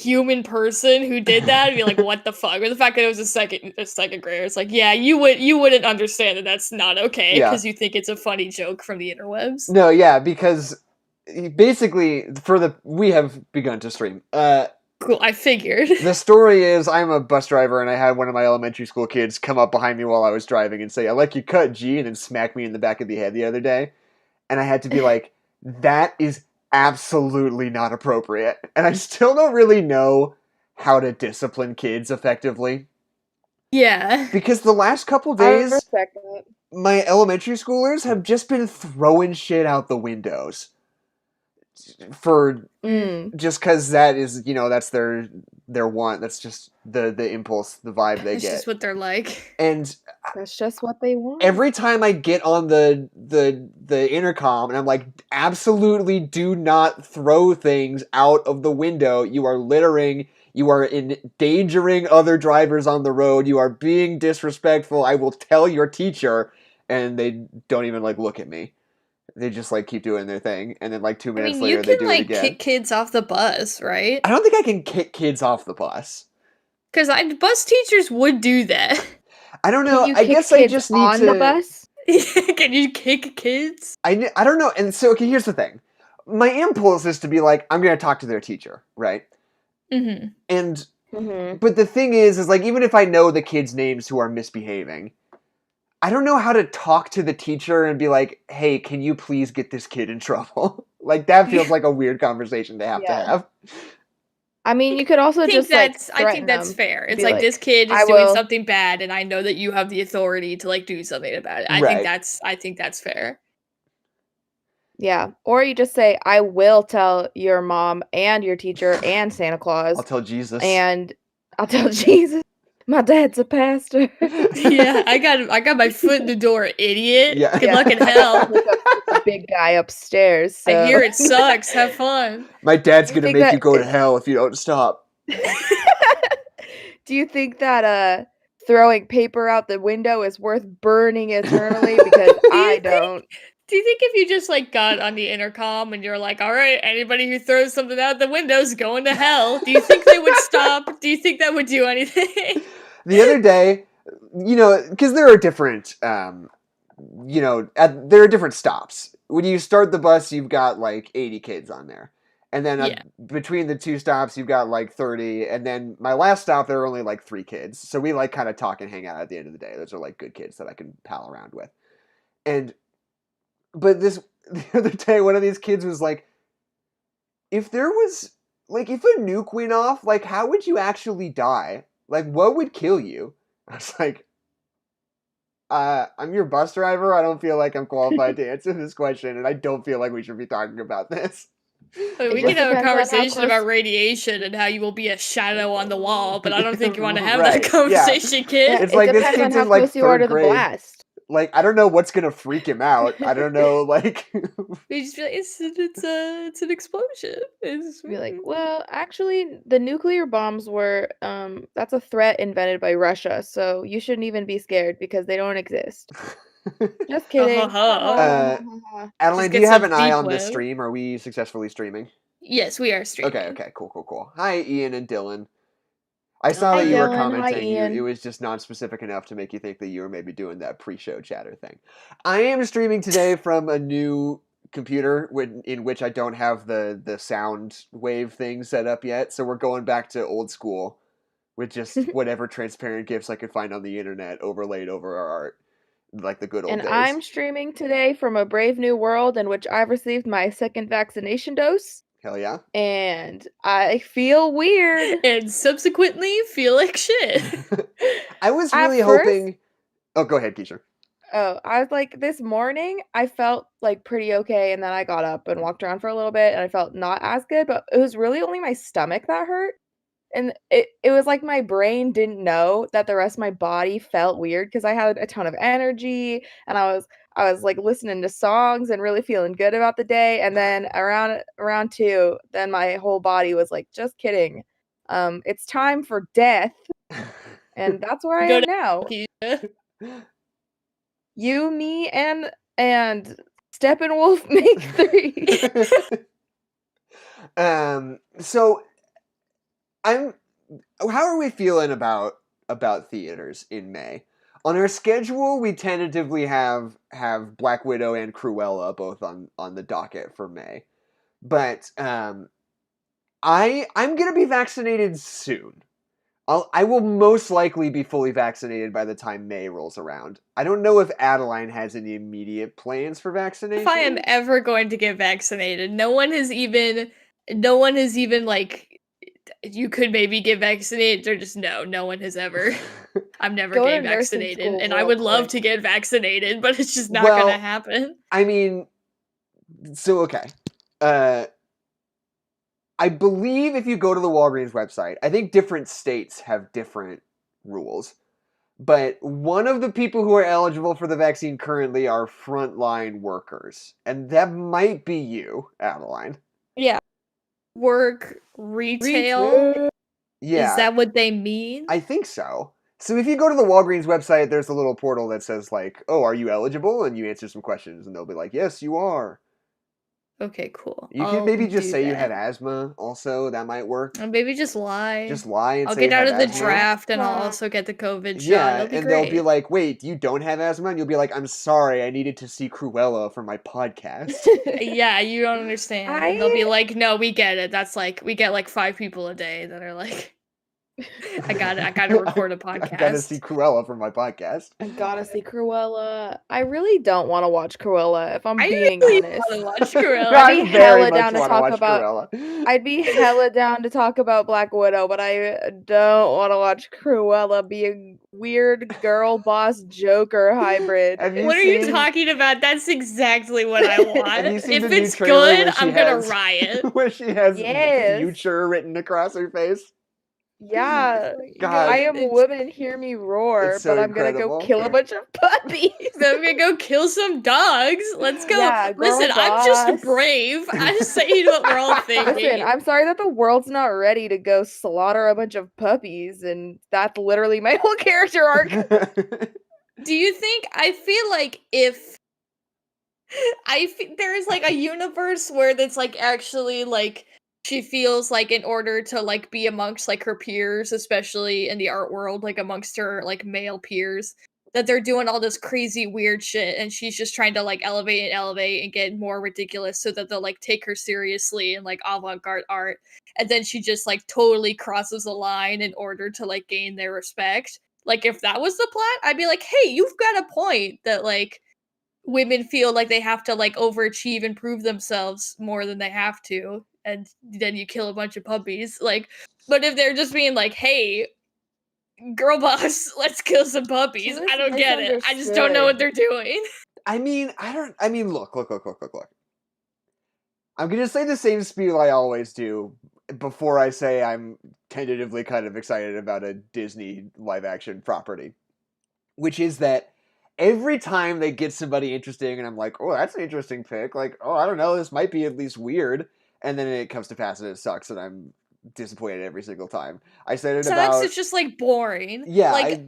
human person who did that and be like, what the fuck? Or the fact that it was a second grader, it's like, yeah, you wouldn't understand that that's not okay because you think it's a funny joke from the interwebs. No, yeah, because basically we have begun to stream. Cool, I figured. The story is I'm a bus driver and I had one of my elementary school kids come up behind me while I was driving and say, "I like your cut, G," and then smack me in the back of the head the other day. And I had to be like, that is absolutely not appropriate. And I still don't really know how to discipline kids effectively. Yeah. Because the last couple days, my elementary schoolers have just been throwing shit out the windows. Just because that is, that's their want. That's just the impulse, the vibe they get. That's just what they're like. And that's just what they want. Every time I get on the intercom and I'm like, absolutely do not throw things out of the window. You are littering. You are endangering other drivers on the road. You are being disrespectful. I will tell your teacher. And they don't even look at me. They just keep doing their thing. And then 2 minutes later they do it again. You can kick kids off the bus, right? I don't think I can kick kids off the bus. Because bus teachers would do that. I don't know. I guess I just need on the bus. Can you kick kids? I don't know. And so, okay, here's the thing. My impulse is to be like, I'm going to talk to their teacher, right? Mm-hmm. And, but the thing is even if I know the kids' names who are misbehaving, I don't know how to talk to the teacher and be like, hey, can you please get this kid in trouble? That feels like a weird conversation to have. I mean, you could also I think that's fair. It's this kid is doing something bad, and I know that you have the authority to do something about it. I think that's fair. Yeah, or you just say, "I will tell your mom and your teacher and Santa Claus." I'll tell Jesus. And I'll tell Jesus. My dad's a pastor. Yeah, I got my foot in the door, idiot. Yeah. Good luck in hell. The big guy upstairs. So. I hear it sucks. Have fun. My dad's gonna make you go to hell if you don't stop. Do you think that throwing paper out the window is worth burning eternally? Because I don't. Do you think if you just got on the intercom and you're like, all right, anybody who throws something out the window's going to hell, do you think they would stop? Do you think that would do anything? The other day, because there are different, there are different stops. When you start the bus, you've got 80 kids on there. And then between the two stops, you've got 30. And then my last stop, there are only 3 kids. So we kind of talk and hang out at the end of the day. Those are good kids that I can pal around with. But the other day, one of these kids was like, if there was, if a nuke went off, how would you actually die? What would kill you? I was like, I'm your bus driver. I don't feel like I'm qualified to answer this question, and I don't feel like we should be talking about this. We can have a conversation about radiation and how you will be a shadow on the wall, but I don't think you want to have that conversation, kid. Yeah, it's it depends on how close you are to the blast. I don't know what's gonna freak him out. I don't know, You just feel it's an explosion. It's be like, well, actually, the nuclear bombs were that's a threat invented by Russia, so you shouldn't even be scared because they don't exist. Just kidding. Adeline, do you have an eye on this stream? Are we successfully streaming? Yes, we are streaming. Okay, cool. Hi, Ian and Dylan. I saw that you were commenting. It was just non-specific enough to make you think that you were maybe doing that pre-show chatter thing. I am streaming today from a new computer in which I don't have the sound wave thing set up yet. So we're going back to old school with just whatever transparent GIFs I could find on the internet overlaid over our art. The good old days. And I'm streaming today from a brave new world in which I've received my second vaccination dose. Hell yeah. And I feel weird. And subsequently feel like shit. I was really hoping... Oh, go ahead, Keisha. Oh, I was this morning, I felt pretty okay. And then I got up and walked around for a little bit and I felt not as good. But it was really only my stomach that hurt. And it was my brain didn't know that the rest of my body felt weird because I had a ton of energy and I was listening to songs and really feeling good about the day. And then around 2, then my whole body was just kidding. It's time for death. And that's where I am now. You, me, and Steppenwolf make 3. So How are we feeling about theaters in May? On our schedule, we tentatively have Black Widow and Cruella both on the docket for May. But I'm gonna be vaccinated soon. I will most likely be fully vaccinated by the time May rolls around. I don't know if Adeline has any immediate plans for vaccination. If I am ever going to get vaccinated, no one has even like, you could maybe get vaccinated. They're just no one has ever. I'm never getting vaccinated, and I would love to get vaccinated, but it's just not gonna happen. I mean, so okay. I believe if you go to the Walgreens website, I think different states have different rules. But one of the people who are eligible for the vaccine currently are frontline workers. And that might be you, Adeline. Yeah. Work, retail. Yeah. Is that what they mean? I think so. So if you go to the Walgreens website, there's a little portal that says, like, oh, are you eligible? And you answer some questions, and they'll be like, yes, you are. Okay, cool. You could maybe just say you have asthma also. That might work. Or maybe just lie. Just lie and I'll say get out of the asthma. draft and I'll also get the COVID shot. Yeah, and they'll be like, wait, you don't have asthma? And you'll be like, I'm sorry, I needed to see Cruella for my podcast. Yeah, you don't understand. And they'll be like, no, we get it. That's like, we get like 5 people a day that are like, I gotta record a podcast. I gotta see Cruella for my podcast. I gotta see Cruella. I really don't want to watch Cruella, if I'm being really honest. Want to watch Cruella. I'd be hella down to talk about. I'd be hella down to talk about Black Widow, but I don't want to watch Cruella be a weird girl boss Joker hybrid. What are you talking about? That's exactly what I want. If it's good, I'm gonna riot. Where she has future written across her face. Yeah, God, I am a woman, hear me roar, so but I'm incredible. Gonna go kill a bunch of puppies. I'm gonna go kill some dogs. Let's go. Yeah, listen, boss. I'm just brave. I'm just saying what we're all thinking. Listen, I'm sorry that the world's not ready to go slaughter a bunch of puppies, and that's literally my whole character arc. Do you think, I feel like if there's like a universe where that's like actually like she feels like in order to like be amongst like her peers, especially in the art world, like amongst her like male peers, that they're doing all this crazy weird shit and she's just trying to like elevate and get more ridiculous so that they'll like take her seriously in like avant-garde art, and then she just like totally crosses a line in order to like gain their respect. Like if that was the plot, I'd be like, hey, you've got a point that like women feel like they have to like overachieve and prove themselves more than they have to, and then you kill a bunch of puppies. Like, but if they're just being like, hey, girl boss, let's kill some puppies, I don't get it. I just don't know what they're doing. I mean, look. I'm gonna say the same spiel I always do before I say I'm tentatively kind of excited about a Disney live action property, which is that every time they get somebody interesting and I'm like, oh, that's an interesting pick, like, oh, I don't know, this might be at least weird, and then it comes to pass and it sucks and I'm disappointed every single time. I said it about... it's just like boring. Yeah. Like,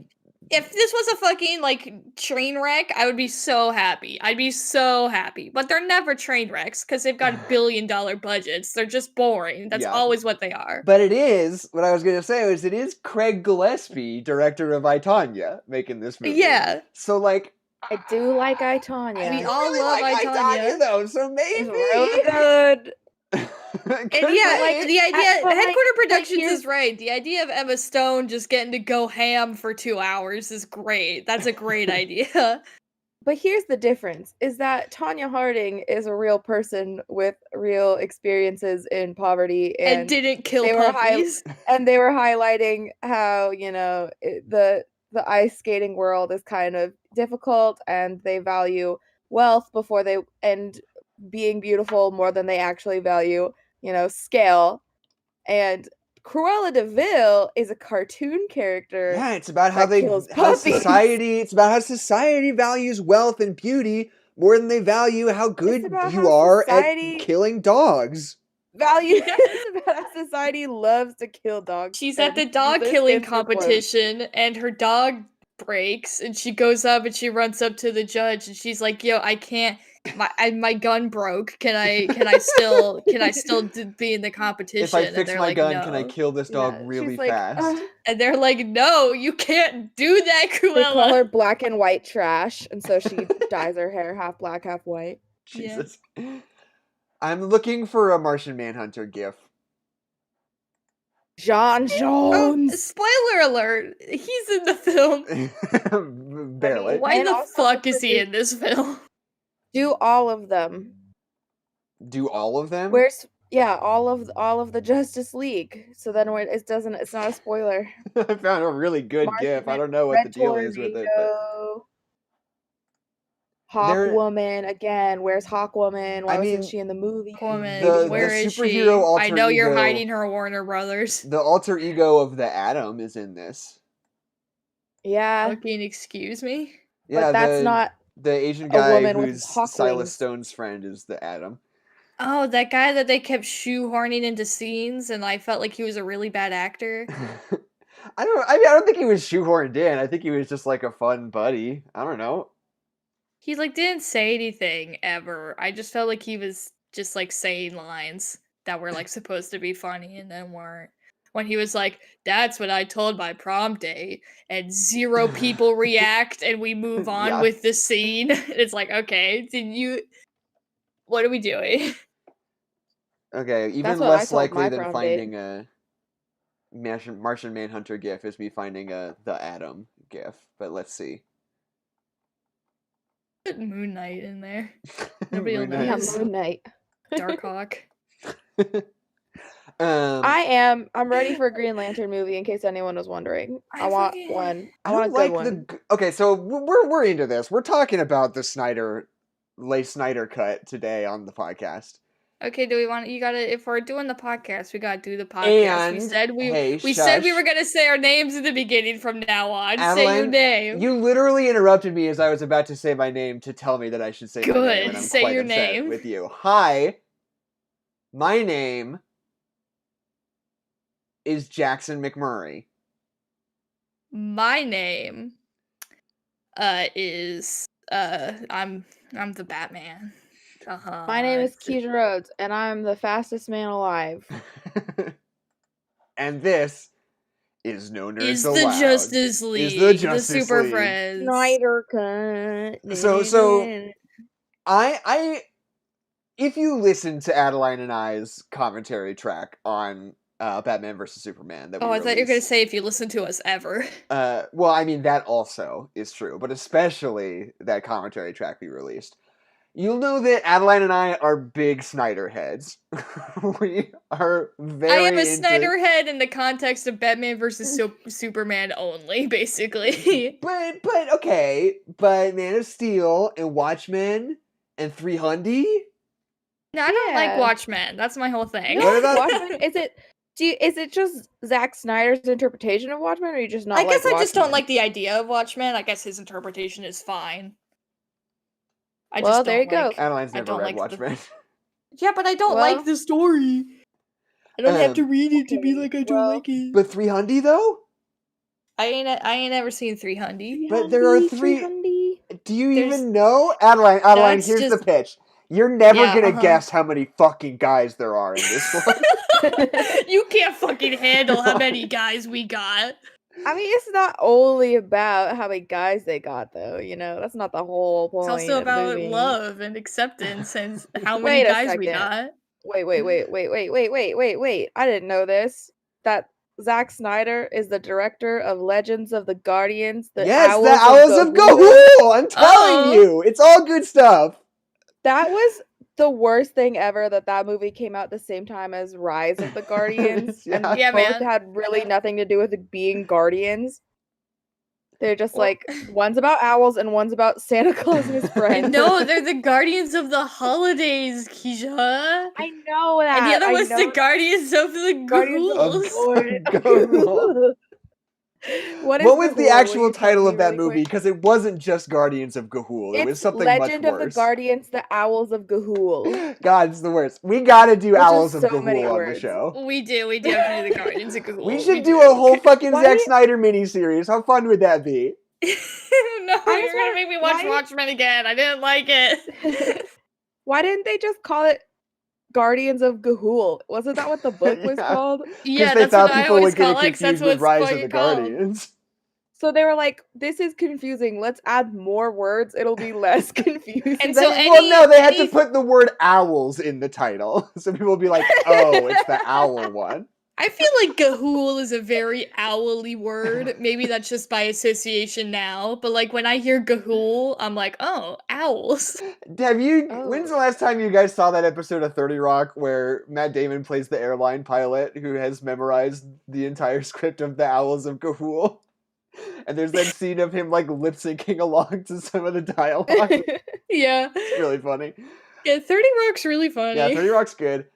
if this was a fucking like train wreck, I would be so happy. I'd be so happy. But they're never train wrecks because they've got $1 billion budgets. They're just boring. That's always what they are. But it is, what I was going to say was, it is Craig Gillespie, director of I, Tonya, making this movie. Yeah. So like... I do like I, Tonya. We all really love I, Tonya. Though, so maybe... It's really good. And yeah, like the idea, Headquarter Productions is right. The idea of Emma Stone just getting to go ham for 2 hours is great. That's a great idea. But here's the difference, is that Tonya Harding is a real person with real experiences in poverty. And didn't kill puppies. And they were highlighting how, you know, the ice skating world is kind of difficult and they value wealth before they... and being beautiful more than they actually value, you know, scale. And Cruella de Vil is a cartoon character. Yeah, it's about how society. It's about how society values wealth and beauty more than they value how good you are at killing dogs. It's about how society loves to kill dogs. She's at the dog killing competition, and her dog breaks, and she goes up and she runs up to the judge, and she's like, "Yo, I can't my gun broke. Can I still be in the competition? If I fix my like, gun, can I kill this dog really fast? And they're like, no, you can't do that, Cruella. They call her black and white trash, and so she dyes her hair half black, half white. Jesus. Yeah. I'm looking for a Martian Manhunter gif. John Jones. Oh, spoiler alert! He's in the film. Barely. Why the fuck is he in this film? Do all of them. Do all of them? All of the Justice League. So then it's not a spoiler. I found a really good gif. I don't know what the deal is with it. But... Hawkwoman again. Where's Hawkwoman? Why wasn't she in the movie? Where is she? I know you're hiding her, Warner Brothers. The alter ego of the Atom is in this. Yeah. Fucking excuse me? Yeah, but that's not the Asian guy who's Silas Stone's friend is the Atom. Oh, that guy that they kept shoehorning into scenes, and I felt like he was a really bad actor. I don't think he was shoehorned in. I think he was just like a fun buddy. I don't know. He didn't say anything ever. I just felt like he was just saying lines that were supposed to be funny and then weren't. When he was like, "That's what I told my prom date," and 0 people react, and we move on with the scene. It's okay, what are we doing? Okay, even less likely than finding a Martian Manhunter gif is me finding the Atom gif. But let's see. Put Moon Knight in there. Nobody will know. Yeah, Moon Knight. Darkhawk. I'm ready for a Green Lantern movie. In case anyone was wondering, I want one. I want a good one. Okay, so we're into this. We're talking about the Snyder cut today on the podcast. Okay, do we want if we're doing the podcast, we gotta do the podcast. And we said we were gonna say our names in the beginning from now on. Adeline, say your name. You literally interrupted me as I was about to say my name to tell me that I should say my name. Good, say your name. With you. Hi, my name is Jackson McMurray. My name is I'm the Batman. My name is Kezia Rhodes, and I'm the fastest man alive. And this is No Nerds is Allowed. The Justice League. The Super Friends. Snyder cut. So I if you listen to Adeline and I's commentary track on Batman vs Superman that I thought you were going to say if you listen to us ever. Well, I mean that also is true, but especially that commentary track we released. You'll know that Adeline and I are big Snyder heads. We are very I am a Snyder head in the context of Batman versus Superman only, basically. But okay, but Man of Steel and Watchmen and 300? No, I don't like Watchmen. That's my whole thing. What about Watchmen? Is it just Zack Snyder's interpretation of Watchmen, or you just not? I guess I just don't like the idea of Watchmen. I guess his interpretation is fine. There you go. Adeline's never read Watchmen. Yeah, but I don't like the story. I don't have to read it to be like I don't like it. But 300 though? I ain't ever seen 300. But there are 3. Do you even know? Adeline, here's the pitch. You're never gonna guess how many fucking guys there are in this one. You can't fucking handle how many guys we got. I mean, it's not only about how many guys they got, though. That's not the whole point. It's also about love and acceptance and how many guys we got. Wait. I didn't know this. That Zack Snyder is the director of Legends of the Guardians. The Owls of Ga'Hoole! I'm telling you! It's all good stuff! That was the worst thing ever that movie came out the same time as Rise of the Guardians. And both had really nothing to do with being Guardians. They're just one's about owls and one's about Santa Claus and his friends. No, they're the Guardians of the Holidays, Kezia. I know that. And the other was the Guardians of the Ghouls. What was the actual title of that movie? Because it wasn't just Guardians of Ga'Hoole. It was something much worse. Legend of the Guardians, the Owls of Ga'Hoole. God, it's the worst. We gotta do Owls of Ga'Hoole on the show. We do have to do the Guardians of Ga'Hoole. We should do a whole fucking Zack Snyder miniseries. How fun would that be? No, you're gonna make me watch Watchmen again. I didn't like it. Why didn't they just call it Guardians of Ga'Hoole? Wasn't that what the book was called? Yeah, they that's thought what I people always would get call it it, 'cause that's confused with what's Rise of the fucking called. Guardians. So they were like, "This is confusing. Let's add more words. It'll be less confusing." And so they had to put the word owls in the title, so people will be like, "Oh, it's the owl one." I feel like Ga'Hoole is a very owly word. Maybe that's just by association now, but like when I hear Ga'Hoole, I'm like, oh, owls. When's the last time you guys saw that episode of 30 Rock where Matt Damon plays the airline pilot who has memorized the entire script of the Owls of Ga'Hoole? And there's that scene of him like lip syncing along to some of the dialogue. Yeah. It's really funny. Yeah, 30 Rock's really funny. Yeah, 30 Rock's good.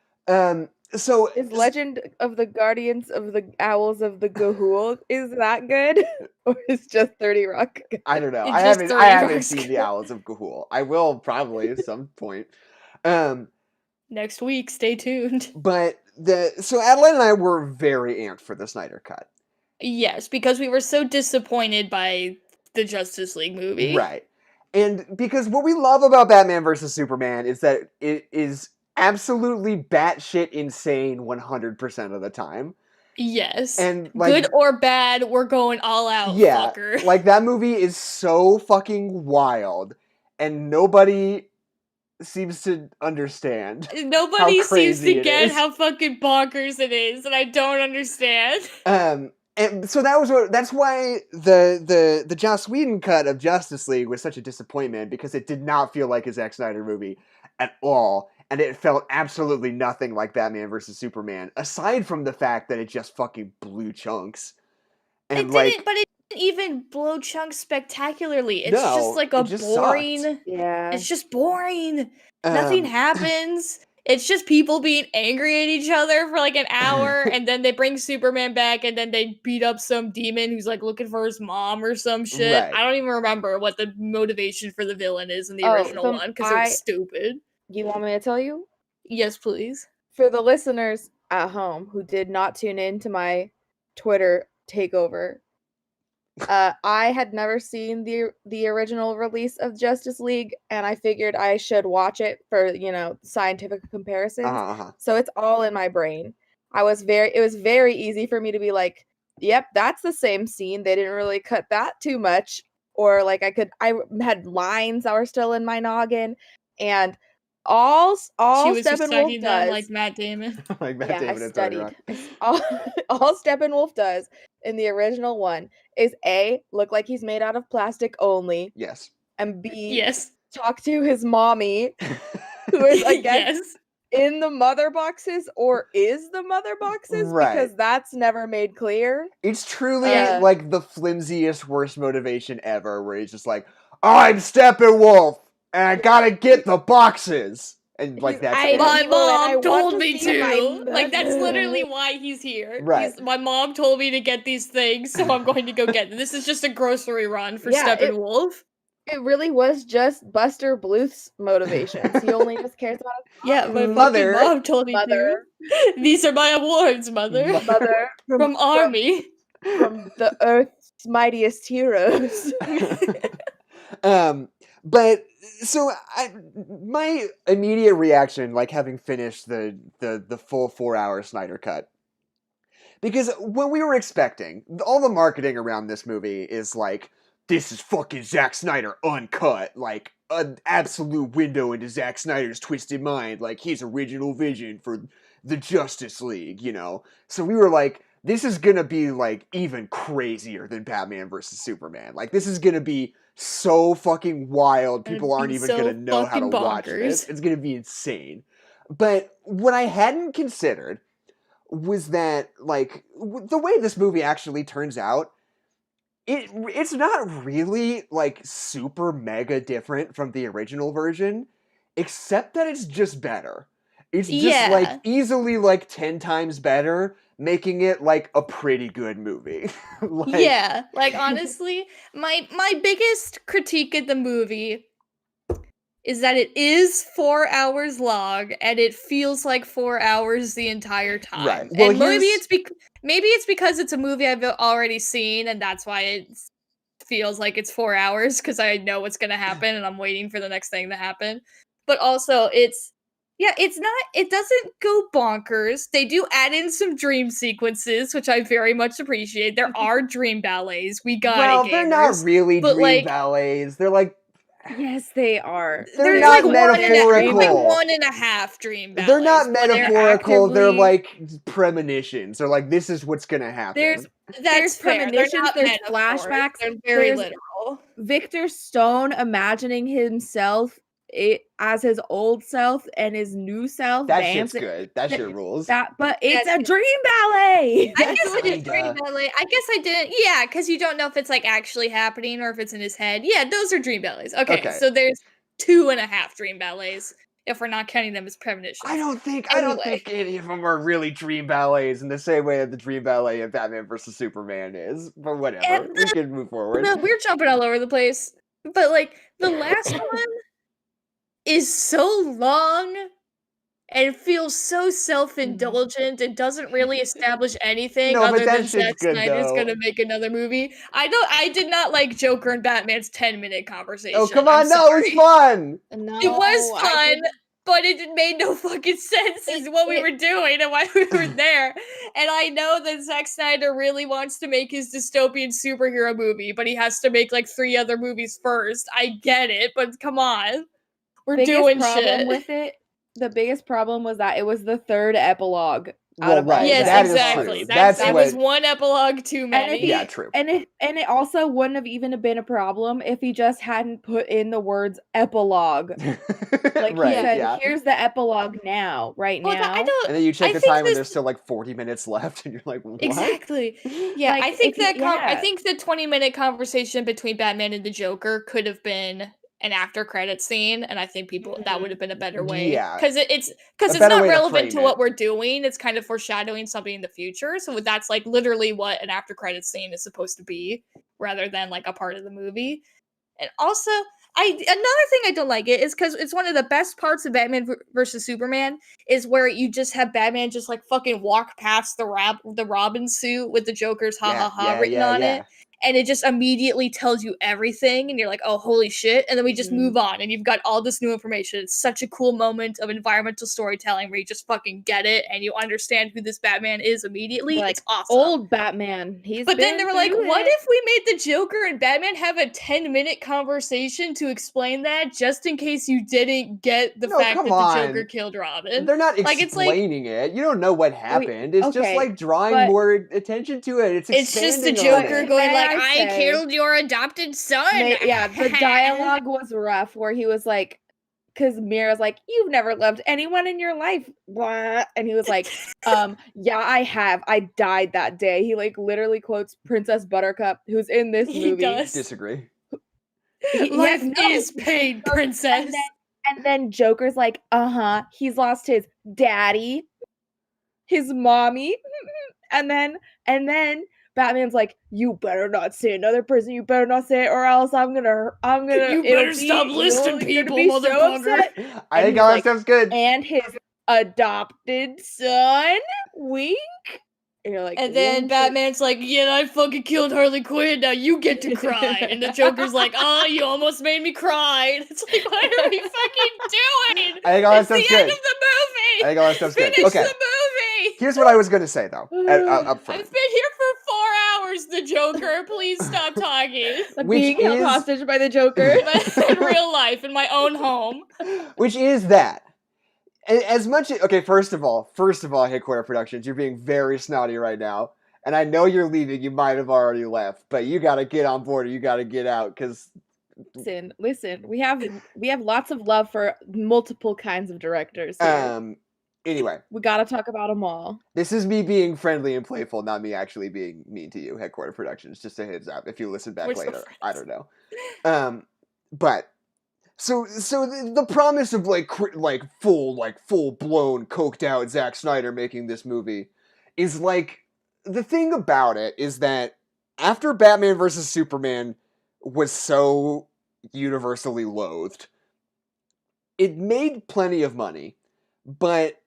So is Legend of the Guardians of the Owls of the Ga'Hoole, is that good? Or is just 30 Rock good? I don't know. I haven't seen the Owls of Ga'Hoole. I will probably at some point. Next week, stay tuned. But so Adeline and I were very amped for the Snyder Cut. Yes, because we were so disappointed by the Justice League movie. Right. And because what we love about Batman vs. Superman is that it is absolutely batshit insane 100% of the time. Yes. And like, good or bad, we're going all out, fucker. Like that movie is so fucking wild and nobody seems to understand. Nobody seems to get how fucking bonkers it is, and I don't understand. And so that's why the Joss Whedon cut of Justice League was such a disappointment, because it did not feel like a Zack Snyder movie at all, and it felt absolutely nothing like Batman vs. Superman, aside from the fact that it just fucking blew chunks. And but it didn't even blow chunks spectacularly. It's just like a boring. Sucked. Yeah. It's just boring. Nothing happens. It's just people being angry at each other for like an hour, and then they bring Superman back, and then they beat up some demon who's like looking for his mom or some shit. Right. I don't even remember what the motivation for the villain is in the original one, because it was stupid. You want me to tell you? Yes, please. For the listeners at home who did not tune in to my Twitter takeover, I had never seen the original release of Justice League, and I figured I should watch it for, scientific comparisons. So it's all in my brain. It was very easy for me to be like, yep, that's the same scene. They didn't really cut that too much. Or like I had lines that were still in my noggin, and all Steppenwolf does, like Matt Damon. Like Matt Damon I studied. All Steppenwolf does in the original one is A, look like he's made out of plastic only. Yes. And B, yes, talk to his mommy, who is, I guess, in the mother boxes, or is the mother boxes, because that's never made clear. It's truly like the flimsiest, worst motivation ever, where he's just like, I'm Steppenwolf, and I gotta get the boxes. And like that's my mom told me to. Like that's literally why he's here. Right. My mom told me to get these things, so I'm going to go get them. This is just a grocery run for Steppenwolf. It really was just Buster Bluth's motivations. He only just cares about his mom. Yeah, my fucking mom told me to. These are my awards, mother. Mother from Army. From the Earth's mightiest heroes. But so my immediate reaction, like having finished the full 4-hour Snyder cut, because when we were expecting, all the marketing around this movie is like, this is fucking Zack Snyder uncut, like an absolute window into Zack Snyder's twisted mind, like his original vision for the Justice League, So we were like, this is gonna be like even crazier than Batman vs. Superman. Like this is gonna be so fucking wild, people aren't even gonna know how to watch this. It's gonna be insane. But what I hadn't considered was that, like, the way this movie actually turns out, it's not really, like, super mega different from the original version, except that it's just better. It's just, like, easily, like, 10 times better, making it, like, a pretty good movie. Like, honestly, my biggest critique of the movie is that it is 4 hours long, and it feels like 4 hours the entire time. Right. Well, and maybe it's because it's a movie I've already seen, and that's why it feels like it's 4 hours because I know what's gonna happen and I'm waiting for the next thing to happen. But also, it doesn't go bonkers. They do add in some dream sequences, which I very much appreciate. There are dream ballets. We got it, gamers. They're not really dream ballets. They're like... Yes, they are. They're not metaphorical. Like 1.5 dream ballets. They're not metaphorical. They're like premonitions. They're like, this is what's gonna happen. There's premonitions. There's flashbacks. They're very literal. Victor Stone imagining himself as his old self and his new self. That shit's good. That's your rules. But it's a dream ballet. I guess it is dream ballet. I guess I didn't. Yeah, because you don't know if it's like actually happening or if it's in his head. Yeah, those are dream ballets. Okay. So there's 2.5 dream ballets if we're not counting them as premonitions. I don't think any of them are really dream ballets in the same way that the dream ballet of Batman vs Superman is. But whatever, we can move forward. We're jumping all over the place. But like the last one is so long and feels so self-indulgent and doesn't really establish anything other than Zack Snyder's gonna make another movie. I did not like Joker and Batman's 10-minute conversation. Oh, come on, no, it was fun! No, it was fun, but it made no fucking sense as what we were doing and why we were there. And I know that Zack Snyder really wants to make his dystopian superhero movie, but he has to make like 3 other movies first. I get it, but come on. We're doing shit with it. The biggest problem was that it was the 3rd epilogue. Yes, exactly. That was one epilogue too many. Yeah, true. And it also wouldn't have even been a problem if he just hadn't put in the words epilogue. Like he said, here's the epilogue now, now. And then you check the time and there's still like 40 minutes left, and you're like, what? Exactly. Yeah, like, I think I think the 20-minute conversation between Batman and the Joker could have been an after credit scene, and I think that would have been a better way. Yeah, because it's not relevant to what we're doing. It's kind of foreshadowing something in the future. So that's like literally what an after credit scene is supposed to be, rather than like a part of the movie. And also, another thing I don't like it is because it's one of the best parts of Batman versus Superman is where you just have Batman just like fucking walk past the Robin suit with the Joker's written on it. And it just immediately tells you everything, and you're like, oh, holy shit. And then we just move on, and you've got all this new information. It's such a cool moment of environmental storytelling where you just fucking get it, and you understand who this Batman is immediately. Like, it's awesome. Old Batman. But then they were like, what if we made the Joker and Batman have a 10-minute conversation to explain that, just in case you didn't get the fact that the Joker killed Robin? They're not explaining it. You don't know what happened. It's just like drawing more attention to it. It's just the Joker going like, I killed your adopted son. The dialogue was rough where he was like, because Mira's like, you've never loved anyone in your life. Blah. And he was like, yeah, I have. I died that day. He like literally quotes Princess Buttercup, who's in this movie. He does. Disagree. Life is pain, princess. And then Joker's like, he's lost his daddy, his mommy. And then Batman's like, you better not say another person. You better not say it, or else I'm gonna. You better stop listing people, motherfucker. I think all that stuff's good. And his adopted son, wink. And you're like, and then Batman's like, yeah, I fucking killed Harley Quinn. Now you get to cry. And the Joker's like, oh, you almost made me cry. And it's like, what are we fucking doing? I think all that stuff's it's good. the end of the movie. I think all that stuff's good. Finish the movie. Here's what I was gonna say though. Up front. I've been here for 4 hours, the Joker. Please stop talking. Being held hostage by the Joker. In real life, in my own home. Which is that. As much first of all, Headquarter Productions, you're being very snotty right now, and I know you're leaving. You might have already left, but you got to get on board or you got to get out because. Listen. We have lots of love for multiple kinds of directors here. Anyway, we got to talk about them all. This is me being friendly and playful, not me actually being mean to you, Headquarter Productions. Just a heads up. If you listen back later, I don't know. But. So the promise of full blown coked out Zack Snyder making this movie is like, the thing about it is that after Batman vs Superman was so universally loathed, it made plenty of money, but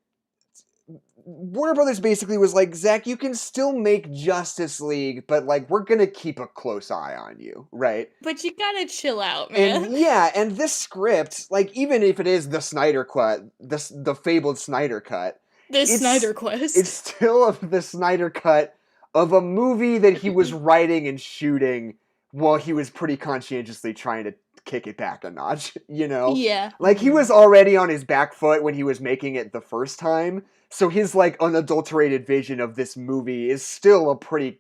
Warner Brothers basically was like, Zack, you can still make Justice League, but like we're gonna keep a close eye on you, right? But you gotta chill out, man. And yeah, and this script, like even if it is the Snyder cut, the fabled Snyder cut, This Snyder Quest. it's still the Snyder cut of a movie that he was writing and shooting while he was pretty conscientiously trying to kick it back a notch, you know? Yeah. Like he was already on his back foot when he was making it the first time. So his like unadulterated vision of this movie is still a pretty,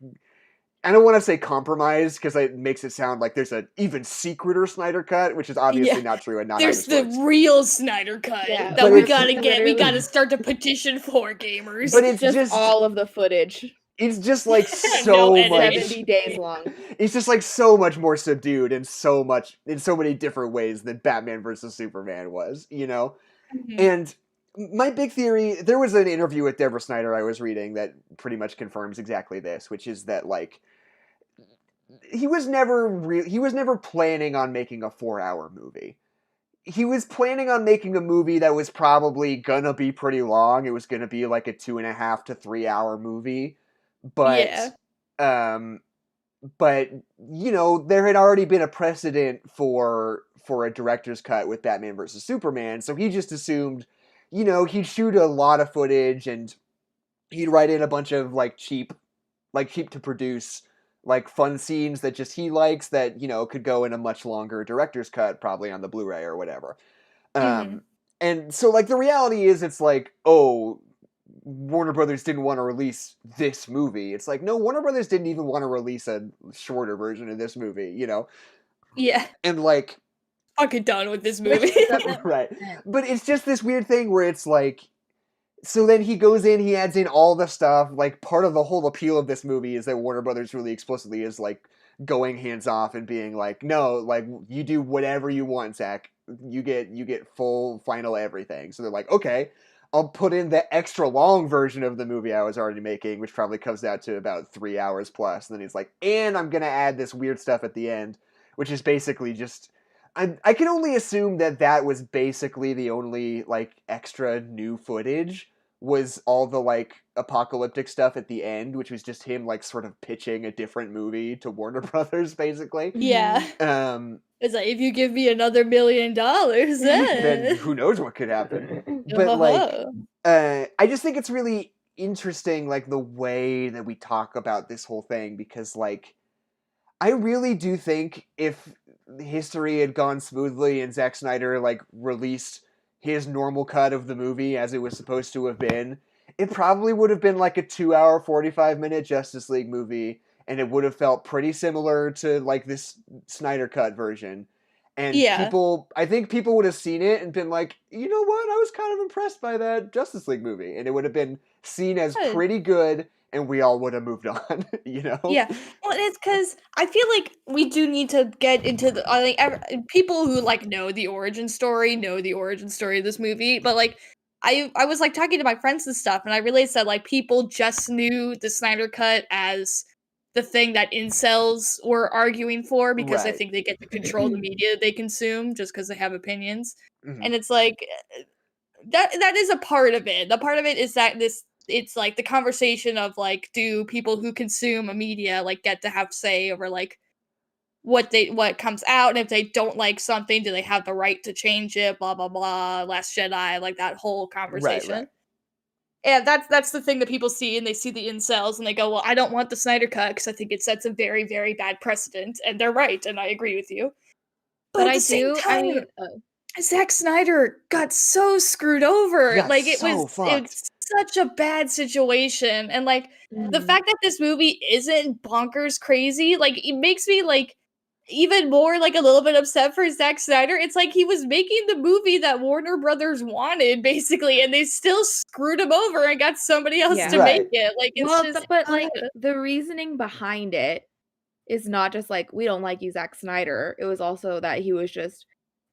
I don't want to say compromise because it makes it sound like there's an even secreter Snyder cut, which is obviously not true and not There's the real Snyder cut that we gotta get. We gotta start the petition for, gamers. But it's just all of the footage. It's just like so much 70 days long. It's just like so much more subdued and so many different ways than Batman versus Superman was, you know? Mhm. And my big theory, there was an interview with Deborah Snyder I was reading that pretty much confirms exactly this, which is that like he was never planning on making a 4-hour movie. He was planning on making a movie that was probably gonna be pretty long. It was gonna be like a 2.5 to 3 hour movie. But but you know, there had already been a precedent for a director's cut with Batman versus Superman, so he just assumed, you know, he'd shoot a lot of footage and he'd write in a bunch of like cheap to produce like fun scenes that just he likes that, you know, could go in a much longer director's cut probably on the Blu-ray or whatever. And so like the reality is it's like, oh, Warner Brothers didn't want to release this movie. It's like, no, Warner Brothers didn't even want to release a shorter version of this movie, you know? Yeah. And like, fucking done with this movie. Right. But it's just this weird thing where it's like, so then he goes in, he adds in all the stuff. Like part of the whole appeal of this movie is that Warner Brothers really explicitly is like going hands off and being like, no, like you do whatever you want, Zack. You get full final everything. So they're like, okay, I'll put in the extra long version of the movie I was already making, which probably comes out to about 3 hours plus. And then he's like, and I'm gonna add this weird stuff at the end, which is basically just. I can only assume that was basically the only like extra new footage was all the like apocalyptic stuff at the end, which was just him like sort of pitching a different movie to Warner Brothers, basically. Yeah. It's like, if you give me another $1 million, then who knows what could happen. But like, I just think it's really interesting, like the way that we talk about this whole thing, because like, I really do think if history had gone smoothly and Zack Snyder like released his normal cut of the movie as it was supposed to have been, it probably would have been like a 2-hour, 45-minute Justice League movie, and it would have felt pretty similar to like this Snyder cut version. And I think people would have seen it and been like, you know what, I was kind of impressed by that Justice League movie, and it would have been seen as pretty good. And we all would have moved on, you know? Yeah. Well, it's because I feel like we do need to get into the. I think people who like know the origin story of this movie. But like, I was like talking to my friends and stuff, and I realized that like people just knew the Snyder Cut as the thing that incels were arguing for because I think they get to control the media they consume just because they have opinions. And it's like that is a part of it. The part of it is that it's like the conversation of like, do people who consume a media like get to have say over like what comes out, and if they don't like something, do they have the right to change it? Blah blah blah. Last Jedi, like that whole conversation. Right. And that's the thing that people see, and they see the incels, and they go, "Well, I don't want the Snyder Cut because I think it sets a very very bad precedent," and they're right, and I agree with you. But at the same time, Zack Snyder got so screwed over. Like it was such a bad situation. And like the fact that this movie isn't bonkers crazy, like it makes me like even more like a little bit upset for Zack Snyder. It's like he was making the movie that Warner Brothers wanted, basically, and they still screwed him over and got somebody else to make it. Like it's but like the reasoning behind it is not just like, we don't like you, Zack Snyder. It was also that he was just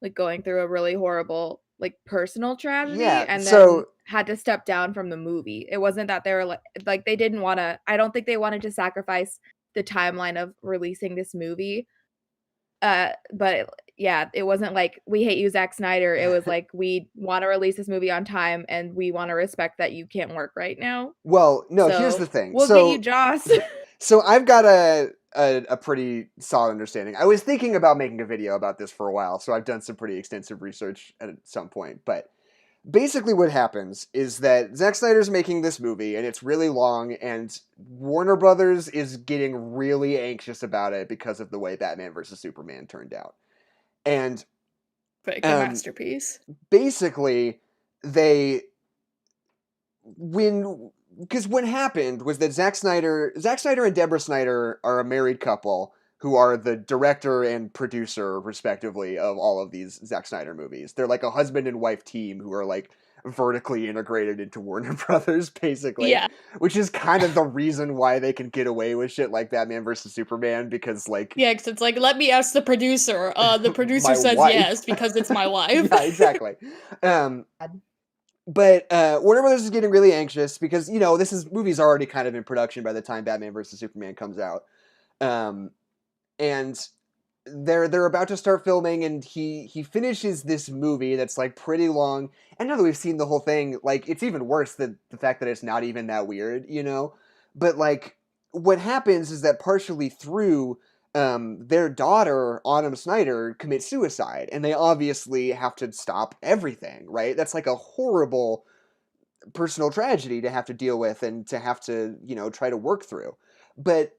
like going through a really horrible like personal tragedy and then had to step down from the movie. It wasn't that they were like they didn't want to, I don't think they wanted to sacrifice the timeline of releasing this movie But yeah, it wasn't like, we hate you, Zack Snyder. It was like, we want to release this movie on time, and we want to respect that you can't work right now. Well, no, here's So the thing. we'll get you Joss. So I've got a pretty solid understanding. I was thinking about making a video about this for a while, so I've done some pretty extensive research at some point. But basically what happens is that Zack Snyder's making this movie, and it's really long, and Warner Brothers is getting really anxious about it because of the way Batman vs. Superman turned out. And a masterpiece. Basically, what happened was that Zack Snyder and Deborah Snyder are a married couple who are the director and producer, respectively, of all of these Zack Snyder movies. They're like a husband and wife team who are like vertically integrated into Warner Brothers, basically. Yeah. Which is kind of the reason why they can get away with shit like Batman vs. Superman, because like... Yeah, because it's like, let me ask the producer. The producer says wife. yes, because it's my wife. Yeah, exactly. But Warner Brothers is getting really anxious because, you know, movie's already kind of in production by the time Batman vs. Superman comes out. And they're about to start filming, and he finishes this movie that's like pretty long. And now that we've seen the whole thing, like, it's even worse than the fact that it's not even that weird, you know? But like, what happens is that partially through their daughter, Autumn Snyder, commits suicide, and they obviously have to stop everything, right? That's like a horrible personal tragedy to have to deal with and to have to, you know, try to work through. But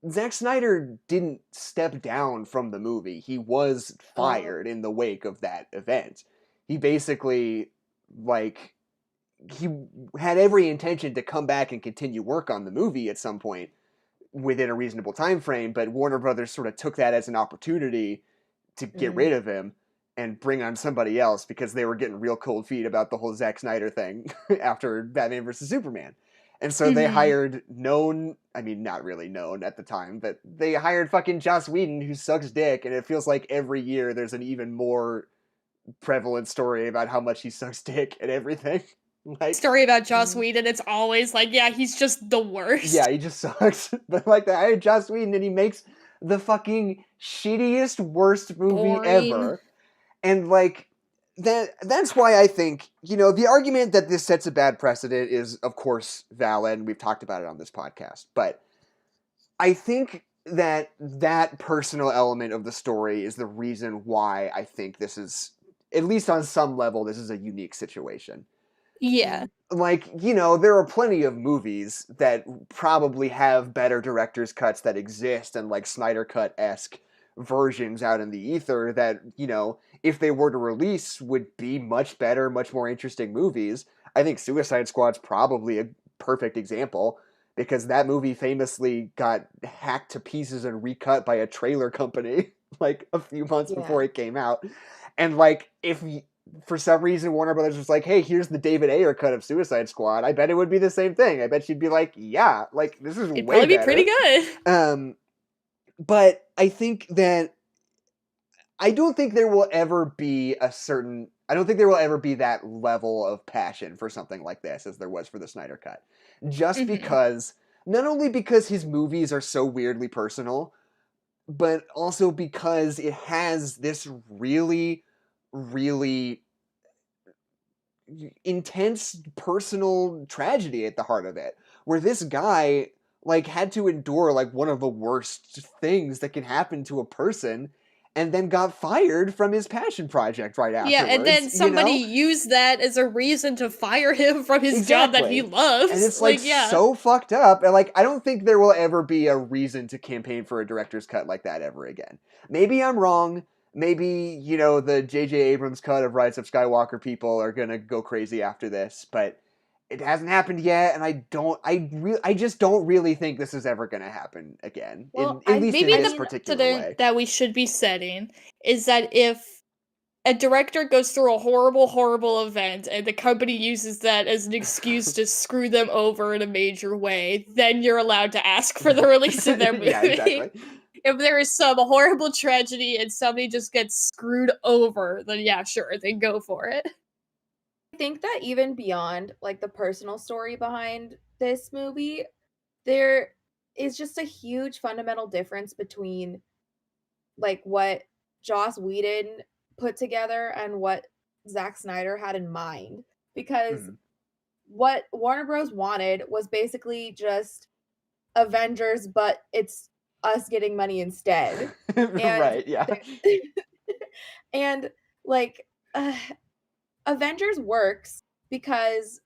Zack Snyder didn't step down from the movie. He was fired in the wake of that event. He basically, like, he had every intention to come back and continue work on the movie at some point within a reasonable time frame, but Warner Brothers sort of took that as an opportunity to get rid of him and bring on somebody else because they were getting real cold feet about the whole Zack Snyder thing after Batman vs. Superman. And so they hired not really known at the time, but they hired fucking Joss Whedon, who sucks dick, and it feels like every year there's an even more prevalent story about how much he sucks dick and everything. Like, story about Joss Whedon, it's always like, yeah, he's just the worst. Yeah, he just sucks. But like, I hired Joss Whedon, and he makes the fucking shittiest, worst movie ever. And like, that's why I think, you know, the argument that this sets a bad precedent is, of course, valid. We've talked about it on this podcast. But I think that personal element of the story is the reason why I think this is, at least on some level, this is a unique situation. Yeah. Like, you know, there are plenty of movies that probably have better director's cuts that exist and like Snyder Cut-esque versions out in the ether that, you know, if they were to release would be much better, much more interesting movies. I think Suicide Squad's probably a perfect example because that movie famously got hacked to pieces and recut by a trailer company like a few months before it came out. And like, if for some reason Warner Brothers was like, hey, here's the David Ayer cut of Suicide Squad, I bet it would be the same thing. I bet she'd be like, yeah, like, this is way better. It'd probably be pretty good. But I think that I don't think there will ever be that level of passion for something like this as there was for the Snyder Cut. Just because, not only because his movies are so weirdly personal, but also because it has this really, really intense personal tragedy at the heart of it, where this guy like had to endure like one of the worst things that can happen to a person and then got fired from his passion project right afterwards. Yeah, and then somebody used that as a reason to fire him from his job that he loves. And it's like so fucked up. And like, I don't think there will ever be a reason to campaign for a director's cut like that ever again. Maybe I'm wrong. Maybe, you know, the J.J. Abrams cut of Rise of Skywalker people are gonna go crazy after this, but it hasn't happened yet, and I just don't really think this is ever gonna happen again. Well, at least in this particular way. That we should be setting is that if a director goes through a horrible event and the company uses that as an excuse to screw them over in a major way, then you're allowed to ask for the release of their movie. Yeah, exactly. If there is some horrible tragedy and somebody just gets screwed over, then yeah, sure, then go for it. I think that even beyond like the personal story behind this movie, there is just a huge fundamental difference between like what Joss Whedon put together and what Zack Snyder had in mind, because what Warner Bros. Wanted was basically just Avengers, but it's us getting money instead. Right, yeah. And like Avengers works because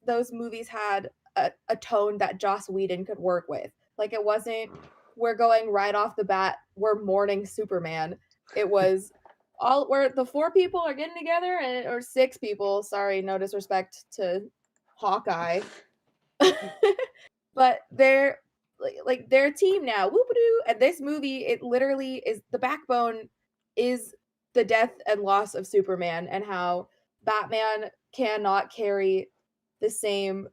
those movies had a tone that Joss Whedon could work with. Like, it wasn't, we're going right off the bat, we're mourning Superman. It was where the 4 people are getting together, or 6 people, sorry, no disrespect to Hawkeye. But they're like they're a team now. Whoop-a-doo. And this movie, it literally is, the backbone is the death and loss of Superman, and how Batman cannot carry the same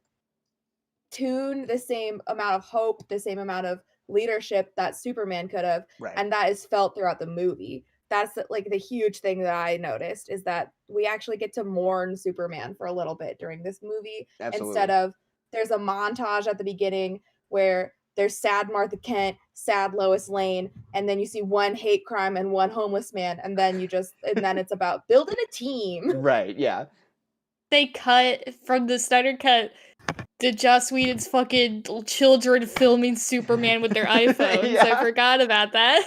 tune, the same amount of hope, the same amount of leadership that Superman could have. Right. And that is felt throughout the movie. That's like the huge thing that I noticed, is that we actually get to mourn Superman for a little bit during this movie. Absolutely. Instead of, there's a montage at the beginning where there's sad Martha Kent, sad Lois Lane, and then you see one hate crime and one homeless man, and then it's about building a team. Right, yeah. They cut from the Snyder cut to Joss Whedon's fucking children filming Superman with their iPhones. Yeah. I forgot about that.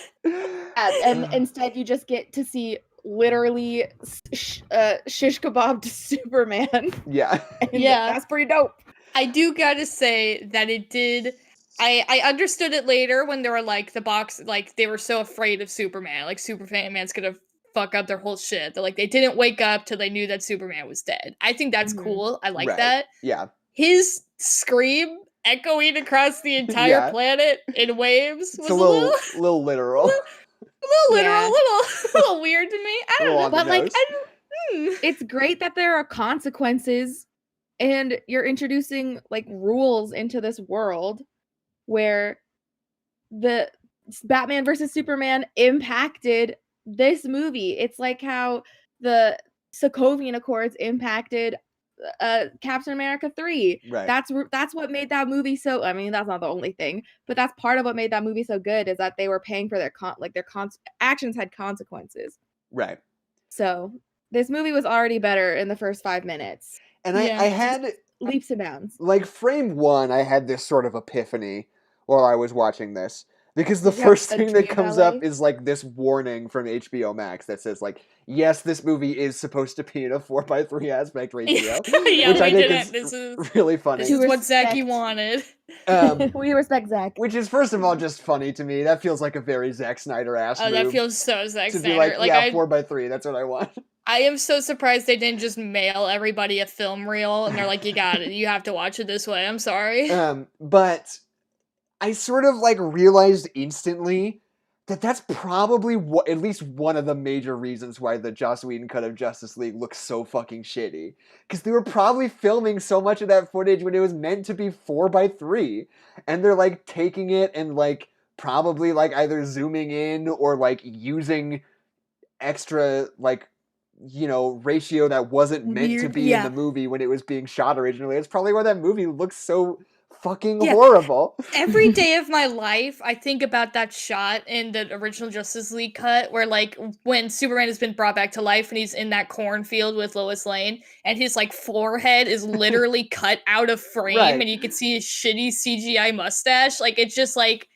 And instead you just get to see literally shish kebab to Superman. Yeah. Yeah. That's pretty dope. I do gotta say that it did. I understood it later when they were like they were so afraid of Superman. Like, Superman's gonna fuck up their whole shit. They're like, they didn't wake up till they knew that Superman was dead. I think that's cool. I like that. Yeah. His scream echoing across the entire planet in waves was a little literal. A little weird to me. I don't know. But like, it's great that there are consequences, and you're introducing like rules into this world where the Batman versus Superman impacted this movie. It's like how the Sokovian Accords impacted Captain America 3. Right. That's what made that movie so, I mean, that's not the only thing, but that's part of what made that movie so good, is that they were paying for their actions had consequences. Right. So this movie was already better in the first 5 minutes. And I had leaps and bounds. Like, frame 1, I had this sort of epiphany while I was watching this. Because the first thing that comes up is, like, this warning from HBO Max that says, like, yes, this movie is supposed to be in a 4:3 aspect ratio. Yeah, which I think is really funny. This is what Zachy wanted. We respect Zack. Which is, first of all, just funny to me. That feels like a very Zack Snyder-ass move. Oh, that feels so Zack Snyder. To be like, yeah, 4:3, that's what I want. I am so surprised they didn't just mail everybody a film reel, and they're like, you got it, you have to watch it this way, I'm sorry. But I sort of, like, realized instantly that that's probably at least one of the major reasons why the Joss Whedon cut of Justice League looks so fucking shitty. Because they were probably filming so much of that footage when it was meant to be 4:3. And they're, like, taking it and, like, probably, like, either zooming in or, like, using extra, like, you know, ratio that wasn't meant to be in the movie when it was being shot originally. It's probably why that movie looks so fucking horrible. Every day of my life, I think about that shot in the original Justice League cut where, like, when Superman has been brought back to life and he's in that cornfield with Lois Lane, and his, like, forehead is literally cut out of frame, and you can see his shitty CGI mustache. Like, it just, like,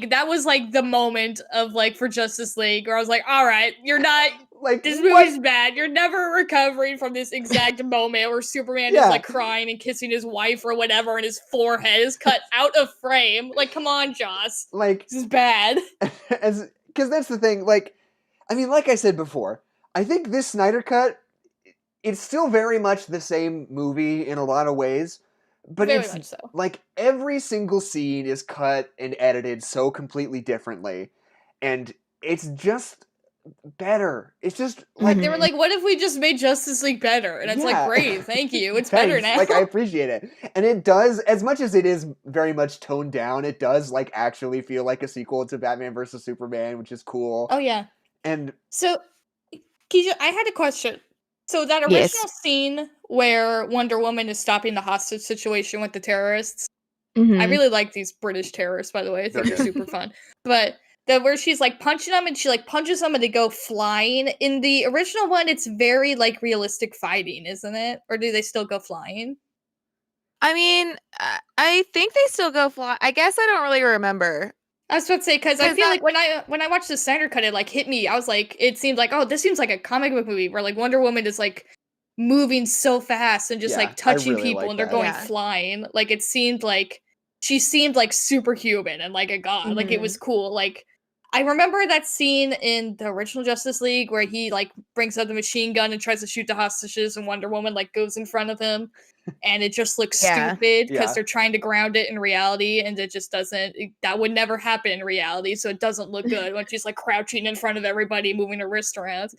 that was, like, the moment of, like, for Justice League, where I was like, all right, you're not... Like, this movie's bad. You're never recovering from this exact moment where Superman is, like, crying and kissing his wife or whatever, and his forehead is cut out of frame. Like, come on, Joss. Like, this is bad. Because that's the thing. Like, I mean, like I said before, I think this Snyder cut, it's still very much the same movie in a lot of ways. But very it's, much so. Like, every single scene is cut and edited so completely differently. And it's just... better. It's just like they were like, what if we just made Justice League better? And it's like, great, thank you. It's better now. Like, I appreciate it. And it does, as much as it is very much toned down, it does, like, actually feel like a sequel to Batman vs. Superman, which is cool. Oh, yeah. And so, Kezia, I had a question. So that original scene where Wonder Woman is stopping the hostage situation with the terrorists, I really like these British terrorists, by the way. I think they're super fun. But where she's like punching them and she like punches them and they go flying. In the original one, it's very like realistic fighting, isn't it? Or do they still go flying? I mean, I think they still go fly. I guess I don't really remember. I was about to say, because I feel like when I watched the Snyder cut, it like hit me. I was like, it seemed like, oh, this seems like a comic book movie where like Wonder Woman is like moving so fast and just like touching really people like and they're that. going flying. Like it seemed like she seemed like superhuman and like a god. Like it was cool. Like I remember that scene in the original Justice League where he like brings out the machine gun and tries to shoot the hostages and Wonder Woman like goes in front of him. And it just looks stupid because they're trying to ground it in reality and it just doesn't, that would never happen in reality, so it doesn't look good when she's like crouching in front of everybody moving her wrist around.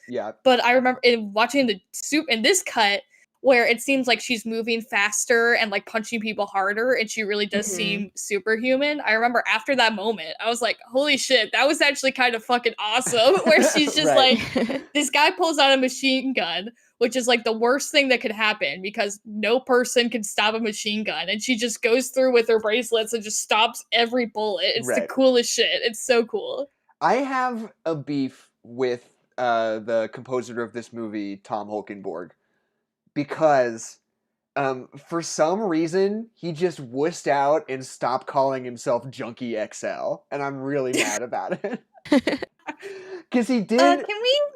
But I remember watching in this cut where it seems like she's moving faster and like punching people harder and she really does seem superhuman. I remember after that moment I was like, holy shit, that was actually kind of fucking awesome. Where she's just like, this guy pulls out a machine gun, which is like the worst thing that could happen because no person can stop a machine gun, and she just goes through with her bracelets and just stops every bullet. It's the coolest shit. It's so cool. I have a beef with the composer of this movie, Tom Holkenborg, because for some reason he just wussed out and stopped calling himself Junkie XL, and I'm really mad about it. Because he did.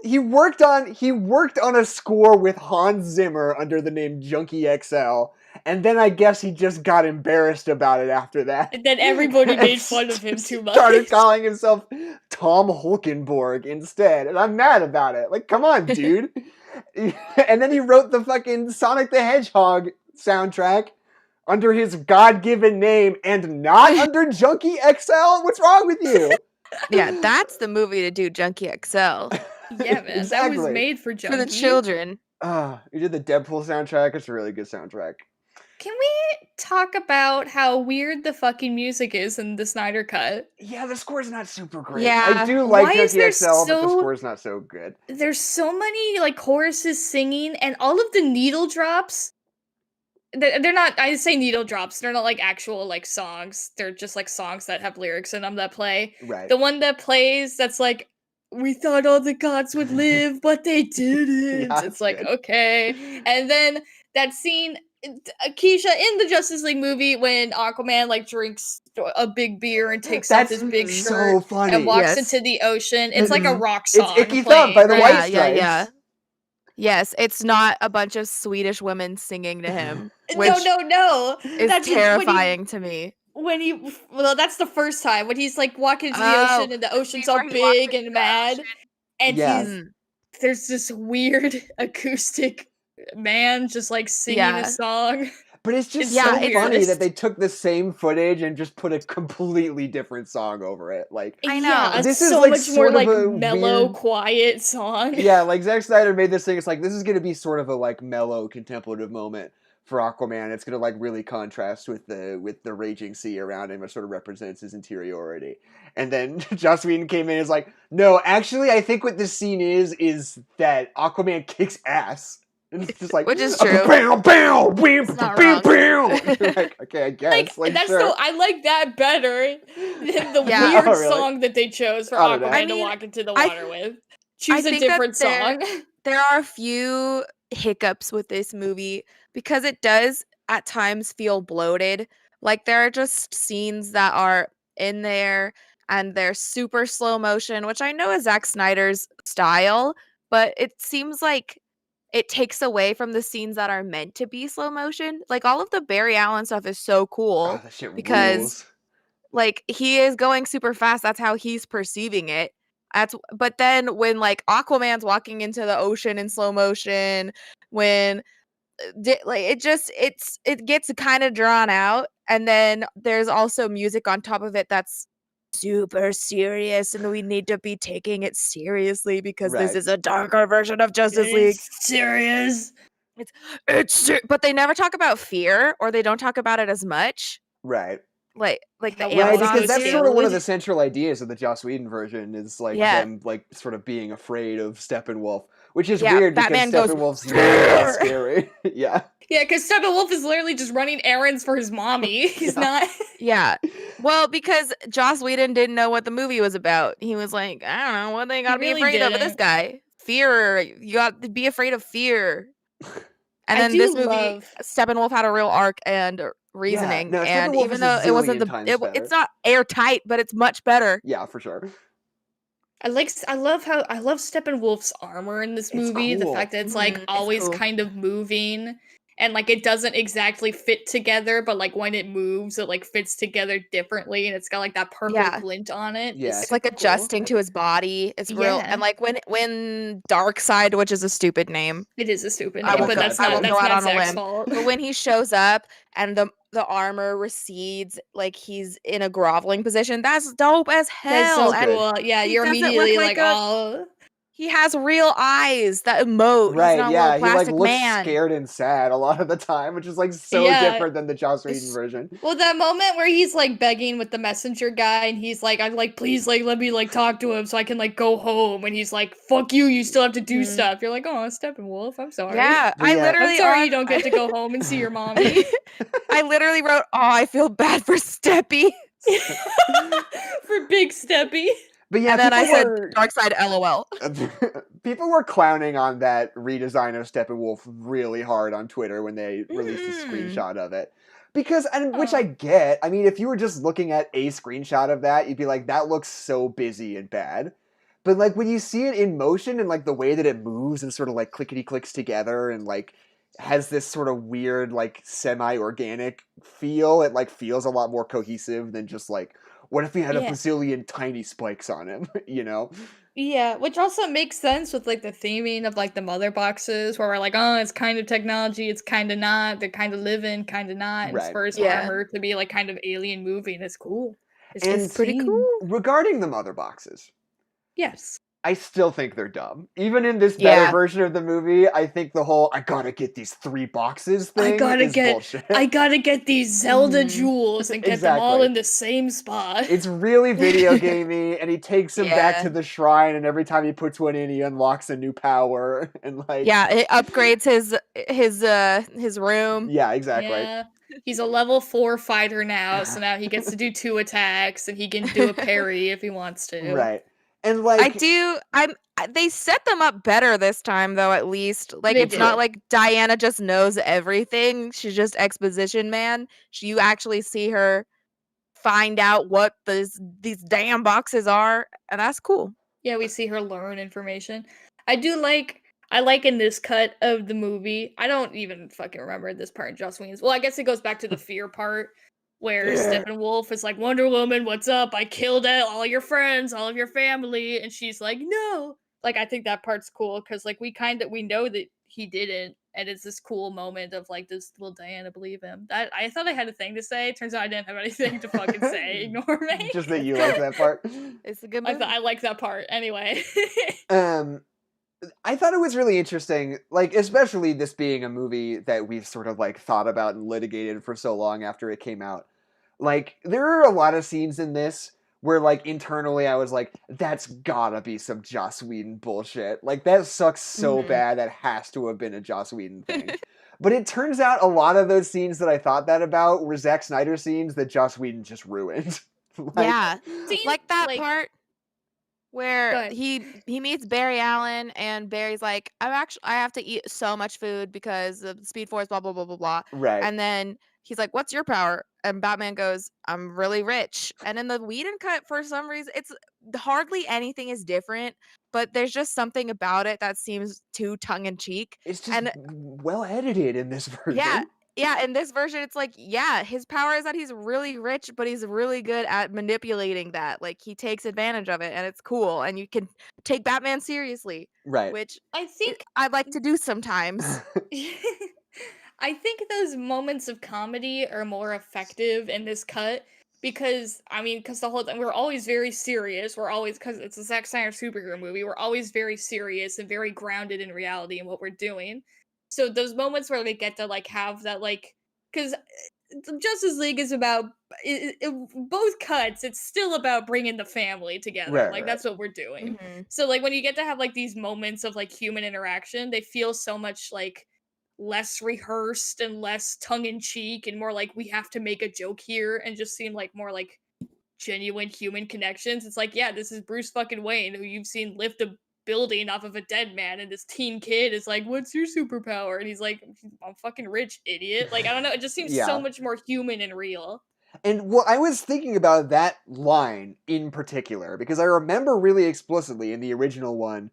He worked on a score with Hans Zimmer under the name Junkie XL, and then I guess he just got embarrassed about it after that. And then everybody made fun of him too much. Started calling himself Tom Holkenborg instead, and I'm mad about it. Like, come on, dude. And then he wrote the fucking Sonic the Hedgehog soundtrack under his God-given name and not under Junkie XL? What's wrong with you? Yeah, that's the movie to do, Junkie XL. Yeah, man, that was made for Junkie. For the children. You did the Deadpool soundtrack. It's a really good soundtrack. Can we talk about how weird the fucking music is in the Snyder cut? Yeah, the score's not super great. Yeah. I do like Junkie XL, but the score's not so good. There's so many like choruses singing, and all of the needle drops. They're not. I say needle drops. They're not like actual like songs. They're just like songs that have lyrics in them that play. Right. The one that plays that's like, we thought all the gods would live, but they didn't. Yeah, it's like, okay. And then that scene, Kezia in the Justice League movie when Aquaman like drinks a big beer and takes off his big shirt and walks into the ocean. It's like a rock song. It's Icky Thump by the White Stripes. Yeah. Yes, it's not a bunch of Swedish women singing to him. Which no. That's terrifying to me. That's the first time when he's like walking into the ocean and the ocean's all big and mad, and there's this weird acoustic man just like singing a song. But it's just so funny that they took the same footage and just put a completely different song over it. Like, I know, this is so like much more like mellow, quiet song. Yeah, like Zack Snyder made this thing. It's like, this is going to be sort of a like mellow, contemplative moment for Aquaman. It's going to like really contrast with the raging sea around him, which sort of represents his interiority. And then Joss Whedon came in and is like, no, actually, I think what this scene is that Aquaman kicks ass. And it's just like, which is true. Bow, bow, bam, bam, bam. Like, okay, I guess. Like that's sure. I like that better than the weird song that they chose for Aquaman to walk into the water with. Choose a different song. There are a few hiccups with this movie because it does at times feel bloated. Like there are just scenes that are in there and they're super slow motion, which I know is Zack Snyder's style, but it seems like it takes away from the scenes that are meant to be slow motion. Like all of the Barry Allen stuff is so cool that shit because rules. like he is going super fast. That's how he's perceiving it. But then when like Aquaman's walking into the ocean in slow motion, when like it gets kind of drawn out, and then there's also music on top of it that's super serious, and we need to be taking it seriously because this is a darker version of Justice League. Serious. But they never talk about fear, or they don't talk about it as much. Right. Like the because that's sort of one of the central ideas of the Joss Whedon version is like them like sort of being afraid of Steppenwolf, Which is weird Batman because goes, Steppenwolf's not that scary. Yeah. Yeah, because Steppenwolf is literally just running errands for his mommy. He's not. Yeah. Well, because Joss Whedon didn't know what the movie was about. He was like, I don't know what they got to be really afraid of with this didn't. guy. Fear. You got to be afraid of fear. And I then do this movie, love- Steppenwolf had a real arc and reazoning. no, and Steppenwolf even is though a it wasn't zillion times better. it's not airtight, but it's much better. Yeah, for sure. I love Steppenwolf's armor in this movie. The cool. fact that it's Mhm, like it's always cool. kind of moving and like it doesn't exactly fit together, but like when it moves, it like fits together differently, and it's got like that purple glint on it. Yeah. It's like adjusting to his body. It's real. Yeah. And like when Darkseid, which is a stupid name, It is a stupid I name, won't but go- that's I not won't go out on a Zack's limb. fault. but when he shows up and the armor recedes, like he's in a groveling position, that's dope as hell. That's so And cool. Yeah, he you're doesn't look immediately like like, a- oh. he has real eyes that emote. He's Right, not a yeah, little he like plastic looks man. scared and sad a lot of the time, which is like so Yeah. different than the Joss Whedon version. Well, that moment where he's like begging with the messenger guy, and he's like, "I'm like, please, like, let me like talk to him so I can like go home." And he's like, "Fuck you, you still have to do stuff." You're like, "Oh, Steppenwolf, I'm sorry." Yeah, But yeah. literally. I'm sorry you don't get to go home and see your mommy. I literally wrote, "Oh, I feel bad for Steppy." For Big Steppy. But yeah, And then I said, were... Darkseid, LOL. people were clowning on that redesign of Steppenwolf really hard on Twitter when they released a screenshot of it. Because, which I get, I mean, if you were just looking at a screenshot of that, you'd be like, that looks so busy and bad. But like when you see it in motion and like the way that it moves and sort of like clickety clicks together and like has this sort of weird like semi-organic feel, it like feels a lot more cohesive than just like, what if he had a bazillion tiny spikes on him, you know? Yeah, which also makes sense with like the theming of like the mother boxes, where we're like, oh, it's kind of technology, it's kind of not. They're kind of living, kind of not. And for his armor to be like kind of alien moving is cool. It's pretty cool. Regarding the mother boxes, yes, I still think they're dumb. Even in this better version of the movie, I think the whole "I gotta get these 3 boxes" thing is bullshit. I gotta get these Zelda jewels and get them all in the same spot. It's really video gamey, and he takes him back to the shrine, and every time he puts one in, he unlocks a new power, and like it upgrades his room. Yeah, exactly. Yeah. He's a level 4 fighter now, so now he gets to do 2 attacks, and he can do a parry if he wants to. Right. And like they set them up better this time though, at least. Like it's not like Diana just knows everything. She's just exposition man. You actually see her find out what these damn boxes are, and that's cool. Yeah, we see her learn information. I like in this cut of the movie, I don't even fucking remember this part in Joss Whedon's. Well, I guess it goes back to the fear part, where Steppenwolf is like, Wonder Woman, what's up? I killed all your friends, all of your family. And she's like, no. Like, I think that part's cool, because, like, we know that he didn't, and it's this cool moment of, like, will Diana believe him? That I thought I had a thing to say. Turns out I didn't have anything to fucking say. Ignore me. Just that you like that part. It's a good movie. I like that part. Anyway. I thought it was really interesting, like, especially this being a movie that we've sort of, like, thought about and litigated for so long after it came out. Like, there are a lot of scenes in this where, like, internally I was like, that's gotta be some Joss Whedon bullshit. Like, that sucks so bad, that has to have been a Joss Whedon thing. But it turns out a lot of those scenes that I thought that about were Zack Snyder scenes that Joss Whedon just ruined. Like that part where he meets Barry Allen, and Barry's like, I have to eat so much food because of Speed Force, blah blah blah blah blah. Right. And then he's like, what's your power? And Batman goes, I'm really rich. And in the Whedon cut, for some reason, it's hardly anything is different, but there's just something about it that seems too tongue-in-cheek. It's just well edited in this version. Yeah, in this version, it's like, his power is that he's really rich, but he's really good at manipulating that. Like, he takes advantage of it, and it's cool, and you can take Batman seriously. Right. Which I think I'd like to do sometimes. I think those moments of comedy are more effective in this cut, because the whole time we're always very serious. Because it's a Zack Snyder superhero movie, we're always very serious and very grounded in reality and what we're doing. So those moments where they get to like have that, like, because Justice League is about both cuts. It's still about bringing the family together. Like Right. that's what we're doing. Mhm. So like when you get to have like these moments of like human interaction, they feel so much like less rehearsed and less tongue in cheek and more like we have to make a joke here and just seem like more like genuine human connections. It's like, yeah, this is Bruce fucking Wayne, who you've seen lift a building off of a dead man, and this teen kid is like, "What's your superpower?" And he's like, "I'm fucking rich, idiot." Like, I don't know, it just seems so Yeah. much more human and real. And well, I was thinking about that line in particular because I remember really explicitly in the original one.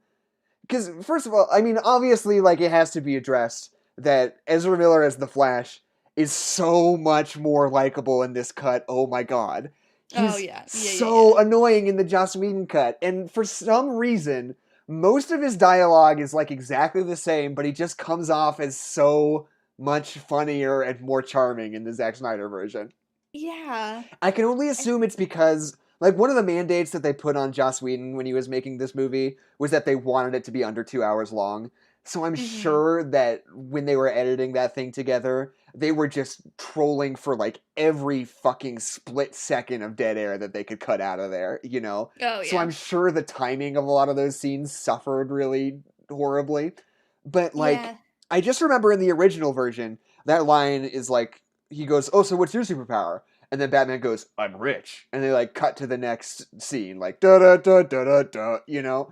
Because first of all, I mean, obviously, like it has to be addressed that Ezra Miller as the Flash is so much more likable in this cut. Oh my god, Oh he's yeah, so annoying in the Joss Whedon cut, and for some reason, most of his dialogue is like exactly the same, but he just comes off as so much funnier and more charming in the Zack Snyder version. Yeah. I can only assume it's because, like, one of the mandates that they put on Joss Whedon when he was making this movie was that they wanted it to be under 2 hours long. So I'm Mm-hmm. sure that when they were editing that thing together, they were just trolling for, like, every fucking split second of dead air that they could cut out of there, you know? Oh So yeah. I'm sure the timing of a lot of those scenes suffered really horribly. But, like, Yeah. I just remember in the original version, that line is like, he goes, "Oh, so what's your superpower?" And then Batman goes, "I'm rich," and they like cut to the next scene, like da da da da da da, you know,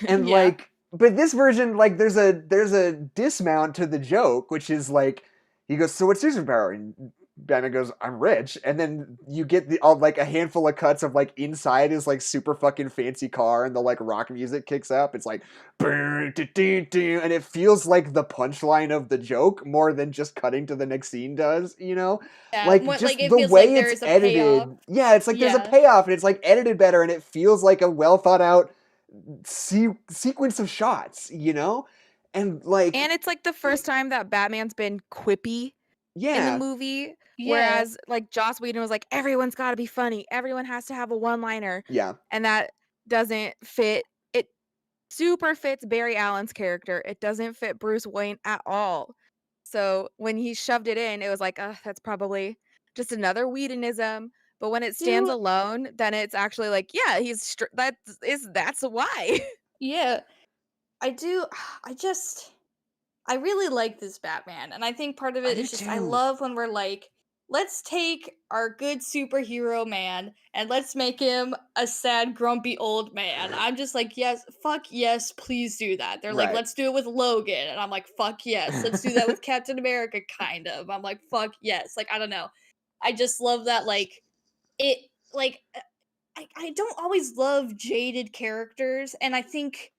and Yeah. like, but this version, like, there's a dismount to the joke, which is like, he goes, "So what's your superpower?" And Batman goes, "I'm rich," and then you get the all like a handful of cuts of like inside his like super fucking fancy car, and the like rock music kicks up. It's like, and it feels like the punchline of the joke more than just cutting to the next scene does, you know? Yeah. Like More, just like it the feels like way it's there's a payoff. edited. Yeah, it's like there's a Yeah. payoff and it's like edited better and it feels like a well thought out sequence of shots, you know? And like, And it's like the first time that Batman's been quippy in the yeah, movie, Yeah. whereas like Joss Whedon was like, everyone's got to be funny, everyone has to have a one-liner, yeah, and that doesn't fit. It super fits Barry Allen's character. It doesn't fit Bruce Wayne at all. So when he shoved it in, it was like, that's probably just another Whedonism. But when it stands Do alone, then it's actually like, yeah, that's why. yeah. I do I just I really like this Batman, and I think part of I it do is just I too. love when we're like, let's take our good superhero man and let's make him a sad, grumpy old man. I'm just like, yes, fuck yes, please do that. They're like, Right. let's do it with Logan, and I'm like, fuck yes, let's do that with Captain America, kind of. I'm like, fuck yes. Like, I don't know. I just love that, like, it, like, I don't always love jaded characters, and I think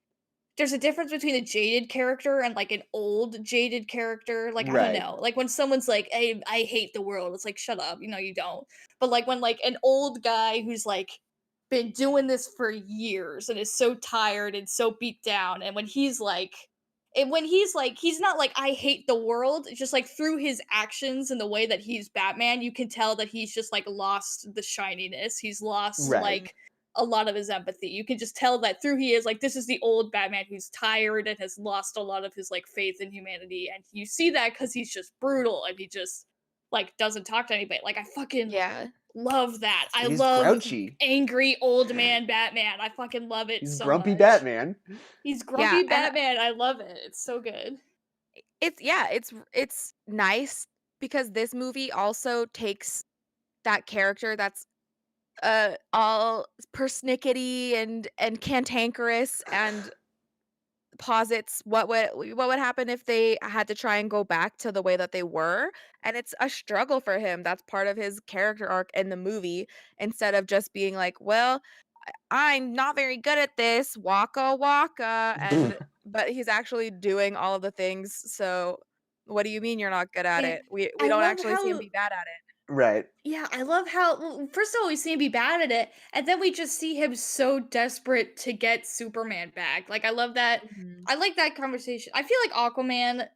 there's a difference between a jaded character and like an old jaded character. Like, I don't Right. know. Like when someone's like, "Hey, I hate the world." It's like, "Shut up." You know, you don't. But like when like an old guy who's like been doing this for years and is so tired and so beat down and when he's like he's not like I hate the world, it's just like through his actions and the way that he's Batman, you can tell that he's just like lost the shininess. He's lost Right. like a lot of his empathy. You can just tell that through he is like this is the old Batman who's tired and has lost a lot of his like faith in humanity, and you see that because he's just brutal and he just like doesn't talk to anybody. Like I fucking Yeah. love that. I He's love grouchy. angry old man Batman. I fucking love it He's so grumpy much. Batman. He's Yeah, grumpy and Batman. I love it. It's so good. it's nice because this movie also takes that character that's all persnickety and cantankerous and posits what would happen if they had to try and go back to the way that they were, and it's a struggle for him. That's part of his character arc in the movie, instead of just being like, well, I'm not very good at this, waka waka, and but he's actually doing all of the things. So what do you mean you're not good at Yeah. it? We I don't love actually see him how be bad at it. Right. yeah, I love how first of all we see him be bad at it, and then we just see him so desperate to get Superman back. Like I love that. Mhm. I like that conversation. I feel like Aquaman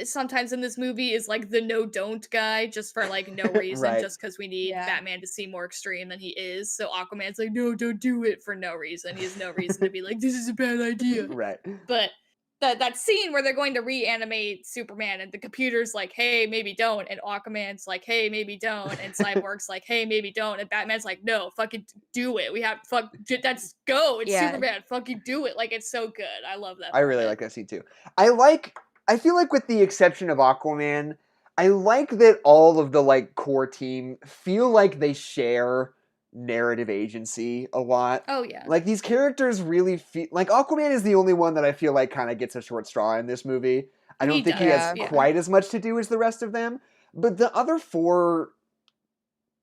sometimes in this movie is like the no don't guy just for like no reason, Right. just because we need Yeah. Batman to seem more extreme than he is. So Aquaman's like, no, don't do it for no reason. He has no reason to be like, this is a bad idea. Right. But that scene where they're going to reanimate Superman, and the computer's like, "Hey, maybe don't," and Aquaman's like, "Hey, maybe don't," and Cyborg's like, "Hey, maybe don't," and Batman's like, "No, fucking do it. We have let's go. It's Superman. Fucking do it." Like, it's so good. I love that. I really like that scene too. I feel like, with the exception of Aquaman, I like that all of the like core team feel like they share narrative agency a lot. Oh yeah. Like, these characters really feel like Aquaman is the only one that I feel like kind of gets a short straw in this movie. I don't think he has quite as much to do as the rest of them, but the other 4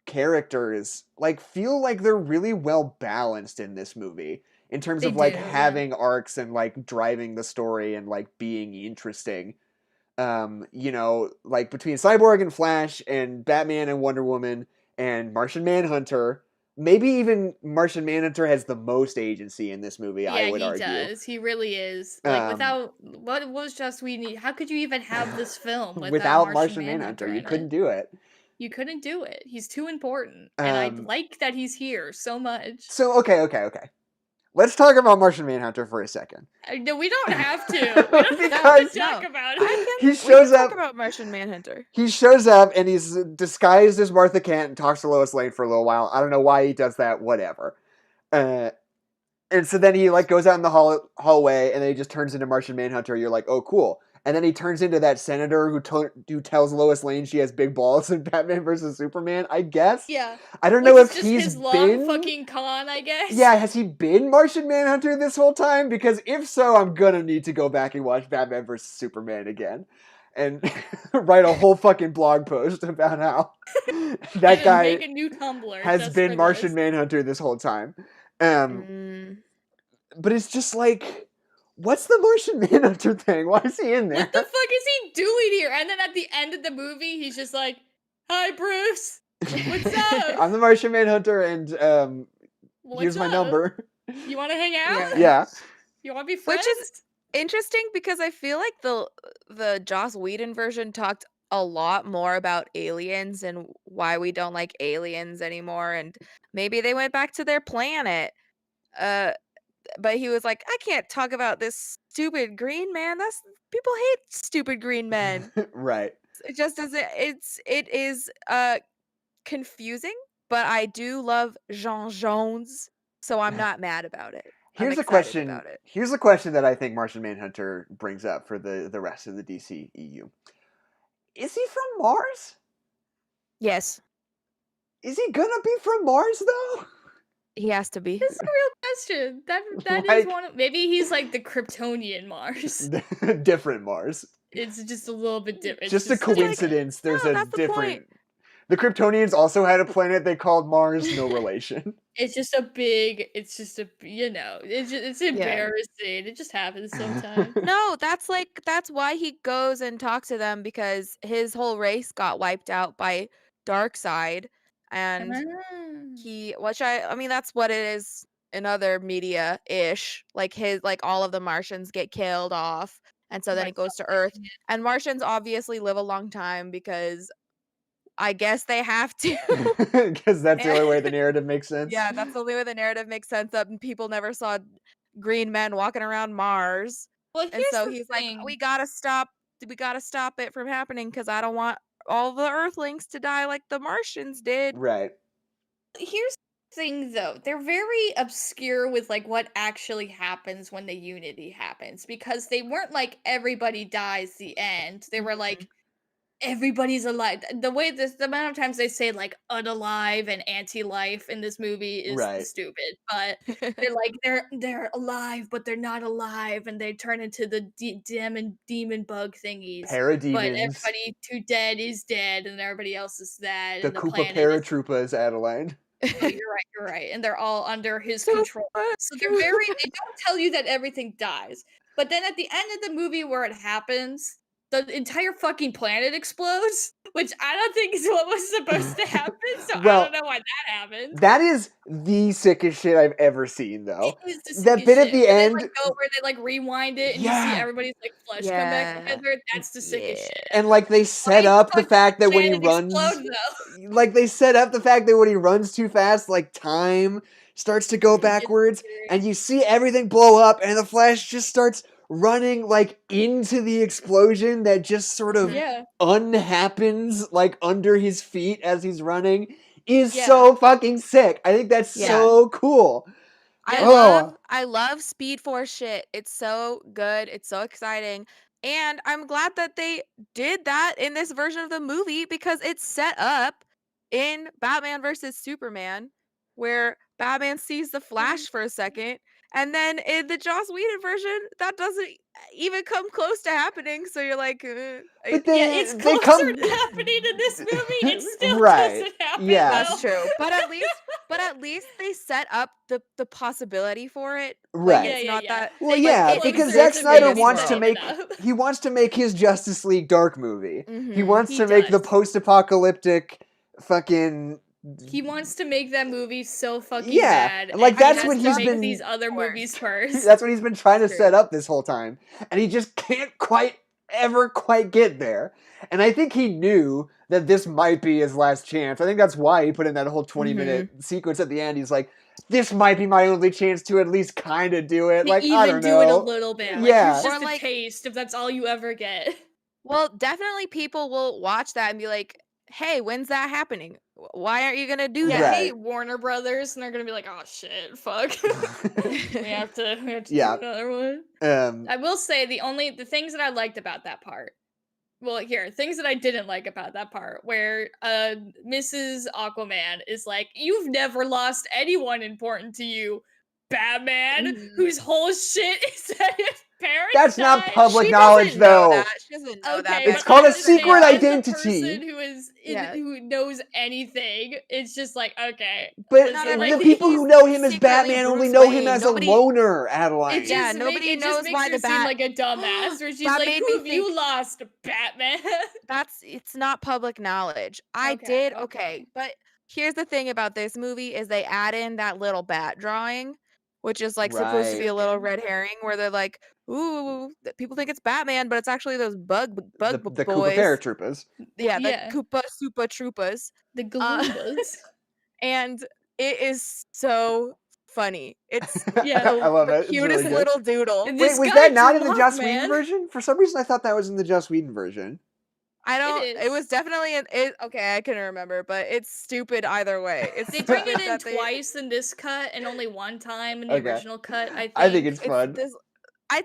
characters like feel like they're really well balanced in this movie in terms of like having arcs and like driving the story and like being interesting. You know, like between Cyborg and Flash and Batman and Wonder Woman and Martian Manhunter. Maybe even Martian Manhunter has the most agency in this movie, I would argue. Yeah, he does. He really is. Like, without... What was Just We Need... How could you even have this film without Martian Manhunter? You couldn't do it. You couldn't do it. He's too important. And I like that he's here so much. So, okay. Let's talk about Martian Manhunter for a second. No, we don't have to. We don't have to talk about it. He shows up. Talk about Martian Manhunter. He shows up and he's disguised as Martha Kent and talks to Lois Lane for a little while. I don't know why he does that. Whatever. And so then he like goes out in the hallway and then he just turns into Martian Manhunter. You're like, oh, cool. And then he turns into that senator who tells Lois Lane she has big balls in Batman vs Superman, I guess. Yeah. I don't know if he's his long fucking con, I guess. Yeah, has he been Martian Manhunter this whole time? Because if so, I'm gonna need to go back and watch Batman vs Superman again. And write a whole fucking blog post about how that guy make a new Tumblr has been Martian Manhunter this whole time. But it's just like... What's the Martian Manhunter thing? Why is he in there? What the fuck is he doing here? And then at the end of the movie, he's just like, "Hi, Bruce. What's up? I'm the Martian Manhunter, and here's my number. You want to hang out? Yeah. You want to be friends?" Which is interesting because I feel like the Joss Whedon version talked a lot more about aliens and why we don't like aliens anymore, and maybe they went back to their planet. But he was like, I can't talk about this stupid green man. People hate stupid green men. Right. It just doesn't. It is confusing, but I do love Jean Jones, so I'm not mad about it. Here's a question. Here's a question that I think Martian Manhunter brings up for the rest of the DC EU. Is he from Mars? Yes. Is he gonna be from Mars though? He has to be. This is a real question. That like, is one of... Maybe he's like the Kryptonian Mars. Different Mars. It's just a little bit different. Just a coincidence. There's a different... The Kryptonians also had a planet they called Mars. No relation. It's just a it's embarrassing. It just happens sometimes. No, that's why he goes and talks to them, because his whole race got wiped out by Darkseid. And I mean, that's what it is in other media-ish. Like all of the Martians get killed off, and so then it goes to Earth. And Martians obviously live a long time because I guess they have to. Because that's the only way the narrative makes sense. Yeah, that's the only way the narrative makes sense. That people never saw green men walking around Mars. Well, and so he's like, we gotta stop it from happening because I don't want all the Earthlings to die like the Martians did. Right. Here's the thing, though. They're very obscure with like what actually happens when the Unity happens, because they weren't like everybody dies the end. They were like everybody's alive. The amount of times they say like unalive and anti-life in this movie is stupid. But they're like they're alive, but they're not alive, and they turn into the demon bug thingies. Parademons. But everybody who dead is dead, and everybody else is dead. The Koopa Paratroopa is Adeline. Oh, you're right. And they're all under his control. So they don't tell you that everything dies. But then at the end of the movie where it happens, the entire fucking planet explodes, which I don't think is what was supposed to happen, so I don't know why that happened. That is the sickest shit I've ever seen, though. It is the that bit at the end, where they rewind it and you see everybody's like flesh come back together. That's the sickest shit. And like they set up the fact that when he runs, like they set up the fact that when he runs too fast, like time starts to go backwards, and you see everything blow up, and the Flash just starts running like into the explosion that just sort of unhappens like under his feet as he's running is so fucking sick. I think that's so cool. I love Speed Force shit. It's so good. It's so exciting. And I'm glad that they did that in this version of the movie because it's set up in Batman versus Superman, where Batman sees the Flash for a second. And then in the Joss Whedon version, that doesn't even come close to happening. So you're like, but it's closer to happening in this movie. It still doesn't happen. Yeah, that's true. But at least they set up the possibility for it. Right. Like, it's not that. Well, because Zack Snyder wants to make his Justice League Dark movie. He wants to make the post-apocalyptic fucking. He wants to make that movie so fucking bad. Like that's what he's been. These other movies first. That's what he's been trying to set up this whole time, and he just can't ever quite get there. And I think he knew that this might be his last chance. I think that's why he put in that whole 20-minute sequence at the end. He's like, this might be my only chance to at least kind of do it. Like, I don't know. Even do it a little bit. Yeah. Like, just a taste if that's all you ever get. Well, definitely people will watch that and be like, hey, when's that happening? Why aren't you going to do that? Hey, Warner Brothers. And they're going to be like, oh, shit, fuck. we have to do another one. I will say the things that I liked about that part. Well, things that I didn't like about that part, where Mrs. Aquaman is like, you've never lost anyone important to you, Batman, whose whole shit is that his parents That's died. not public knowledge, though. She doesn't know that. It's called a secret identity. Person who knows anything, it's just like, okay. But the people who know him as Batman only know him as a loner, Adeline. Nobody knows why the seem like a dumbass. Where she's like, who have you lost, Batman? It's not public knowledge. But here's the thing about this movie is they add in that little bat drawing, which is like supposed to be a little red herring, where they're like, ooh, people think it's Batman, but it's actually those bug the boys. The Koopa Paratroopers. Yeah, the Koopa Super Troopas. The Galoombas. And it is so funny. It's I love it. The cutest really little doodle. Wait, was that not in the Joss Whedon version? For some reason, I thought that was in the Joss Whedon version. I don't. It was definitely okay. I couldn't remember, but it's stupid either way. They bring it in twice in this cut and only one time in the original cut. I think it's fun.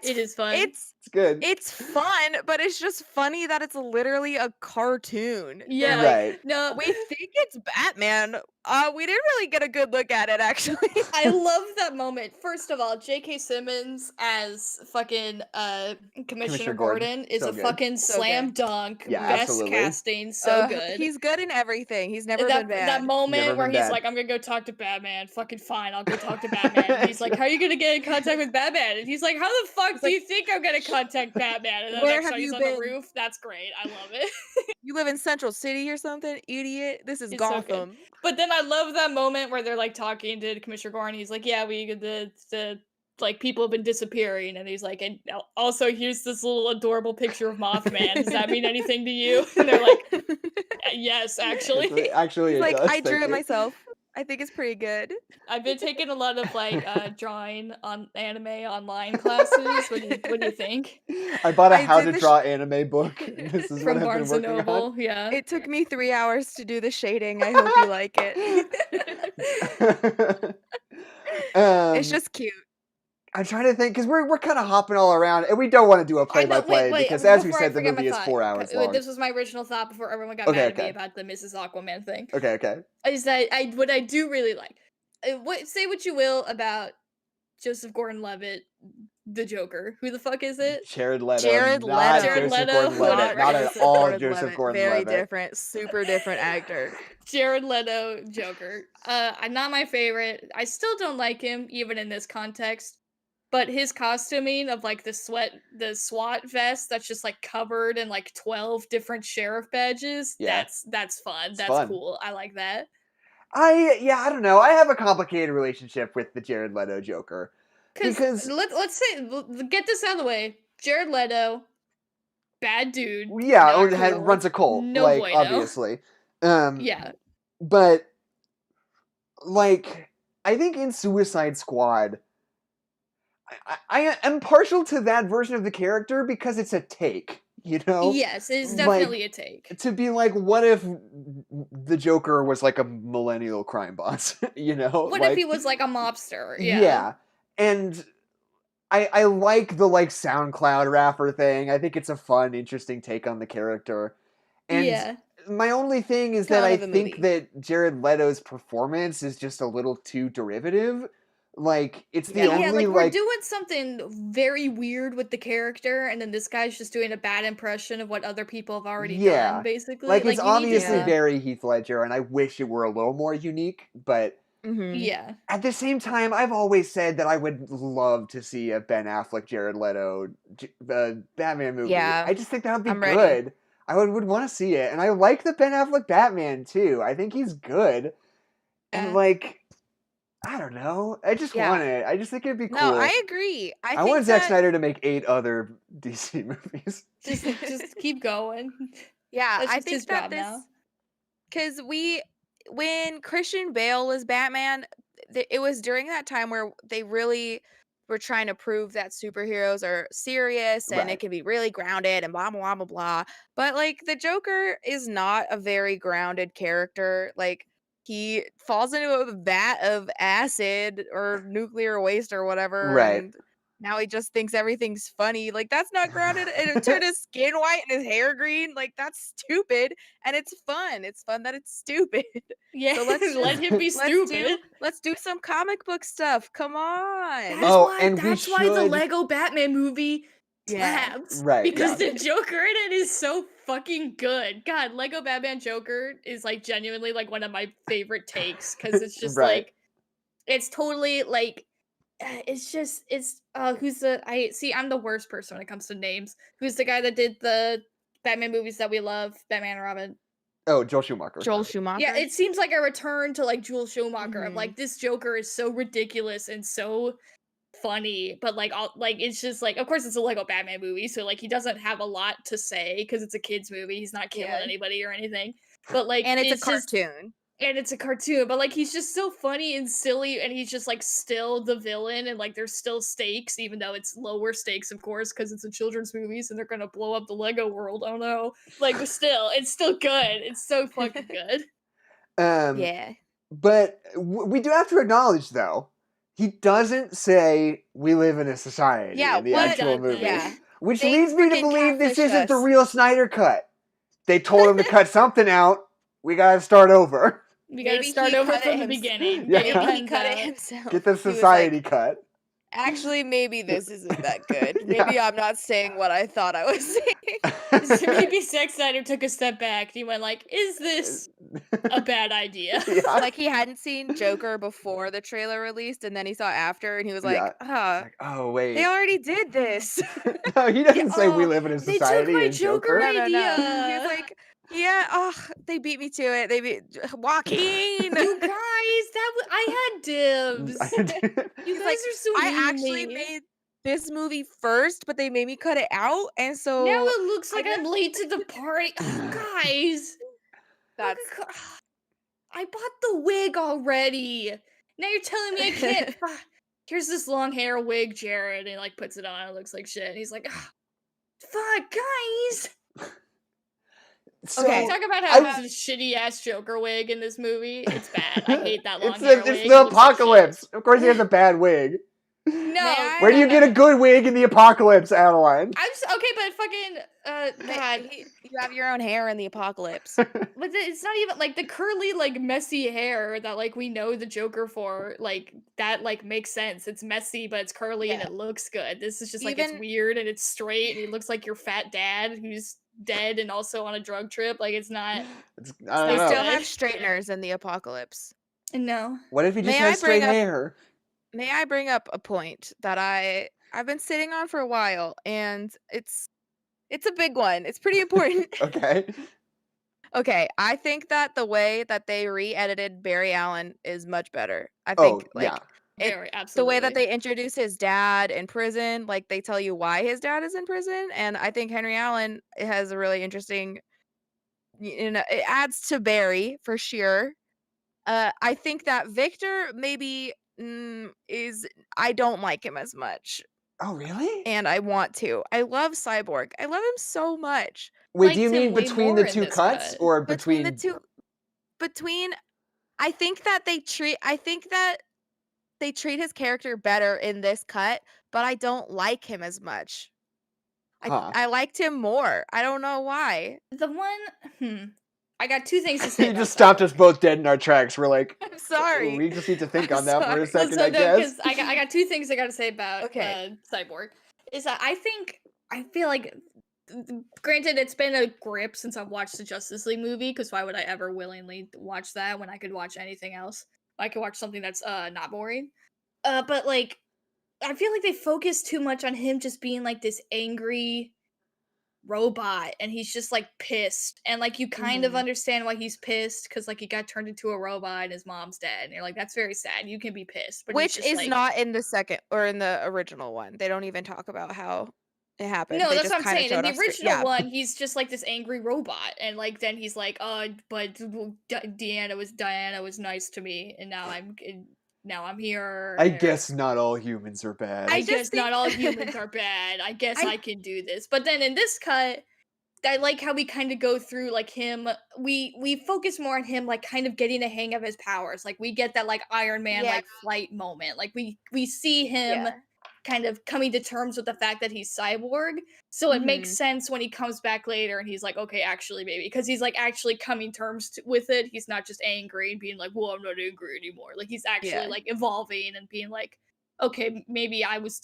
It is fun. It's good. It's fun, but it's just funny that it's literally a cartoon. Yeah, right. No, we think it's Batman. We didn't really get a good look at it, actually. I love that moment. First of all, J.K. Simmons as fucking Commissioner Gordon is a fucking slam dunk. Yeah, best absolutely. casting, so good. He's good in everything. He's never been bad. That moment where he's like, I'm gonna go talk to Batman. Fucking fine, I'll go talk to Batman. And he's like, how are you gonna get in contact with Batman? And he's like, how the fuck do you think I'm gonna contact Batman? And then where next have he's you on been? the roof. That's great. I love it. You live in Central City or something, idiot? This is Gotham. So but then I love that moment where they're like talking to Commissioner Gordon. He's like, yeah, the like people have been disappearing, and he's like, and also here's this little adorable picture of Mothman. Does that mean anything to you? And they're like, yes, actually. Actually, he's like, does. I drew it myself. I think it's pretty good. I've been taking a lot of like drawing on anime online classes. What do you think? I bought a how to draw anime book. This is from what Barnes and Noble. Yeah. It took me 3 hours to do the shading. I hope you like it. It's just cute. I'm trying to think because we're kind of hopping all around, and we don't want to do a play-by-play because, as we said, the movie is 4 hours long. This was my original thought before everyone got mad at me about the Mrs. Aquaman thing. Okay. Is that what I do really like? Say what you will about Joseph Gordon-Levitt, the Joker. Who the fuck is it? Jared Leto. Jared Leto. Not at all Joseph Gordon-Levitt. Very different, super different actor. Jared Leto, Joker. Not my favorite. I still don't like him, even in this context. But his costuming of like the SWAT vest that's just like covered in like 12 different sheriff badges. Yeah. That's fun. It's that's fun. Cool. I like that. I don't know. I have a complicated relationship with the Jared Leto Joker. Because let's get this out of the way. Jared Leto, bad dude. Yeah, or runs a cult. No like, bueno. Obviously. Yeah. But like I think in Suicide Squad, I am partial to that version of the character because it's a take, you know? Yes, it's definitely a take. To be like, what if the Joker was like a millennial crime boss, you know? What if he was like a mobster? Yeah. And I like the like SoundCloud rapper thing. I think it's a fun, interesting take on the character. And my only thing is that I think that Jared Leto's performance is just a little too derivative. Like, it's the only like we're doing something very weird with the character, and then this guy's just doing a bad impression of what other people have already done, basically. Like it's obviously very Heath Ledger, and I wish it were a little more unique, but at the same time, I've always said that I would love to see a Ben Affleck, Jared Leto Batman movie. I just think that would be good. I would want to see it, and I like the Ben Affleck Batman too. I think he's good, and like, I don't know. I just want it. I just think it'd be cool. No, I agree. I want Zack Snyder to make 8 other DC movies. Just keep going. Yeah, I think that this, because when Christian Bale was Batman, it was during that time where they really were trying to prove that superheroes are serious and it can be really grounded and blah, blah, blah, blah. But, like, the Joker is not a very grounded character. Like, he falls into a vat of acid or nuclear waste or whatever. And now he just thinks everything's funny. Like, that's not grounded. And it turned his skin white and his hair green. Like, that's stupid. And it's fun. It's fun that it's stupid. Yeah, so let's let him be stupid. Let's do some comic book stuff. Come on. That's why the Lego Batman movie slaps. Because the Joker in it is so fucking good. God, Lego Batman Joker is like genuinely like one of my favorite takes, because it's just like, it's totally like, it's who's I'm the worst person when it comes to names. Who's the guy that did the Batman movies that we love, Batman and Robin? Oh, Joel Schumacher. Yeah, it seems like a return to like Joel Schumacher. I'm like, this Joker is so ridiculous and so funny, but like it's just like, of course it's a Lego Batman movie, so like he doesn't have a lot to say because it's a kids movie. He's not killing anybody or anything. But like, and it's a cartoon. And it's a cartoon, but like he's just so funny and silly, and he's just like still the villain, and like there's still stakes, even though it's lower stakes, of course, because it's a children's movies and they're gonna blow up the Lego world. I don't know, like, but still, it's still good. It's so fucking good. But we do have to acknowledge, though, he doesn't say we live in a society in the actual movie, which leads me to believe this isn't the real Snyder cut. They told him to cut something out. We gotta start over. We gotta start over from the beginning. Maybe he cut it himself. Get the society cut. Actually, maybe this isn't that good. Maybe I'm not saying what I thought I was saying. Maybe Zack Snyder took a step back and he went like, is this a bad idea? Like, he hadn't seen Joker before the trailer released, and then he saw after, and he was like, oh, wait. They already did this. No, he doesn't say we live in a society. They took my Joker idea. No. He was like, they beat me to it. They beat Joaquin. You guys, I had dibs. You guys are so mean. I actually made this movie first, but they made me cut it out, and so now it looks like I'm late to the party. Oh, guys, I bought the wig already. Now you're telling me I can't. Here's this long hair wig, Jared, and he like puts it on. It looks like shit. And he's like, fuck, guys. So, okay, talk about how it's a shitty ass Joker wig in this movie. It's bad. I hate that long hair wig. It's the apocalypse. Of course, he has a bad wig. No. Where do you get a good wig in the apocalypse, Adeline? Okay, but fucking God, you have your own hair in the apocalypse. But it's not even like the curly, like messy hair that like we know the Joker for. Like that, like makes sense. It's messy, but it's curly and it looks good. This is just like it's weird and it's straight. And he looks like your fat dad who's dead and also on a drug trip. Like it's not. They still have straighteners in the apocalypse. No. What if he just has straight hair? May I bring up a point that I've been sitting on for a while, and it's a big one. It's pretty important. Okay, I think that the way that they re-edited Barry Allen is much better. I think the way that they introduce his dad in prison, like they tell you why his dad is in prison, and I think Henry Allen has a really interesting, it adds to Barry for sure. I think that Victor maybe I don't like him as much. Oh, really? And I want to. I love Cyborg. I love him so much. Wait, do you Liked him mean way between more the in two this cuts cut. or Between the between? two, I think that they treat his character better in this cut, but I don't like him as much. Huh. I liked him more. I don't know why. The one, I got two things to say You about just stopped Cyborg. us both dead in our tracks. We're like, I'm sorry. we just need to think I'm on that for a sorry. second, Well, I so no, guess. because I got two things I got to say about Okay. Cyborg. Is that I feel like, granted, it's been a grip since I've watched the Justice League movie. Because why would I ever willingly watch that when I could watch anything else? I could watch something that's not boring. But like, I feel like they focus too much on him just being like this angry robot, and he's just like pissed, and like you kind of Mhm. understand why he's pissed because like he got turned into a robot and his mom's dead, and you're like, that's very sad. You can be pissed, but he's Which just is like, not in the second or in the original one. They don't even talk about how it happened. no, They that's just what I'm kind of saying. In showed the off screen. original Yeah. one, he's just like this angry robot, and like then he's like, but Diana was nice to me, and now I'm here. I guess not all humans are bad. I I just guess not think all humans are bad. I guess I I can do this. But then in this cut, I like how we kind of go through like him. We focus more on him like kind of getting a hang of his powers. Like we get that like Iron Man yeah, like flight moment. Like we see him yeah. kind of coming to terms with the fact that he's cyborg. So it makes Mhm. sense when he comes back later and he's like, okay, actually maybe, because he's like actually coming terms with it. He's not just angry and being like, well, I'm not angry anymore. Like he's actually Yeah. like evolving and being like, okay, maybe I was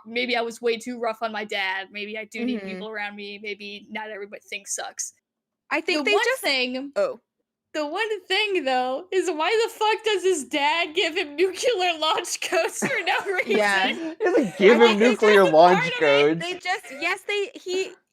maybe I was way too rough on my dad. Maybe I do need Mhm. people around me. Maybe not everybody thinks sucks. I The think they one just thing, Oh. the one thing though, is why the fuck does his dad give him nuclear launch codes for no Yeah. reason? He doesn't give I him think they nuclear just launch part of it. codes. They just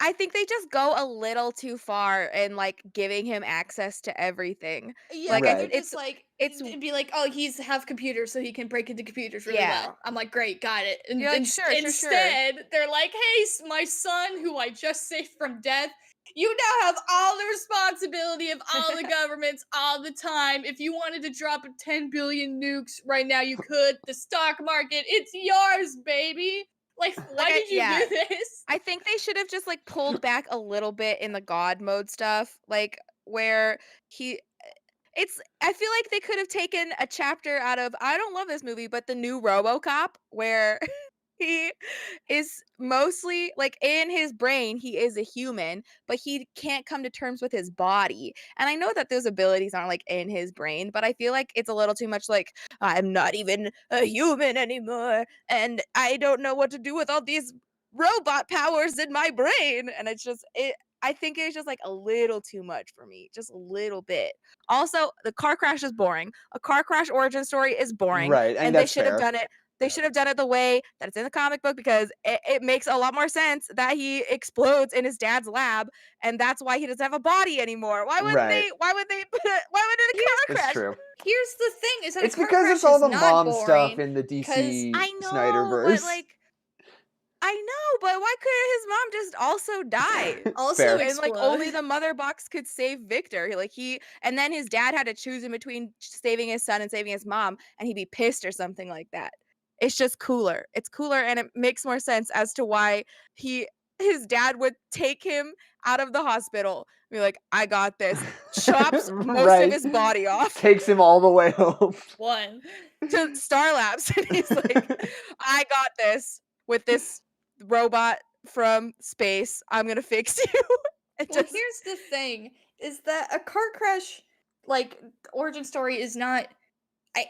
I think they just go a little too far in like giving him access to everything. Yeah, Like they're Right. just like, it's it'd be like, oh, he's have computers, so he can break into computers really yeah. well. I'm like, great, got it. And You're like, sure. instead, they're like, hey, my son, who I just saved from death, you now have all the responsibility of all the governments all the time. If you wanted to drop 10 billion nukes right now, you could. The stock market, it's yours, baby. Like, why did you do this? I think they should have just like pulled back a little bit in the God mode stuff, like where he I feel like they could have taken a chapter out of I don't love this movie, but the new RoboCop where he is mostly like in his brain he is a human, but he can't come to terms with his body. And I know that those abilities aren't like in his brain, but I feel like it's a little too much like I'm not even a human anymore and I don't know what to do with all these robot powers in my brain. And I think it's just like a little too much for me, just a little bit. Also, the car crash is boring. A car crash origin story is boring, Right, and and they that's should have fair. done it. They should have done it the way that it's in the comic book because it makes a lot more sense that he explodes in his dad's lab, and that's why he doesn't have a body anymore. Why wouldn't Right. they? Why would they? Why would it a It's car crash? true. Here's the thing: is that It's a car because crash it's all is the not mom stuff boring. in the Because DC I know, but Snyderverse. like I know, but why couldn't his mom just also die? also Fair. And like explode. only the mother box could save Victor. And then his dad had to choose in between saving his son and saving his mom, and he'd be pissed or something like that. It's just cooler. It's cooler and it makes more sense as to why his dad would take him out of the hospital. Be like, I got this. Chops most Right. of his body off Takes him all the way home. One. to Star Labs. And he's like, I got this with this robot from space. I'm gonna fix you. Well, here's the thing: is that a car crash, like origin story, is not.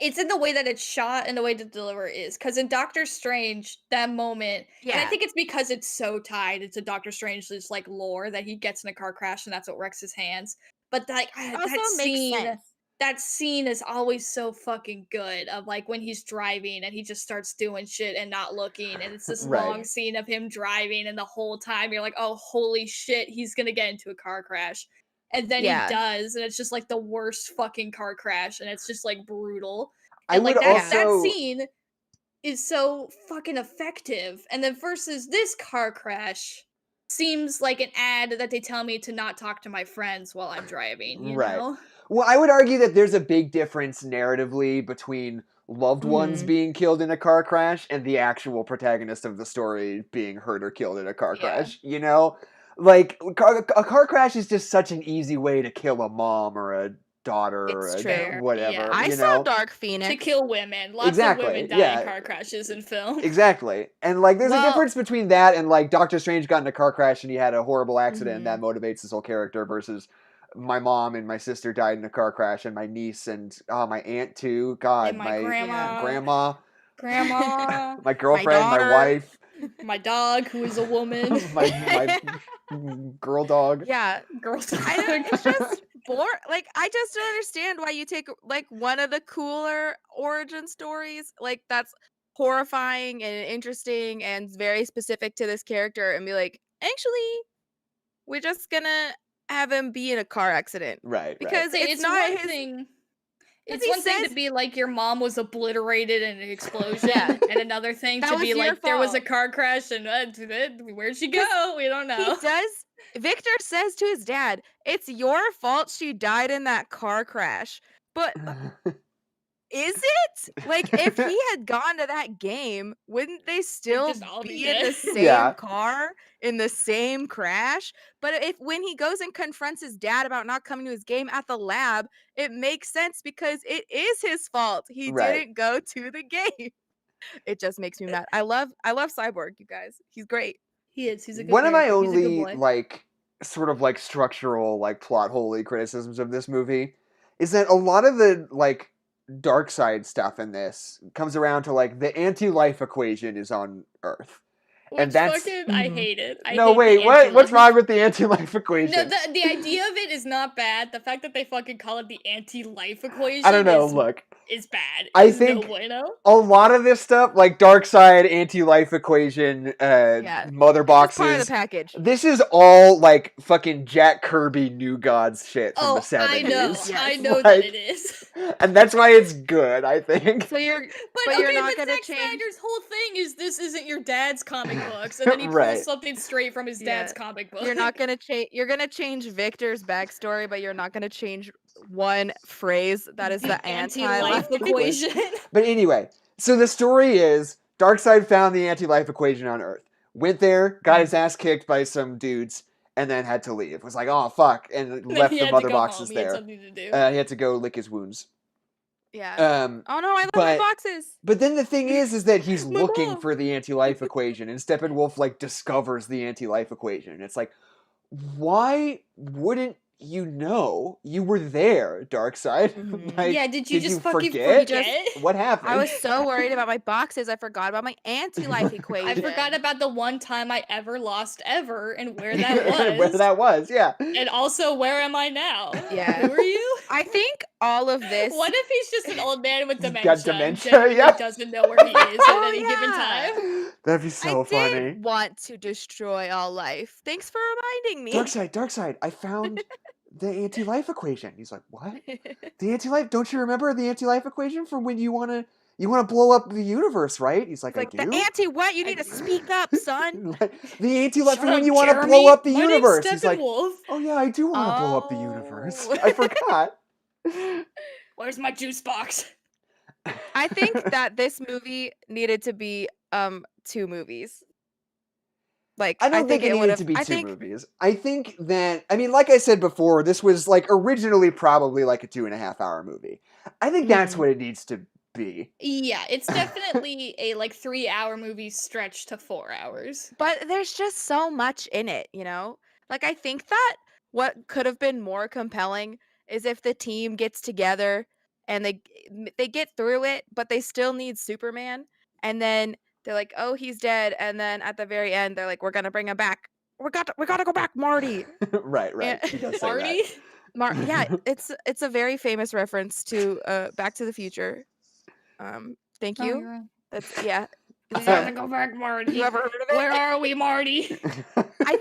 It's in the way that it's shot and the way the deliver is. Because in Doctor Strange, that moment, and I Yeah. think it's because it's so tied into Doctor Strange's like lore that he gets in a car crash and that's what wrecks his hands. But like Also that makes scene, sense. that scene is always so fucking good. Of like when he's driving and he just starts doing shit and not looking, and it's this Right. long scene of him driving, and the whole time you're like, oh holy shit, he's gonna get into a car crash. And then he Yeah. does, and it's just like the worst fucking car crash, and it's just like brutal. I And like would that also scene is so fucking effective. And then versus this car crash seems like an ad that they tell me to not talk to my friends while I'm driving, you Right. know? Well, I would argue that there's a big difference narratively between loved ones being killed in a car crash and the actual protagonist of the story being hurt or killed in a car crash, you know? Like, a car crash is just such an easy way to kill a mom or a daughter or It's true. whatever, I you saw know? Dark To Phoenix. kill women. Lots of Exactly, women die yeah. in car crashes in film. Exactly. And, like, there's a Well- difference between that and, like, Doctor Strange got in a car crash and he had a horrible accident and that motivates his whole character versus my mom and my sister died in a car crash and my niece and my aunt too. God, And my grandma, grandma, my girlfriend, my wife, my dog, who is a woman, my girl dog. Yeah, girl dog. it's just boring. Like, I just don't understand why you take like one of the cooler origin stories, like that's horrifying and interesting and very specific to this character, and be like, actually, we're just gonna have him be in a car accident, Right. because it's not one his thing. It's he one thing to says- be like your mom was obliterated in an explosion, Yeah. and another thing That to was be your like there was a fault. car crash and where'd she go? We don't know. He does. Victor says to his dad, "It's your fault she died in that car crash." But is it? Like, if he had gone to that game, wouldn't they still just all be be in the dead. same Yeah. car in the same crash? But when he goes and confronts his dad about not coming to his game at the lab, it makes sense because it is his fault. He Right. didn't go to the game. It just makes me mad. I love Cyborg, you guys. He's great. He is. He's a good One of my character. He's a good only boy. like sort of like structural like plot holy criticisms of this movie is that a lot of the like dark side stuff in this comes around to like the anti-life equation is on Earth. Which that's- fucking I hate it. I No, hate wait, the what? What's anti-life- wrong with the anti-life No, equation? the idea of it is not bad. The fact that they fucking call it the anti-life equation I don't know, look. is bad. I It's think- no bueno. A lot of this stuff, like dark side, anti-life equation, mother It's just part of boxes, the package. this is all like fucking Jack Kirby New Gods shit from the 70s. I know. Yes. I know Like- that it is. And that's why it's good, I think. So you're But you're okay, not but gonna Zack change. Snyder's whole thing is this isn't your dad's comic books, and then he pulls Right. something straight from his dad's Yeah. comic book. You're not gonna change. You're gonna change Victor's backstory, but you're not gonna change one phrase that is the anti-life anti-life equation. But anyway, so the story is Darkseid found the anti-life equation on Earth. Went there, got his ass kicked by some dudes, and then had to leave. Was like, oh fuck, and left He the had to mother go boxes home. He had there. something to do. He had to go lick his wounds. Yeah. Oh no, I love but- my boxes. But then the thing is that he's My looking mom. for the anti-life equation, and Steppenwolf like discovers the anti-life equation. And it's like, why wouldn't you know? You were there, Darkseid. Mhm. Like, Yeah, did you just fucking forget? forget? What happened? I was so worried about my boxes, I forgot about my anti-life equation. I forgot about the one time I ever lost ever and where that was. Where that was, yeah. And also, where am I now? Yeah. Who are you? I think all of this. What if he's just an old man with He's dementia? got dementia, And genuinely yeah. doesn't know where he is at Oh, any given yeah. time. That'd be so I funny. did want to destroy all life. Thanks for reminding me. Darkseid, I found the anti-life equation. He's like, what? The anti-life? Don't you remember the anti-life equation from when you wanna blow up the universe, right? He's like, Like I do. the anti-what? You need to speak up, son. The anti-life Shut from when up, you want to Jeremy. blow up the My name's universe. He's like, Steppenwolf. oh yeah, I do want to blow up the universe. Oh. I forgot. Where's my juice box? I think that this movie needed to be 2 movies. Like I don't think it needed to be two movies. I think that, I mean, like I said before, this was like originally probably like a 2.5 hour movie. I think that's Mhm. what it needs to be. Yeah, it's definitely a like 3-hour movie stretched to 4 hours. But there's just so much in it, you know? Like, I think that what could have been more compelling is if the team gets together and they get through it, but they still need Superman, and then they're like, "Oh, he's dead," and then at the very end, they're like, "We're gonna bring him back. We gotta go back, Marty." right. Yeah. He does say Marty? Yeah, it's a very famous reference to Back to the Future. Thank you. you're right. That's yeah. We gotta go back, Marty. You ever heard of it? Where are we, Marty? that. I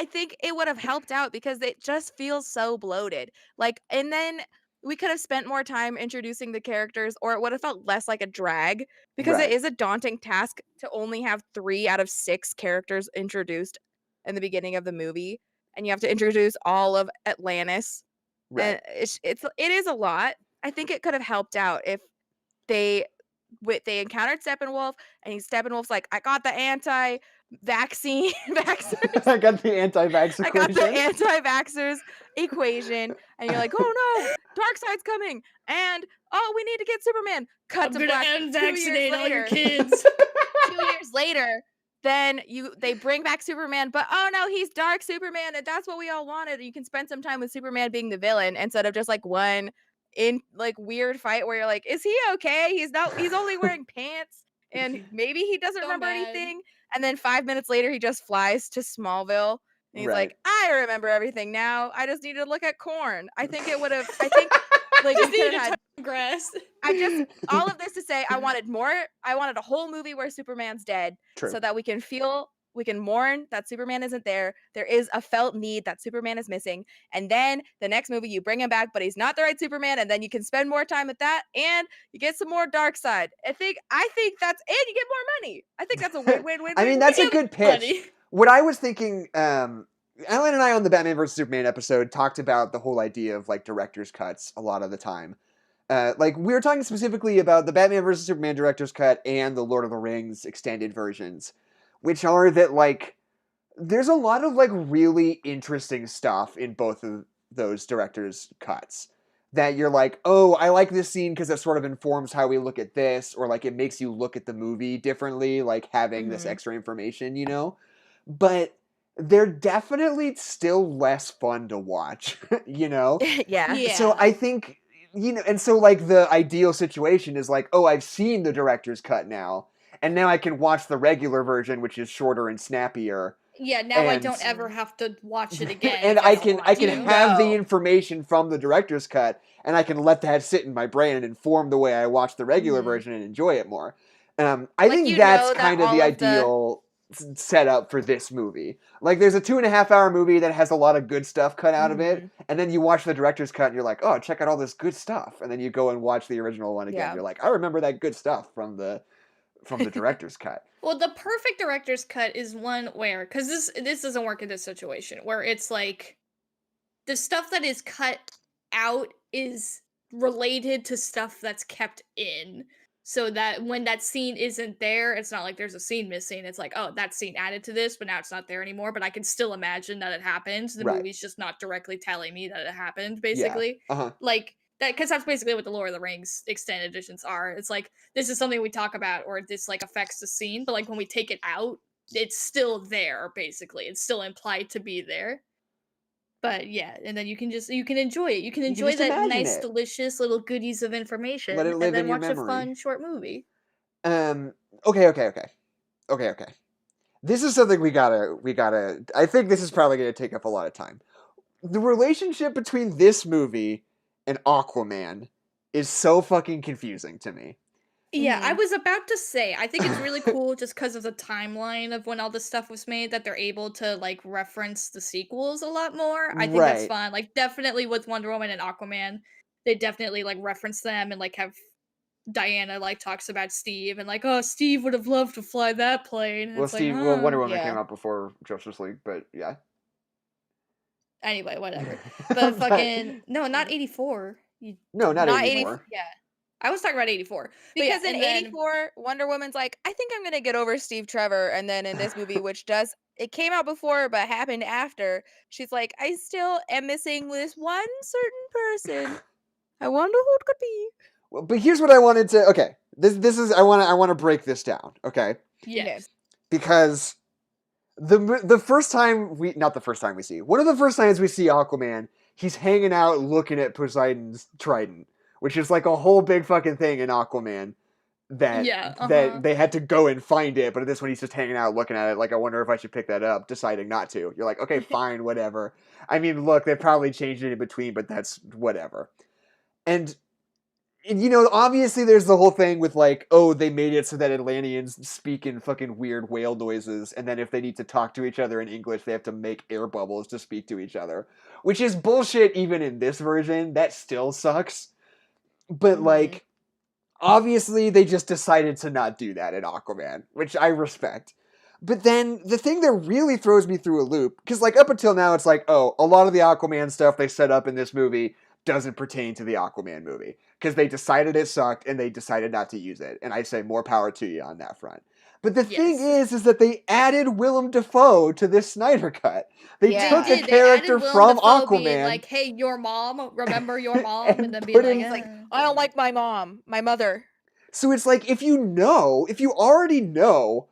think it would have helped out because it just feels so bloated. Like, and then we could have spent more time introducing the characters, or it would have felt less like a drag because Right. it is a daunting task to only have 3 out of 6 characters introduced in the beginning of the movie, and you have to introduce all of Atlantis. Right. And it is a lot. I think it could have helped out if they encountered Steppenwolf, and Steppenwolf's like, I got the anti-vaccine vaxxers. I got the anti-vax I equation. got the anti-vaxxers equation, and you're like, oh no, Darkseid's coming, and oh, we need to get Superman. Cut to black. Unvaccinate all your kids. 2 years later, then they bring back Superman, but oh no, he's Dark Superman, and that's what we all wanted. You can spend some time with Superman being the villain instead of just like one in like weird fight where you're like, is he okay? He's only wearing pants, and maybe he doesn't remember anything. And then 5 minutes later, he just flies to Smallville, and he's like, I remember everything now. I just need to look at corn. I think like just needed to grass. All of this to say, I wanted more. I wanted a whole movie where Superman's dead, so that we can mourn that Superman isn't there. There is a felt need that Superman is missing, and then the next movie you bring him back, but he's not the right Superman, and then you can spend more time with that, and you get some more Darkseid. I think that's, and you get more money. I think that's a win-win-win. I mean, that's a good pitch. Money. What I was thinking, Ellen and I on the Batman vs Superman episode talked about the whole idea of like director's cuts a lot of the time. Like we were talking specifically about the Batman vs Superman director's cut and the Lord of the Rings extended versions, which are that like there's a lot of like really interesting stuff in both of those director's cuts that you're like, oh, I like this scene because it sort of informs how we look at this, or like it makes you look at the movie differently, like having this extra information, you know? But they're definitely still less fun to watch, you know? Yeah. So I think, you know, and so like the ideal situation is like, oh, I've seen the director's cut now, and now I can watch the regular version, which is shorter and snappier. Yeah, now I don't ever have to watch it again. And I can have the information from the director's cut, and I can let that sit in my brain and inform the way I watch the regular version and enjoy it more. I think that's kind of the ideal setup for this movie. Like, there's a 2.5-hour movie that has a lot of good stuff cut out of it, and then you watch the director's cut, and you're like, oh, check out all this good stuff. And then you go and watch the original one again. You're like, I remember that good stuff from the director's cut. Well, the perfect director's cut is one where, because this doesn't work in this situation, where it's like the stuff that is cut out is related to stuff that's kept in, so that when that scene isn't there, it's not like there's a scene missing. It's like, oh, that scene added to this, but now it's not there anymore, but I can still imagine that it happened. The movie's just not directly telling me that it happened, basically. Like, that, because that's basically what the Lord of the Rings extended editions are. It's like, this is something we talk about, or this like affects the scene, but like when we take it out, it's still there, basically. It's still implied to be there. But yeah, and then you can enjoy it. You can enjoy that nice, delicious little goodies of information, Let it live and then in your watch memory. a fun short movie. Okay. This is something we gotta. I think this is probably gonna take up a lot of time. The relationship between this movie and Aquaman is so fucking confusing to me. Yeah, I was about to say, I think it's really cool just because of the timeline of when all this stuff was made, that they're able to like reference the sequels a lot more. I think that's fun. Like, definitely with Wonder Woman and Aquaman, they definitely like reference them, and like have Diana like talks about Steve, and like, oh, Steve would have loved to fly that plane. And well, Wonder Woman came out before Justice League, but yeah. Anyway, whatever. But fucking no, not 84. No, not 84. Yeah. I was talking about 84. Because in 84, Wonder Woman's like, I think I'm going to get over Steve Trevor. And then in this movie, it came out before, but happened after, she's like, I still am missing this one certain person. I wonder who it could be. Well, but here's what I wanted to, okay. This is, I want to break this down, okay? Yes. Because the first time not the first time we see, one of the first times we see Aquaman, he's hanging out looking at Poseidon's trident, which is like a whole big fucking thing in Aquaman that they had to go and find it, but at this one he's just hanging out looking at it like, I wonder if I should pick that up, deciding not to. You're like, okay, fine, whatever. I mean, look, they probably changed it in between, but that's whatever. And you know, obviously there's the whole thing with like, oh, they made it so that Atlanteans speak in fucking weird whale noises, and then if they need to talk to each other in English, they have to make air bubbles to speak to each other, which is bullshit even in this version. That still sucks. But like, obviously they just decided to not do that in Aquaman, which I respect. But then the thing that really throws me through a loop, because like up until now it's like, oh, a lot of the Aquaman stuff they set up in this movie doesn't pertain to the Aquaman movie because they decided it sucked and they decided not to use it. And I say more power to you on that front. But the thing is that they added Willem Dafoe to this Snyder cut. They took a character from Aquaman, being like, "Hey, your mom, remember your mom," and then being like, "I don't like my mom, my mother." So it's like if you already know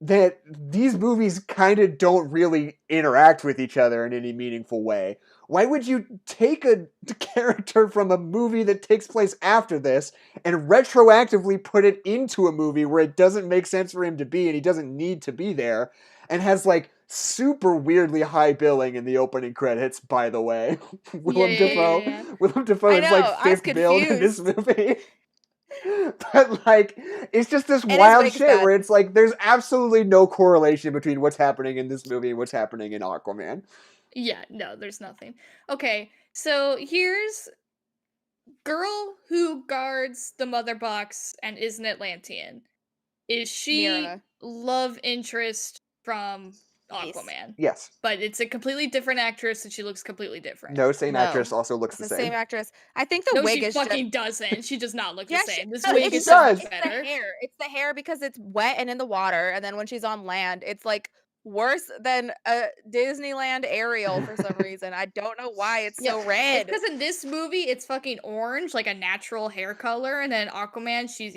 that these movies kind of don't really interact with each other in any meaningful way, why would you take a character from a movie that takes place after this and retroactively put it into a movie where it doesn't make sense for him to be and he doesn't need to be there and has like super weirdly high billing in the opening credits, by the way. Willem Dafoe is like 5th billed in this movie. But like it's just this wild shit where it's like there's absolutely no correlation between what's happening in this movie and what's happening in Aquaman. Yeah, no, there's nothing. Okay, so here's girl who guards the mother box and is an Atlantean. Is she Mira. love interest from Aquaman? Yes. But it's a completely different actress and she looks completely different. No, same actress also looks the same. Same actress. I think the wig is fucking doesn't. She does not look the same. This wig wig is so much better. The hair. It's the hair because it's wet and in the water, and then when she's on land, it's like worse than a Disneyland Ariel for some reason. I don't know why it's so red. Because in this movie, it's fucking orange, like a natural hair color, and then Aquaman, she's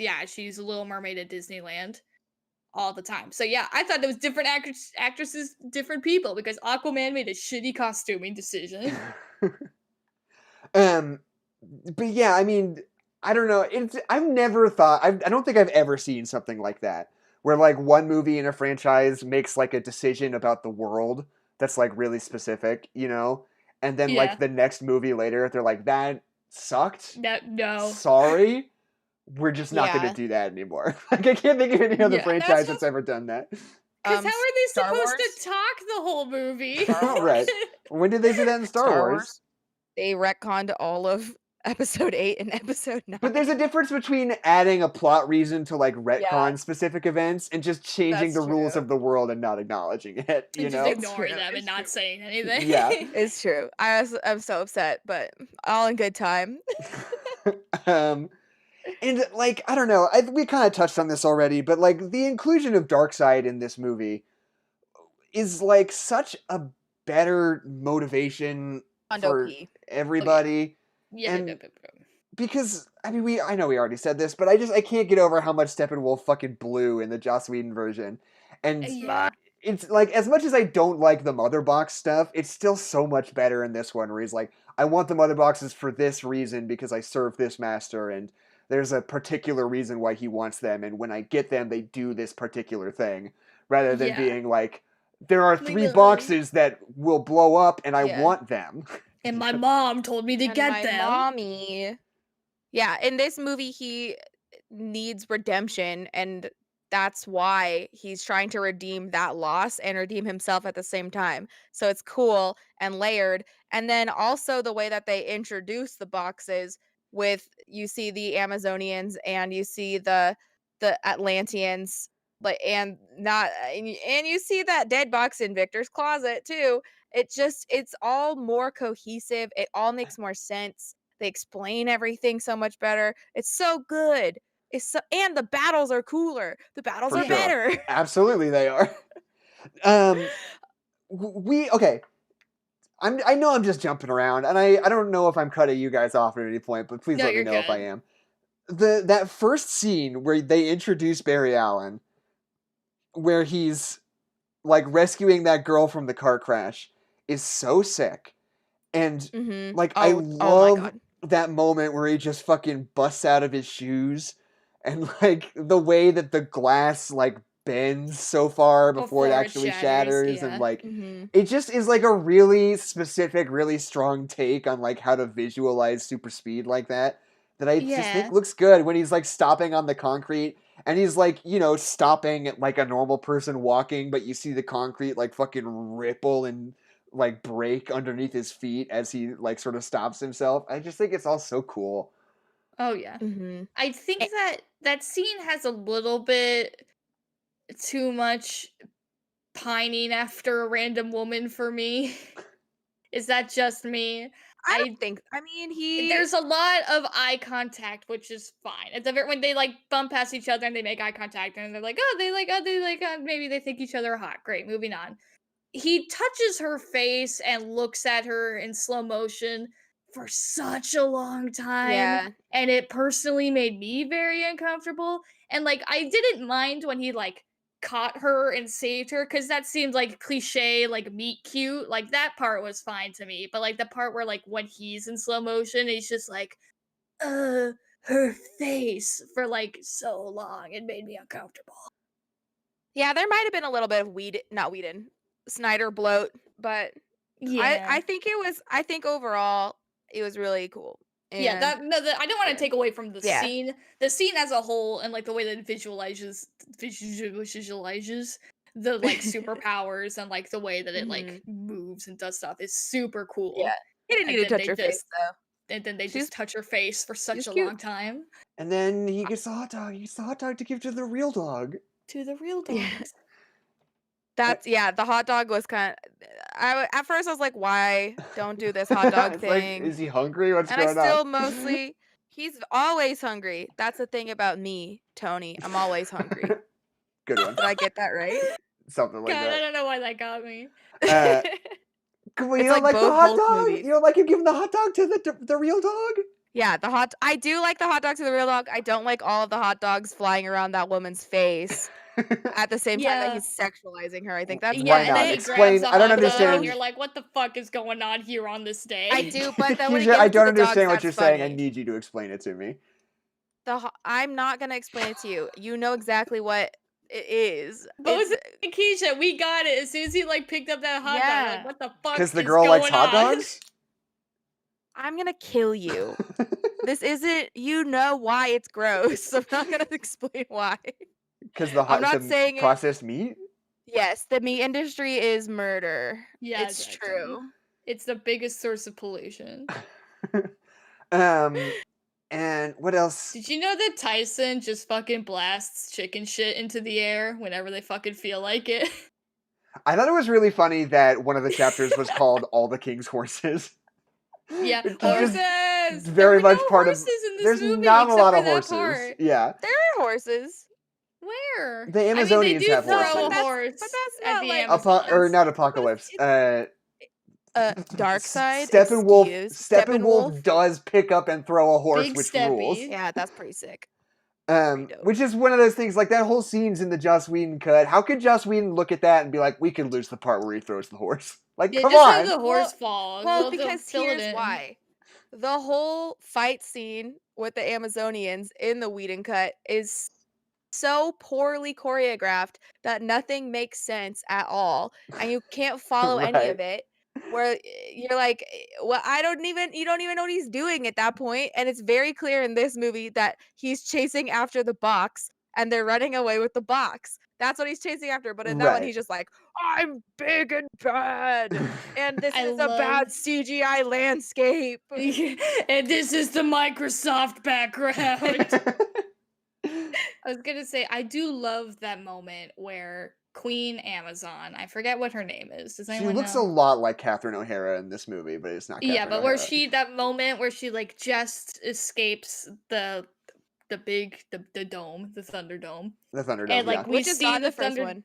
a Little Mermaid at Disneyland all the time. So yeah, I thought it was different actresses, different people, because Aquaman made a shitty costuming decision. But yeah, I mean, I don't know. I've never thought. I don't think I've ever seen something like that, where like one movie in a franchise makes like a decision about the world that's like really specific, you know, and then like the next movie later, they're like, that sucked. No. Sorry. We're just not going to do that anymore. Like, I can't think of any other franchise that's ever done that. Because how are they supposed to talk the whole movie? Right. When did they do that in Star Wars? They retconned all of Episode 8 and Episode 9. But there's a difference between adding a plot reason to like retcon specific events and just changing the rules of the world and not acknowledging it. You know, just ignoring them and not saying anything. Yeah, it's true. I'm so upset, but all in good time. And like, I don't know, we kind of touched on this already, but like the inclusion of Darkseid in this movie is like such a better motivation for everybody. Because I mean, I know we already said this, but I can't get over how much Steppenwolf fucking blew in the Joss Whedon version. And it's like, as much as I don't like the Mother Box stuff, it's still so much better in this one where he's like, I want the Mother Boxes for this reason because I serve this master and there's a particular reason why he wants them, and when I get them, they do this particular thing, rather than being like, there are 3 boxes that will blow up, and I want them. And my mom told me to get them. Mommy. Yeah, in this movie, he needs redemption, and that's why he's trying to redeem that loss and redeem himself at the same time. So it's cool and layered. And then also the way that they introduce the boxes with, you see the Amazonians and you see the Atlanteans, like, and you see that dead box in Victor's closet too. It's all more cohesive. It all makes more sense. They explain everything so much better. It's so good. And the battles are cooler. The battles are better. Absolutely, they are. Okay. I know I'm just jumping around, and I don't know if I'm cutting you guys off at any point, but please let me know if I am. That first scene where they introduce Barry Allen, where he's like rescuing that girl from the car crash, is so sick. And like I love that moment where he just fucking busts out of his shoes, and like the way that the glass like bends so far before it actually shatters and like it just is like a really specific, really strong take on like how to visualize super speed like that I just think looks good when he's like stopping on the concrete and he's like, you know, stopping like a normal person walking, but you see the concrete like fucking ripple and like break underneath his feet as he like sort of stops himself. I just think it's all so cool. Oh yeah. I think that scene has a little bit too much pining after a random woman for me. Is that just me? I think. I mean, there's a lot of eye contact, which is fine. At the very when they like bump past each other and they make eye contact, and they're like, maybe they think each other are hot. Great, moving on. He touches her face and looks at her in slow motion for such a long time. Yeah. And it personally made me very uncomfortable. And like I didn't mind when he like caught her and saved her, because that seemed like cliche, like meet cute. Like that part was fine to me. But like the part where like when he's in slow motion, he's just like, her face for like so long. It made me uncomfortable. Yeah, there might have been a little bit of Snyder bloat, but Yeah. I think overall it was really cool. Yeah, And I don't want to take away from the Yeah. scene. The scene as a whole and like the way that it visualizes the like superpowers and like the way that it like moves and does stuff is super cool. Yeah. He didn't And need to then touch they her face though. And then they She's- just touch her face for such she's a cute. long time. And then he gets the hot dog. He gets the hot dog to give to the real dog. To the real dogs. Yeah. That's the hot dog was kind of. At first I was like, why don't do this hot dog It's thing? like, is he hungry? What's And going I still on? mostly. He's always hungry. That's the thing about me, Tony. I'm always hungry. Good one. Did I get that right? Something like God, I that. don't know why that got me. Well, It's you don't like like the both hot Hulk dog? movies. You don't like him giving the hot dog to the real dog? Yeah, I do like the hot dog to the real dog. I don't like all of the hot dogs flying around that woman's face at the same time that Yeah. he's sexualizing her. I think that's Yeah, Why and not? then he Explain. grabs a I don't hot dog understand. and you're like, what the fuck is going on here on this day? I do, but then when he Kezia, gives I it to don't the understand dogs, what you're that's saying. I funny. need you to explain it to me. I'm not gonna explain it to you. You know exactly what it is. But It's, with Keisha, we got it. As soon as he like picked up that hot dog, Yeah. like what the fuck Because is the girl going likes hot on? dogs? I'm gonna kill you. This isn't. You know why it's gross. I'm not gonna explain why. Because the I'm not the saying it. processed meat? Yes, the meat industry is murder. Yeah, it's exactly. true. It's the biggest source of pollution. And what else? Did you know that Tyson just fucking blasts chicken shit into the air whenever they fucking feel like it? I thought it was really funny that one of the chapters was called All the King's Horses. Yeah, Which is horses. just There very were much no part horses of. in this There's movie, not a except lot for of that horses. part. Yeah. There are horses. Where? The I mean, Amazonians they do have throw horses. a But horse that's at not the like- Amazon. Or not Apocalypse. Dark Side. Steppenwolf does pick up and throw a horse, Big which Steppy. rules. Yeah, that's pretty sick. Pretty dope. Which is one of those things, like that whole scene's in the Joss Whedon cut. How could Joss Whedon look at that and be like, we could lose the part where he throws the horse? Like, Yeah, come just on. have the horse fall. Well, They'll because fill it here's in. why. The whole fight scene with the Amazonians in the Whedon cut is so poorly choreographed that nothing makes sense at all, and you can't follow any of it. Where you're like, well, you don't even know what he's doing at that point, and it's very clear in this movie that he's chasing after the box, and they're running away with the box. That's what he's chasing after. But in that one, Right. he's just like, I'm big and bad, and this I is a bad love- CGI landscape. And this is the Microsoft background. I was gonna say, I do love that moment where Queen Amazon, I forget what her name is. Does She anyone looks know? a lot like Catherine O'Hara in this movie, but it's not Catherine Yeah, but where O'Hara. that moment where she like just escapes the dome, the Thunderdome. The Thunderdome, And like yeah. we Which is see not the the first Thunder one.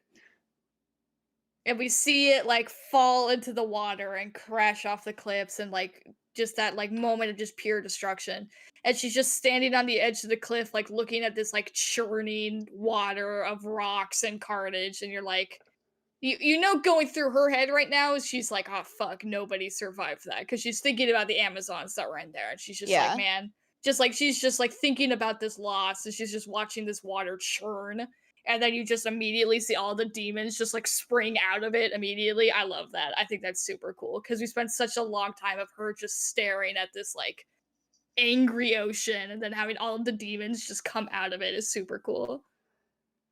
and we see it like fall into the water and crash off the cliffs, and like just that like moment of just pure destruction. And she's just standing on the edge of the cliff, like looking at this like churning water of rocks and carnage, and you're like, you know, going through her head right now is she's like, oh fuck, nobody survived that, because she's thinking about the Amazons that were in there, and she's just Yeah. like, man, just like she's just like thinking about this loss, and she's just watching this water churn. And then you just immediately see all the demons just like spring out of it immediately. I love that. I think that's super cool, because we spent such a long time of her just staring at this like angry ocean, and then having all of the demons just come out of it is super cool.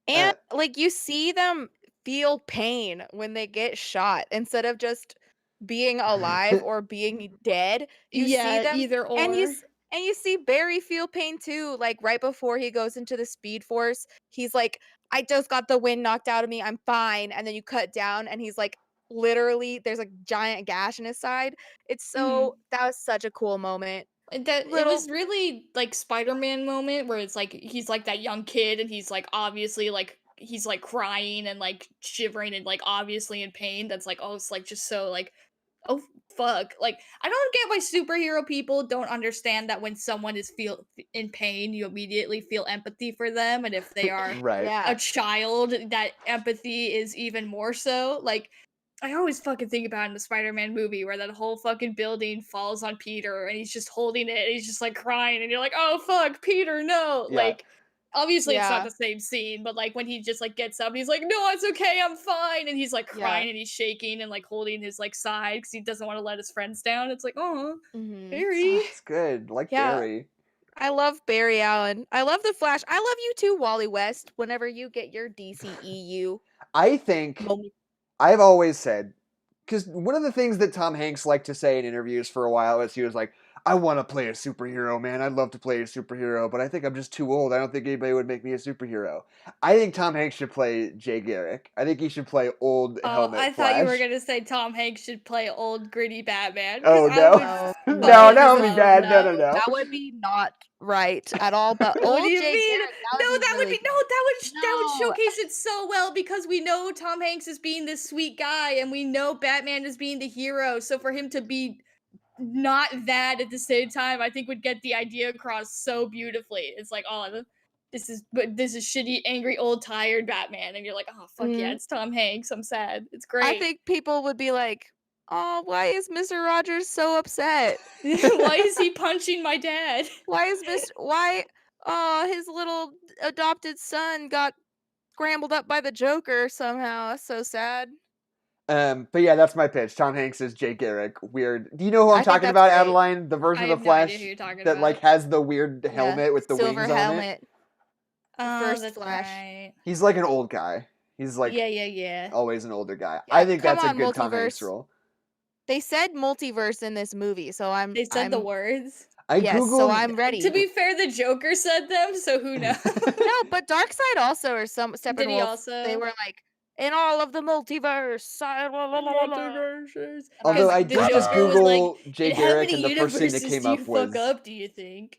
And like you see them feel pain when they get shot instead of just being alive or being dead. You see them either or. and you see Barry feel pain too. Like right before he goes into the Speed Force, he's like, I just got the wind knocked out of me. I'm fine. And then you cut down and he's like literally there's a giant gash in his side. It's so that was such a cool moment. It was really like Spider-Man moment where it's like he's like that young kid and he's like obviously like he's like crying and like shivering and like obviously in pain. That's like, oh, it's like just so like, oh fuck. Like I don't get why superhero people don't understand that when someone is feel in pain, you immediately feel empathy for them, and if they are right. a child, that empathy is even more so. Like I always fucking think about in the Spider-Man movie where that whole fucking building falls on Peter and he's just holding it and he's just like crying and you're like, oh fuck, Peter, no. Yeah. Like obviously it's not Yeah. the same scene, but like when he just like gets up and he's like, no, it's okay, I'm fine, and he's like crying and he's shaking and like holding his like side because he doesn't want to let his friends down. It's like, oh, Barry. It's good. Like Barry. I love Barry Allen. I love the Flash. I love you too, Wally West. Whenever you get your DCEU. I think I've always said, because one of the things that Tom Hanks liked to say in interviews for a while is he was like, I want to play a superhero, man. I'd love to play a superhero, but I think I'm just too old. I don't think anybody would make me a superhero. I think Tom Hanks should play Jay Garrick. I think he should play old Helmet I Flash. thought you were going to say Tom Hanks should play old gritty Batman. Oh, no. No, that would be bad. No. That would be not right at all. But old Jay Garrick, that would showcase it so well because we know Tom Hanks is being this sweet guy and we know Batman is being the hero. So for him to be not that at the same time, I think would get the idea across so beautifully. It's like, oh, this is shitty, angry, old, tired Batman, and you're like, oh fuck yeah, it's Tom Hanks. I'm sad. It's great. I think people would be like, oh, why is Mr. Rogers so upset? Why is he punching my dad? His little adopted son got scrambled up by the Joker somehow. That's so sad. But yeah, that's my pitch. Tom Hanks is Jay Garrick. Weird. Do you know who I'm talking about, great. Adeline? The version of the Flash that like has the weird helmet with the silver wings helmet. On it. First Flash. Right. He's like an old guy. He's like always an older guy. Yeah, I think that's a good Tom Hanks role. They said multiverse in this movie, so They said the words. Googled, so I'm ready. To be fair, the Joker said them, so who knows? No, but Darkseid also, or some separate. Did he also? They were like, in all of the multiverse. Although I did just Google Jay Garrick, and the first thing that came up was. Fuck up, do you think?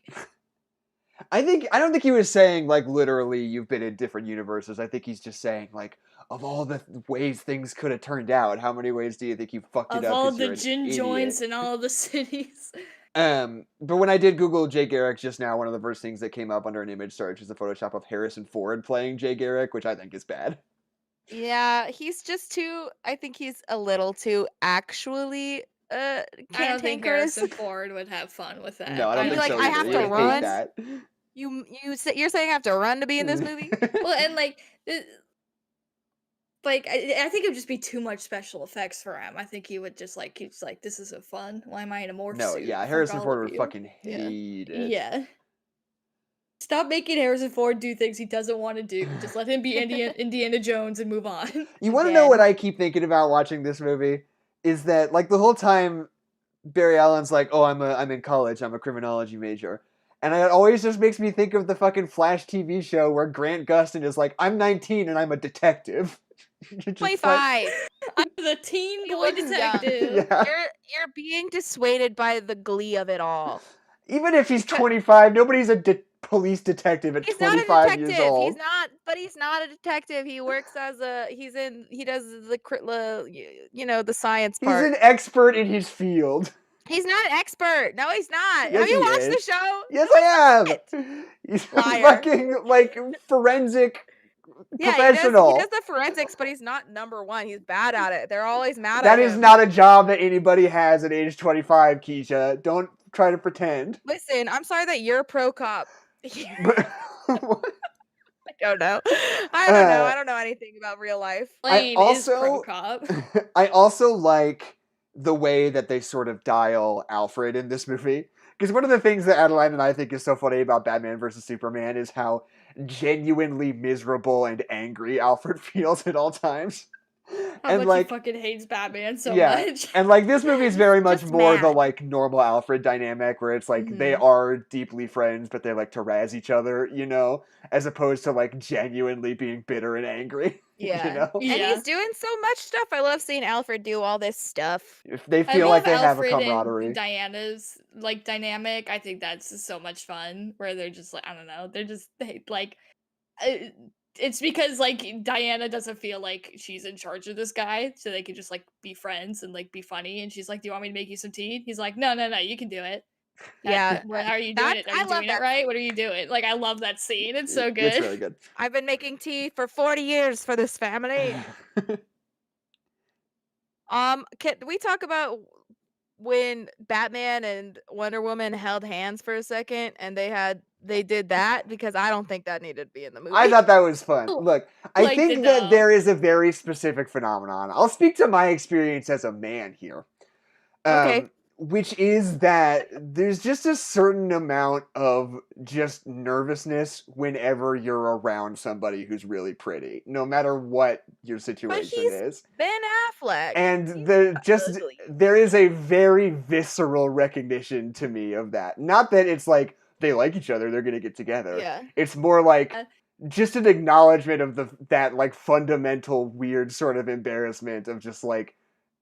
I don't think he was saying like literally you've been in different universes. I think he's just saying like of all the ways things could have turned out, how many ways do you think you fucked it up? Of all the gin joints in all the cities. But when I did Google Jay Garrick just now, one of the first things that came up under an image search is a Photoshop of Harrison Ford playing Jay Garrick, which I think is bad. Yeah, he's just too. I think he's a little too actually. I don't think Harrison Ford would have fun with that. No, I don't think so. I have to run. You're saying I have to run to be in this movie? Well, and like I think it would just be too much special effects for him. I think he would just like he's like, this isn't fun. Why am I in a morph suit? No, yeah, Harrison Ford would fucking hate it. Yeah. Stop making Harrison Ford do things he doesn't want to do. Just let him be Indiana Jones and move on. You want to know what I keep thinking about watching this movie? Is that like the whole time Barry Allen's like, oh, I'm in college, I'm a criminology major. And it always just makes me think of the fucking Flash TV show where Grant Gustin is like, I'm 19 and I'm a detective. 25. I'm the teen boy detective. Yeah. You're being dissuaded by the glee of it all. Even if he's 25, nobody's a police detective at 25 years old. He's not a detective. He works as he does the science part. He's an expert in his field. He's not an expert. No, he's not. Yes, have you watched the show? Yes, I have. He's a fucking like forensic professional. He does the forensics, but he's not number one. He's bad at it. They're always mad at him. That is not a job that anybody has at age 25, Kezia. Don't try to pretend. Listen, I'm sorry that you're pro cop. I don't know. I don't know anything about real life. Is pro cop. I also like the way that they sort of dial Alfred in this movie. Because one of the things that Adeline and I think is so funny about Batman vs. Superman is how genuinely miserable and angry Alfred feels at all times. How And much he like, fucking hates Batman so yeah, much. and like this movie is very much Just more the mad. like normal Alfred dynamic where it's like they Mhm. are deeply friends, but they like to razz each other, as opposed to like genuinely being bitter and angry, Yeah. And Yeah. he's doing so much stuff. I love seeing Alfred do all this stuff. If they I feel like love they have a Alfred and camaraderie. Diana's like dynamic. I think that's just so much fun. Where they're just like, I don't know, it's because like Diana doesn't feel like she's in charge of this guy, so they can just like be friends and like be funny. And she's like, "Do you want me to make you some tea?" He's like, "No, no, no, you can do it." Yeah. How are you doing That it? Are I you love doing it that right? scene. What are you doing? Like, I love that scene. It's so It's good. really good. I've been making tea for 40 years for this family. Can we talk about when Batman and Wonder Woman held hands for a second and they did that? Because I don't think that needed to be in the movie. I thought that was fun. Look, I Liked think it, that though. there is a very specific phenomenon. I'll speak to my experience as a man here. Okay. Which is that there's just a certain amount of just nervousness whenever you're around somebody who's really pretty, no matter what your But situation he's is. Ben Affleck. And He's ugly. there is a very visceral recognition to me of that. Not that it's like they like each other, they're gonna get together. Yeah. It's more like Uh, just an acknowledgement of that like fundamental weird sort of embarrassment of just like,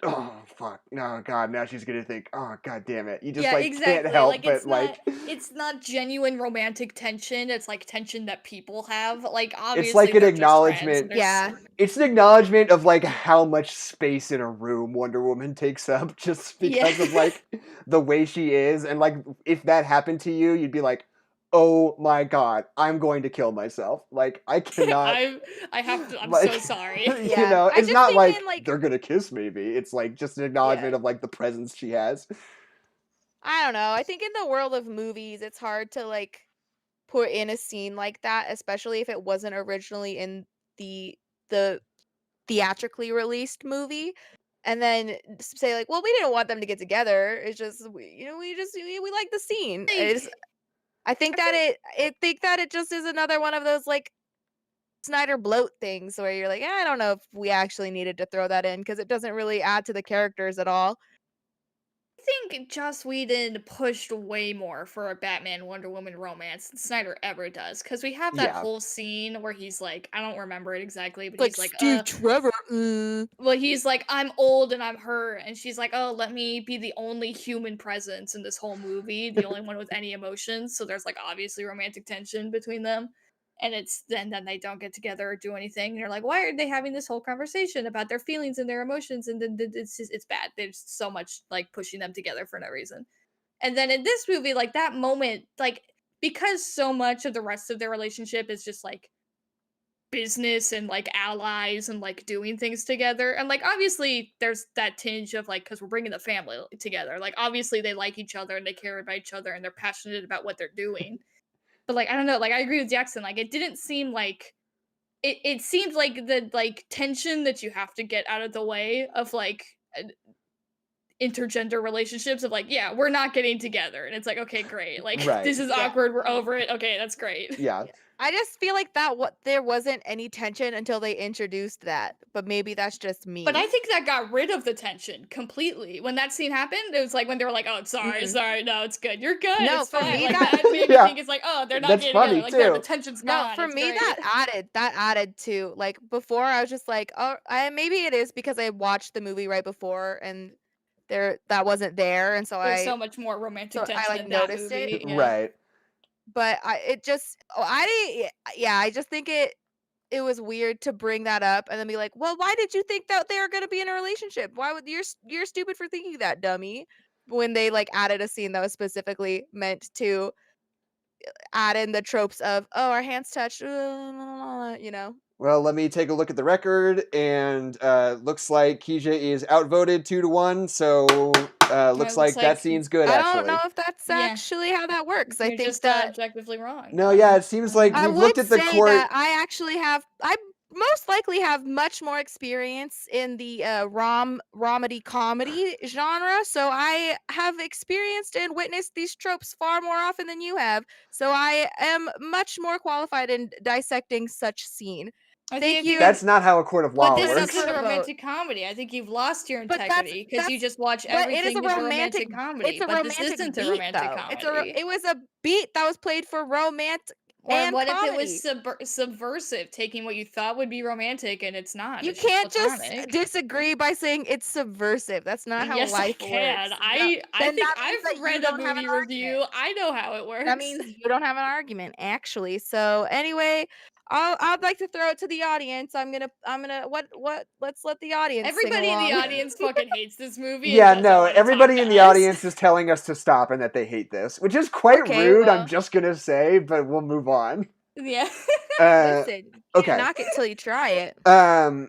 oh fuck, no, god, now she's gonna think, oh god damn it, you just Yeah, like can't exactly. help Like but like it's not genuine romantic tension. It's like tension that people have. Like it's obviously like an they're just friends. acknowledgement. And they're Yeah. It's an acknowledgement of like how much space in a room Wonder Woman takes up just because of Yeah. like the way she is, and like if that happened to you, you'd be like, oh my god, I'm going to kill myself. Like I cannot. I have to. I'm Like, so sorry. Yeah. I it's just not like thinking like they're gonna kiss. Maybe it's like just an acknowledgement yeah. of like the presence she has. I don't know. I think in the world of movies, it's hard to like put in a scene like that, especially if it wasn't originally in the theatrically released movie. And then say like, well, we didn't want them to get together. It's just we like the scene. Like, I think that it just is another one of those like Snyder bloat things where you're like, I don't know if we actually needed to throw that in because it doesn't really add to the characters at all. I think Joss Whedon pushed way more for a Batman Wonder Woman romance than Snyder ever does. Because we have that Yeah, whole scene where he's like, I don't remember it exactly, but Like he's like, Steve Trevor. well, he's like, I'm old and I'm hurt. And she's like, oh, let me be the only human presence in this whole movie, the only one with any emotions. So there's like obviously romantic tension between them. And then they don't get together or do anything. And you're like, why are they having this whole conversation about their feelings and their emotions? And then it's bad. There's so much like pushing them together for no reason. And then in this movie, like that moment, like because so much of the rest of their relationship is just like business and like allies and like doing things together, and like obviously there's that tinge of like because we're bringing the family together, like obviously they like each other and they care about each other and they're passionate about what they're doing. But like I don't know, like I agree with Jackson, like it didn't seem like it seemed like the like tension that you have to get out of the way of like intergender relationships of like, yeah, we're not getting together, and it's like, okay, great, like right. this is Yeah. awkward, we're over it, okay, that's great. Yeah. I just feel like that there wasn't any tension until they introduced that, but maybe that's just me. But I think that got rid of the tension completely when that scene happened. It was like when they were like, "Oh, sorry, no, it's good, you're good, No, it's for fine." me Like that that made me Yeah. think it's like, "Oh, they're not That's getting funny, together." Like too. the tension's No, gone. for It's me great. that added to like before I was just like, oh, maybe it is because I watched the movie right before and that wasn't there, and so There's I so much more romantic tension like in that noticed movie. it. Yeah. Right. But I just think it was weird to bring that up and then be like, well, why did you think that they were going to be in a relationship? Why would you're stupid for thinking that, dummy? When they like added a scene that was specifically meant to add in the tropes of, oh, our hands touched, you know. Well, let me take a look at the record, and looks like Kezia is outvoted 2-1. So looks looks like that like scene's good. I Actually, don't know if that's Yeah. actually how that works. I You're think just that objectively wrong. no, yeah, it seems like I we've would looked at the say court. that I most likely have much more experience in the romedy comedy genre, so I have experienced and witnessed these tropes far more often than you have. So I am much more qualified in dissecting such scene. Thank you. That's not how a court of law But this works. isn't a romantic comedy. I think you've lost your integrity because you just watch but it is everything a as a romantic romantic comedy. It's a But romantic this isn't a beat, romantic though. comedy. It was a beat that was played for romantic Or and what if it comedy. was subversive, taking what you thought would be romantic and it's not? You It's just can't just platonic. disagree by saying it's subversive. That's not how Yes, life I can. works. I Then think that means that I've you read a don't have an movie argument. review. I know how it works. That means you don't have an argument, actually. So anyway, I'd like to throw it to the audience. I'm gonna what? Let's let the audience sing everybody in the along. audience fucking hates this movie. Yeah, and doesn't no, wanna everybody talk in to the us. audience is telling us to stop and that they hate this, which is quite Okay, rude, well. I'm just gonna say, but we'll move on. Yeah. Listen, you okay. can't knock it till you try it. I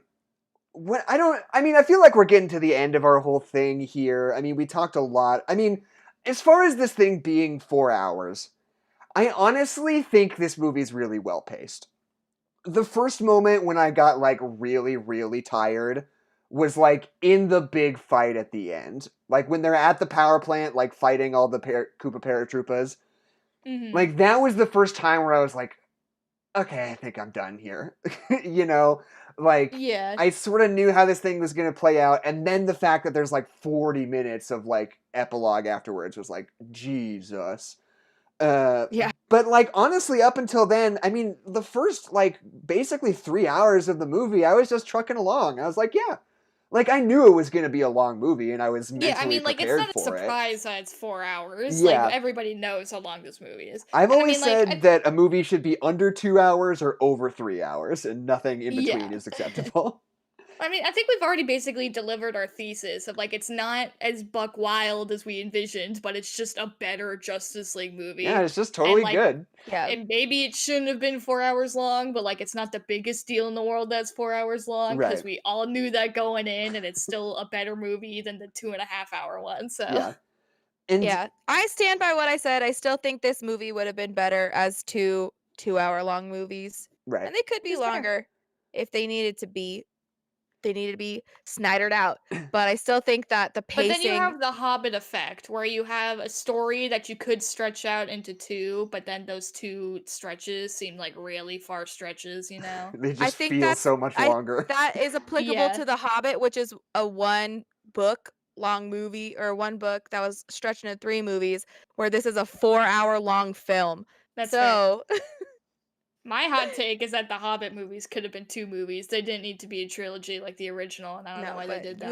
feel like we're getting to the end of our whole thing here. I mean, we talked a lot. I mean, as far as this thing being 4 hours, I honestly think this movie's really well paced. The first moment when I got like really, really tired was like in the big fight at the end. Like when they're at the power plant, like fighting all the Koopa paratroopers. Mhm. Like that was the first time where I was like, okay, I think I'm done here. You know, like Yeah. I sort of knew how this thing was going to play out, and then the fact that there's like 40 minutes of like epilogue afterwards was like, Jesus. Yeah. But like honestly, up until then, I mean, the first like basically 3 hours of the movie, I was just trucking along. I was like, yeah, like I knew it was going to be a long movie, and I was mentally like it's prepared not a for surprise that it's 4 hours. Yeah. Like everybody knows how long this movie is. I've And always said that a movie should be under 2 hours or over 3 hours, and nothing in between is acceptable. I mean, I think we've already basically delivered our thesis of like it's not as buck wild as we envisioned, but it's just a better Justice League movie. Yeah, it's just totally good. Yeah. And maybe it shouldn't have been 4 hours long, but like it's not the biggest deal in the world that's 4 hours long because Right. we all knew that going in, and it's still a better movie than the 2.5 hour one. So Yeah. And yeah, I stand by what I said. I still think this movie would have been better as 2-hour long movies. Right. And they could be Just fair. longer if they needed to be. They needed to be Snydered out. But I still think that the pacing. But then you have the Hobbit effect, where you have a story that you could stretch out into 2, but then those 2 stretches seem like really far stretches, you know? They just I think feel so much longer. That is applicable Yeah. to The Hobbit, which is a 1 book long movie, or 1 book that was stretched into 3 movies, where this is a 4-hour long film. That's so fair. My hot take is that the Hobbit movies could have been 2 movies. They didn't need to be a trilogy like the original, and I don't know why they did that.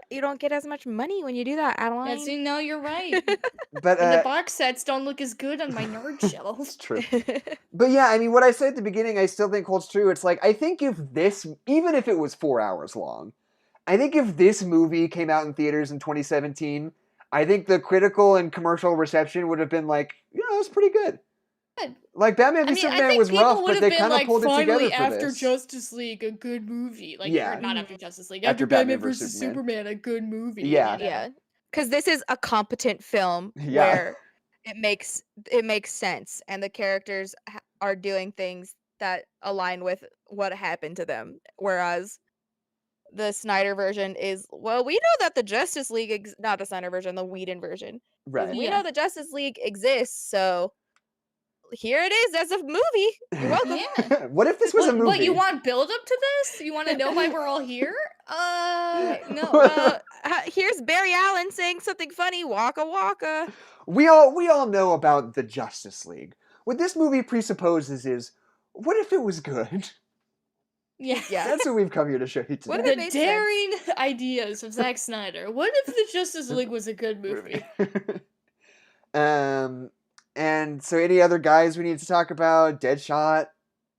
You don't get as much money when you do that, Adeline. Yes, you know, you're right. But And the box sets don't look as good on my nerd shelf. It's true. But yeah, I mean, what I said at the beginning, I still think holds true. It's like, I think even if it was 4 hours long, I think if this movie came out in theaters in 2017, I think the critical and commercial reception would have been like, yeah, it was pretty good. Like Batman v Superman was rough, but they kind of pulled it together for after this. Justice League, a good movie. Like, Yeah. or not after Justice League, After after Batman vs Superman, a good movie. Yeah. You know? Yeah, because this is a competent film where it makes sense, and the characters are doing things that align with what happened to them. Whereas the Snyder version is, well, we know that the Justice League, not the Snyder version, the Whedon version. Right. We know the Justice League exists, so here it is as a movie. You're welcome. Yeah. What if this was a movie? What, you want build up to this? You want to know why we're all here? No. Here's Barry Allen saying something funny. Waka waka. We all know about the Justice League. What this movie presupposes is, what if it was good? Yeah. That's what we've come here to show you today. What if it The made daring ideas of Zack Snyder. What if the Justice League was a good movie? And so any other guys we need to talk about? Deadshot.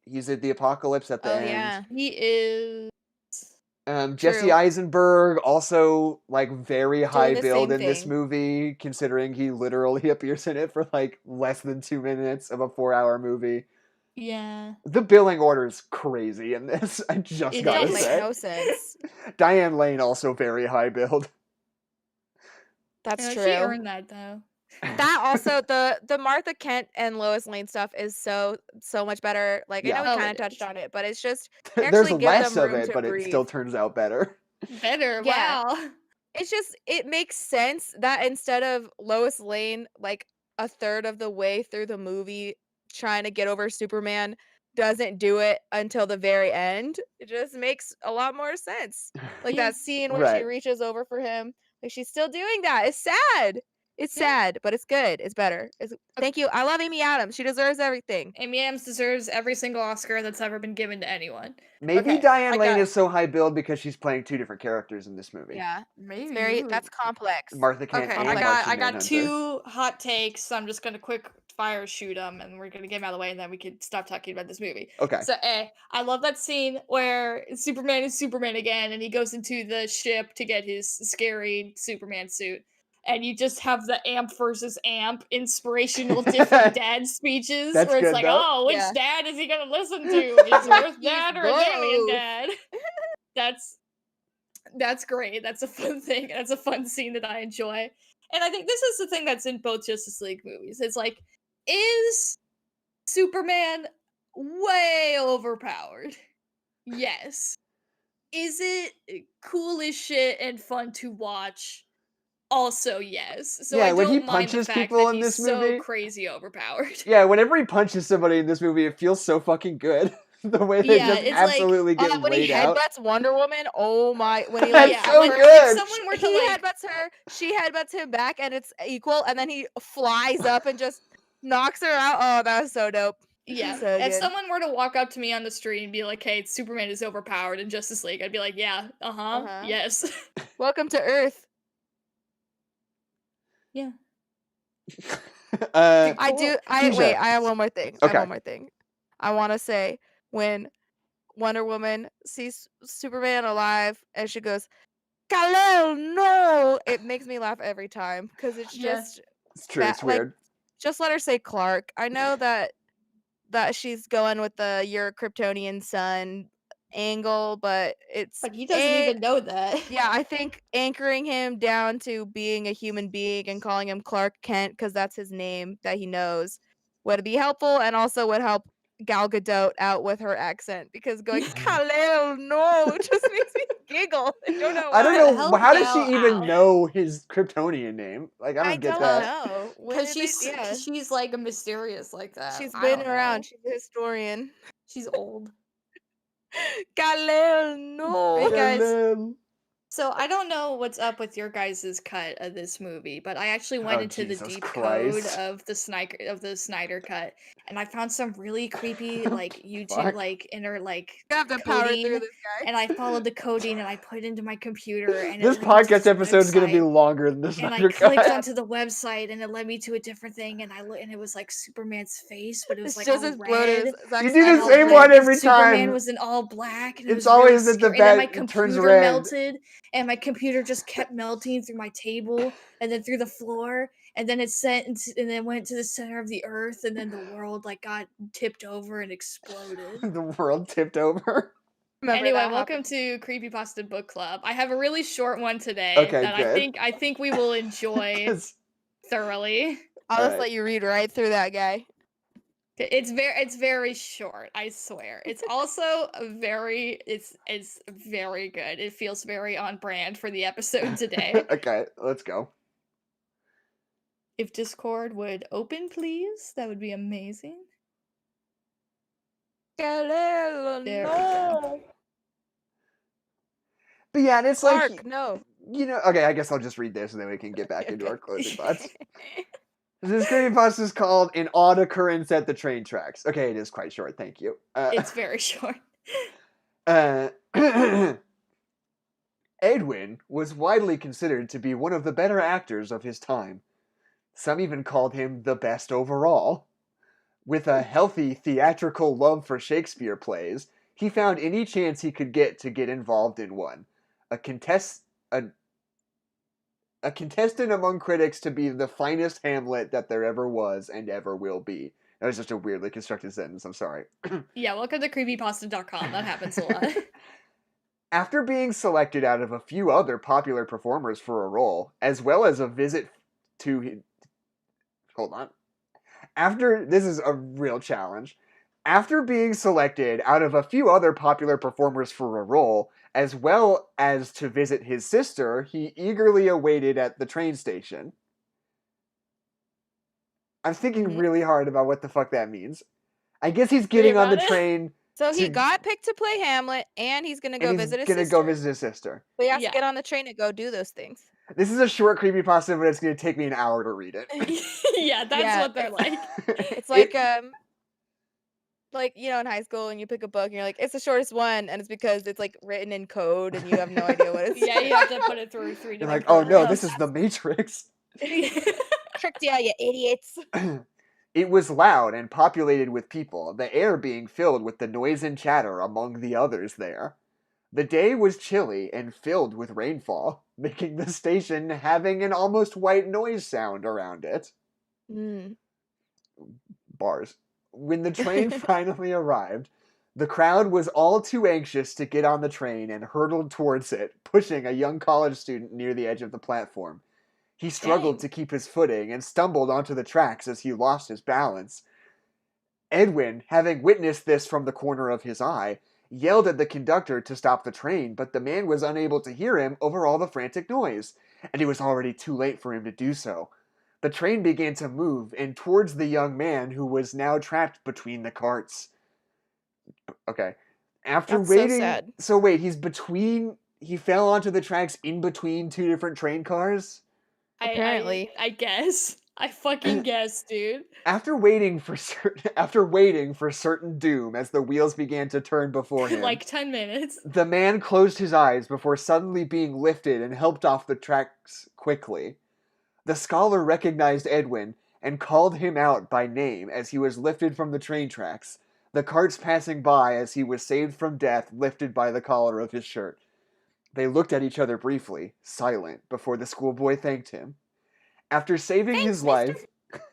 He's at the apocalypse at the end. Yeah. He is. Jesse True. Eisenberg, also like very high the build same in this thing. movie, considering he literally appears in it for like less than 2 minutes of a 4-hour movie. Yeah. The billing order is crazy in this. I just It gotta Don't does make say. no sense. Diane Lane also very high build. That's You know, true. She earned that though. That also the Martha Kent and Lois Lane stuff is so much better. Like I know we Oh, kind it of touched is. on it, but it's just There's actually give less them of room it, to but breathe. it still turns out better. Better. Yeah. Wow. It's just it makes sense that instead of Lois Lane like a third of the way through the movie trying to get over Superman, doesn't do it until the very end, it just makes a lot more sense. Like that scene where she reaches over for him, like she's still doing that. It's sad. It's sad, but it's good. It's better. Thank you. I love Amy Adams. She deserves everything. Amy Adams deserves every single Oscar that's ever been given to anyone. Maybe Diane Lane is so high billed because she's playing 2 different characters in this movie. Yeah, maybe. That's complex. Martha Kent and Martian I got Manhunter. 2 hot takes, so I'm just gonna quick fire shoot them, and we're gonna get them out of the way, and then we can stop talking about this movie. Okay. So, I love that scene where Superman is Superman again, and he goes into the ship to get his scary Superman suit. And you just have the amp versus amp inspirational different dad speeches where it's like, though. Which dad is he gonna listen to? Is it Earth dad or an alien dad? That's great. That's a fun thing. That's a fun scene that I enjoy. And I think this is the thing that's in both Justice League movies. It's like, is Superman way overpowered? Yes. Is it cool as shit and fun to watch? Also, yes. So I don't when he mind punches the fact people that in this he's movie, so crazy overpowered. Yeah, whenever he punches somebody in this movie, it feels so fucking good. The way they just absolutely get when laid he out. headbutts Wonder Woman, oh my! When he That's so good. If someone were to headbutts her, she headbutts him back, and it's equal. And then he flies up and just knocks her out. Oh, that was so dope. Yeah. So if someone were to walk up to me on the street and be like, "Hey, Superman is overpowered in Justice League," I'd be like, "Yeah, yes." Welcome to Earth. Yeah. I have one more thing. Okay. I want to say when Wonder Woman sees Superman alive and she goes, "Kal-El, no!" It makes me laugh every time because it's just it's true. It's weird. Just let her say Clark. I know that she's going with the "you're a Kryptonian son" angle, but he doesn't even know that. Yeah, I think anchoring him down to being a human being and calling him Clark Kent because that's his name that he knows would be helpful, and also would help Gal Gadot out with her accent because going Kal-El, no, it just makes me giggle. I don't know why. I don't know. How does she even know his Kryptonian name? Like, I don't get that. I don't know. Because she's like a mysterious like that. She's been around. She's a historian. She's old. Kal-El, no. Hey guys. So I don't know what's up with your guys' cut of this movie, but I actually went into the deep code of the Snyder cut, and I found some really creepy like YouTube inner coding, and I followed the coding and I put it into my computer. And this podcast episode is going to be longer than the Snyder cut. And I clicked onto the website, and it led me to a different thing, and and it was like Superman's face, but it was like all red. You do the same one every time. Superman was in all black, and it's always really that the bat turns red. Melted. And my computer just kept melting through my table and then through the floor, and then and then went to the center of the earth, and then the world got tipped over and exploded. The world tipped over. Anyway, welcome to Creepypasta Book Club. I have a really short one today that I think we will enjoy thoroughly. I'll just let you read right through that guy. It's very short, I swear. It's also it's very good. It feels very on brand for the episode today. Okay, let's go. If Discord would open, please, that would be amazing. There we go. But yeah, it's Clark, like no. Okay, I guess I'll just read this and then we can get back into our closing thoughts. This creepypasta is called An Odd Occurrence at the Train Tracks. Okay, it is quite short, thank you. It's very short. Edwin was widely considered to be one of the better actors of his time. Some even called him the best overall. With a healthy theatrical love for Shakespeare plays, he found any chance he could get to get involved in one. A contestant among critics to be the finest Hamlet that there ever was and ever will be. That was just a weirdly constructed sentence, I'm sorry. Yeah, welcome to creepypasta.com. That happens a lot. After being selected out of a few other popular performers for a role, as well as a visit to... Hold on. This is a real challenge. After being selected out of a few other popular performers for a role, as well as to visit his sister, he eagerly awaited at the train station. I'm thinking really hard about what the fuck that means. I guess he's getting on the train. So he got picked to play Hamlet, and he's gonna go visit his sister. He's gonna go visit his sister. But he has to get on the train to go do those things. This is a short creepypasta, but it's gonna take me an hour to read it. Yeah, that's what they're like. It's like in high school, and you pick a book, and you're like, it's the shortest one, and it's because it's like written in code, and you have no idea what it's. Yeah, you have to put it through 3 different. You're like, oh no, this is the Matrix. Tricked you idiots. It was loud and populated with people, the air being filled with the noise and chatter among the others there. The day was chilly and filled with rainfall, making the station having an almost white noise sound around it. Bars. When the train finally arrived, the crowd was all too anxious to get on the train and hurtled towards it, pushing a young college student near the edge of the platform. He struggled to keep his footing and stumbled onto the tracks as he lost his balance. Edwin, having witnessed this from the corner of his eye, yelled at the conductor to stop the train, but the man was unable to hear him over all the frantic noise, and it was already too late for him to do so. The train began to move, and towards the young man who was now trapped between the carts. Okay. After waiting... So sad. So wait, he fell onto the tracks in between 2 different train cars? Apparently. I guess. I fucking guess, dude. After waiting for certain doom as the wheels began to turn before him, like 10 minutes, the man closed his eyes before suddenly being lifted and helped off the tracks quickly. The scholar recognized Edwin and called him out by name as he was lifted from the train tracks, the carts passing by as he was saved from death, lifted by the collar of his shirt. They looked at each other briefly, silent, before the schoolboy thanked him. After saving his life...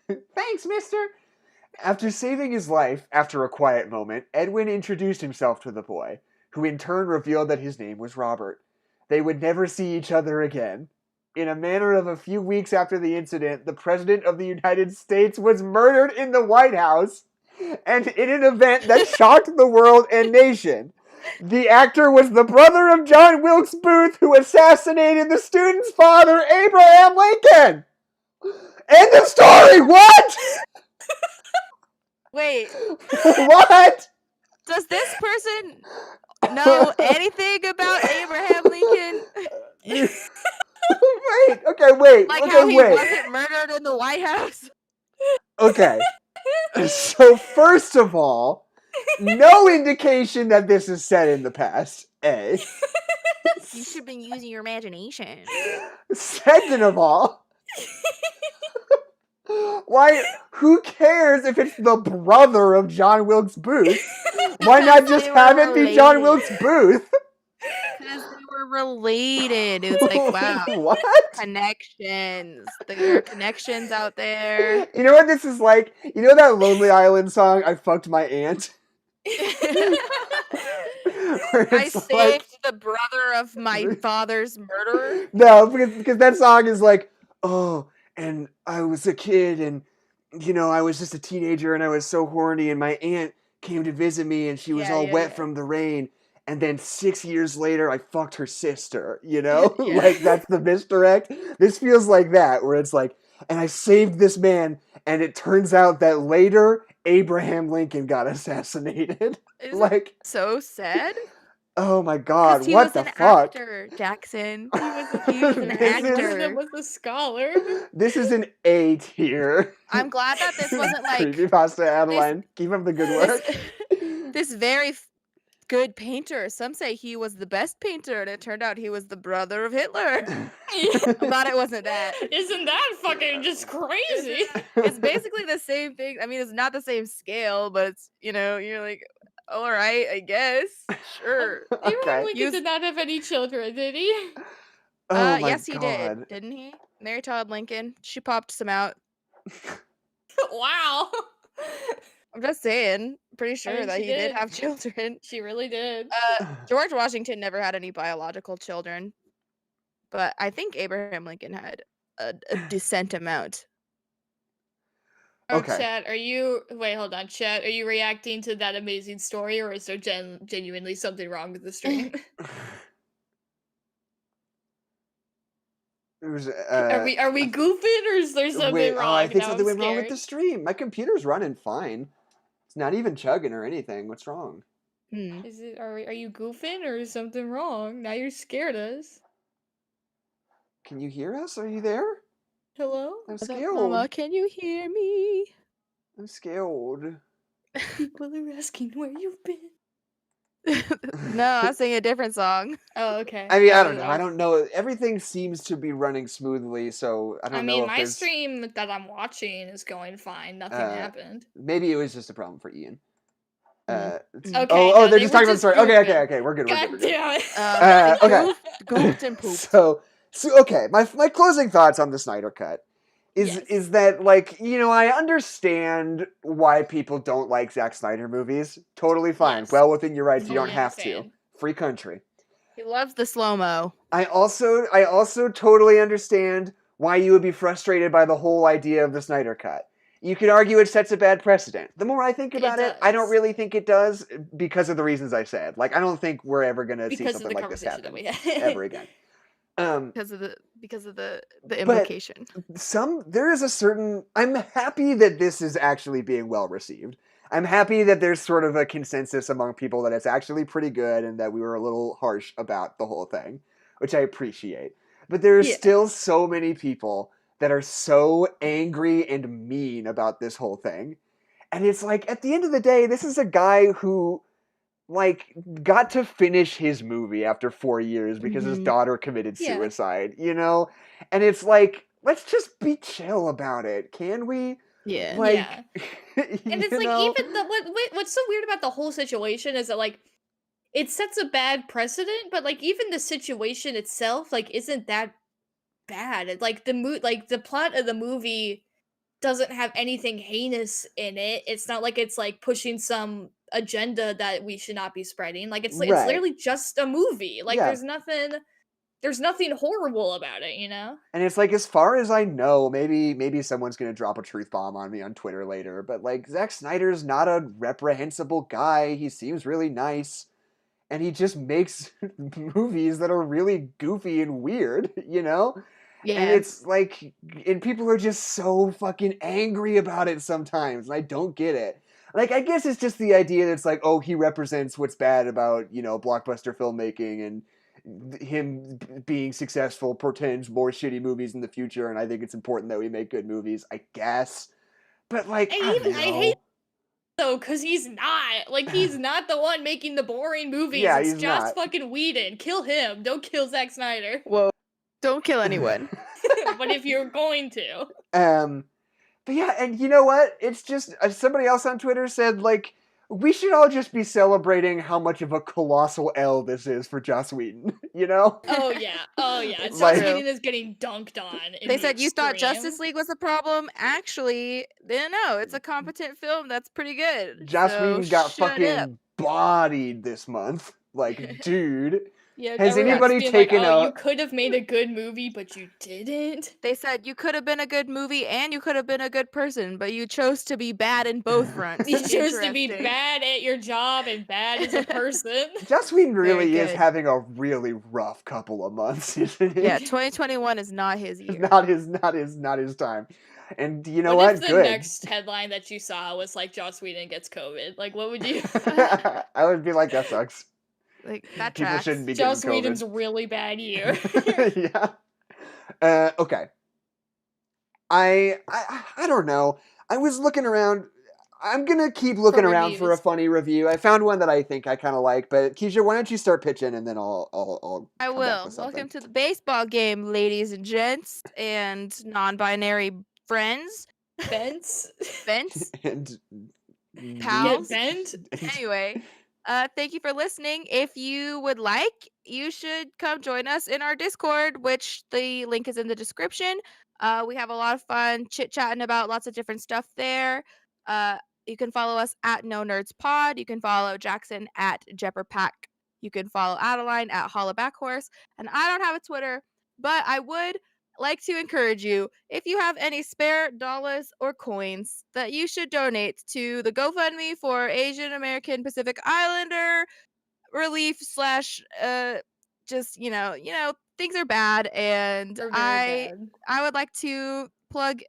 Thanks, mister! After saving his life, after a quiet moment, Edwin introduced himself to the boy, who in turn revealed that his name was Robert. They would never see each other again. In a matter of a few weeks after the incident, the President of the United States was murdered in the White House, and in an event that shocked the world and nation. The actor was the brother of John Wilkes Booth, who assassinated the student's father, Abraham Lincoln! End of story! What? Wait. What? Does this person know anything about Abraham Lincoln? Wait. Like how he wasn't murdered in the White House? Okay. So first of all, no indication that this is set in the past, A. You should have been using your imagination. Second of all, why? Who cares if it's the brother of John Wilkes Booth? Why not just have it be John Wilkes Booth? Because they were related. It was like, wow. What? Connections. There are connections out there. You know what this is like? You know that Lonely Island song, I Fucked My Aunt? I saved the brother of my father's murderer? No, because that song is like, oh, and I was a kid, and, I was just a teenager, and I was so horny, and my aunt came to visit me, and she was all wet from the rain, and then 6 years later, I fucked her sister, Like, that's the misdirect. This feels like that, where it's like, and I saved this man, and it turns out that later, Abraham Lincoln got assassinated. Isn't like so sad? Oh my god, what the fuck? Actor, Jackson. He was an actor. He was a scholar. This is an A tier. I'm glad that this wasn't like Creepypasta Adeline. Keep up the good work. This very good painter. Some say he was the best painter, and it turned out he was the brother of Hitler. I'm glad it wasn't that. Isn't that fucking just crazy? It's basically the same thing. I mean, it's not the same scale, but it's, you're like, all right, I guess. Sure. Abraham Lincoln did not have any children, did he? Oh my yes, he God. did. Didn't he? Mary Todd Lincoln. She popped some out. Wow. I'm just saying. Pretty sure that he did have children. She really did. George Washington never had any biological children, but I think Abraham Lincoln had a decent amount. Okay. Chat, wait, hold on, Chat, are you reacting to that amazing story, or is there genuinely something wrong with the stream? Are we goofing, or is there something wrong? I think something went wrong with the stream. My computer's running fine. It's not even chugging or anything. What's wrong? Is it? Are you goofing or is something wrong? Now you're scared us. Can you hear us? Are you there? Hello? I'm What's up, scared. Mama? Can you hear me? I'm scared. People are asking where you've been. No, I sing a different song. Oh, okay. I mean, I don't know. I don't know. Everything seems to be running smoothly, so I don't know if my there's... stream that I'm watching is going fine. Nothing happened. Maybe it was just a problem for Ian. Okay. Oh, no, they're just talking about the story. goofing. Okay. We're good. God damn it. Okay. Goofed and pooped. So okay. My closing thoughts on the Snyder Cut is that, like, you know, I understand why people don't like Zack Snyder movies. Totally fine. Yes. Well within your rights. Totally You don't have to. understand. Free country. He loves the slow-mo. I also totally understand why you would be frustrated by the whole idea of the Snyder Cut. You could argue it sets a bad precedent. The more I think about it, I don't really think it does, because of the reasons I said. Like, I don't think we're ever going to see something like this happen ever again. Because of the implication. There is a certain... I'm happy that this is actually being well received. I'm happy that there's sort of a consensus among people that it's actually pretty good and that we were a little harsh about the whole thing, which I appreciate. But there's still so many people that are so angry and mean about this whole thing. And it's like, at the end of the day, this is a guy who, like, got to finish his movie after 4 years because his daughter committed suicide, you know? And it's like, let's just be chill about it, can we? Yeah. Like, and it's like, know? even what's so weird about the whole situation is that, like, it sets a bad precedent, but, like, even the situation itself, like, isn't that bad. It's like the plot of the movie doesn't have anything heinous in it. It's not like it's like pushing some agenda that we should not be spreading. Like it's literally just a movie. Like there's nothing horrible about it, you know? And it's like, as far as I know, maybe someone's gonna drop a truth bomb on me on Twitter later, but, like, Zack Snyder's not a reprehensible guy. He seems really nice. And he just makes movies that are really goofy and weird, you know? Yeah. And it's like, and people are just so fucking angry about it sometimes, and I don't get it. Like, I guess it's just the idea that it's like, oh, he represents what's bad about, you know, blockbuster filmmaking, and him being successful portends more shitty movies in the future, and I think it's important that we make good movies, I guess. But, like, I hate though, because he's not. Like, he's not the one making the boring movies. Yeah, it's he's Joss not. fucking Whedon. Kill him. Don't kill Zack Snyder. Whoa. Don't kill anyone. But if you're going to. But yeah, and you know what? It's just, somebody else on Twitter said, like, we should all just be celebrating how much of a colossal L this is for Joss Whedon, you know? Oh yeah. It's Joss true. Whedon is getting dunked on. They said you thought Justice League was a problem. Actually, no, it's a competent film that's pretty good. Joss Whedon got fucking bodied this month. Like, dude. Yeah, has anybody taken like, you could have made a good movie, but you didn't? They said you could have been a good movie and you could have been a good person, but you chose to be bad in both fronts. You chose to be bad at your job and bad as a person. Joss Whedon really is having a really rough couple of months, isn't it? Yeah, 2021 is not his year. not his time. And you know what? What? If the next headline that you saw was like Joss Whedon gets COVID, like what would you? I would be like, that sucks. Like that People tracks. shouldn't be Joss getting COVID. Whedon's really bad year. Yeah. Okay. I don't know. I was looking around. I'm gonna keep looking around for a funny review. I found one that I think I kind of like, but Kezia, why don't you start pitching, and then I'll I will. Welcome to the baseball game, ladies and gents, and non-binary friends. Bents. And pals. Bent. Anyway. Thank you for listening. If you would like, you should come join us in our Discord, which the link is in the description. We have a lot of fun chit-chatting about lots of different stuff there. You can follow us at No Nerds Pod. You can follow Jackson at Jepperpack. You can follow Adeline at Holla Backhorse. And I don't have a Twitter, but I would like to encourage you, if you have any spare dollars or coins, that you should donate to the GoFundMe for Asian American Pacific Islander relief / just things are bad, and I would like to plug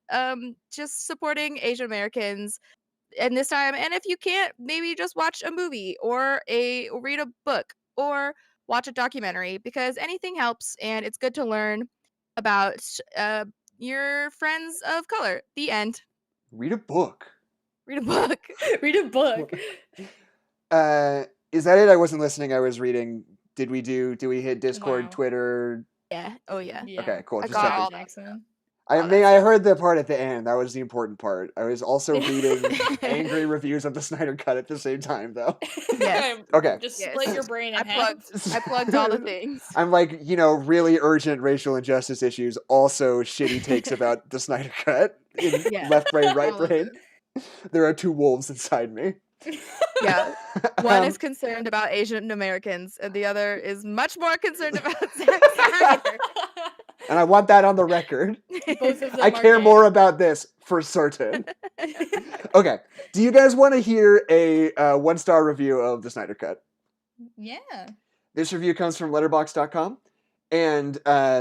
just supporting Asian Americans and this time, and if you can't, maybe just watch a movie or read a book or watch a documentary, because anything helps, and it's good to learn about your friends of color. The end. Read a book. Read a book. Read a book. Is that it? I wasn't listening. I was reading. Did we hit Discord, Wow. Twitter? Yeah. Oh yeah. Okay, cool. I Just got checking. all Jackson. I heard the part at the end. That was the important part. I was also reading angry reviews of the Snyder Cut at the same time, though. Yes. Okay. Just split your brain in half. I plugged all the things. I'm like, really urgent racial injustice issues, also shitty takes about the Snyder Cut in left brain, right brain. There are two wolves inside me. Yeah. One is concerned about Asian Americans, and the other is much more concerned about Zack Snyder. And I want that on the record. Both of them I care more about this for certain. Okay. Do you guys want to hear a 1-star review of the Snyder Cut? Yeah. This review comes from letterboxd.com, and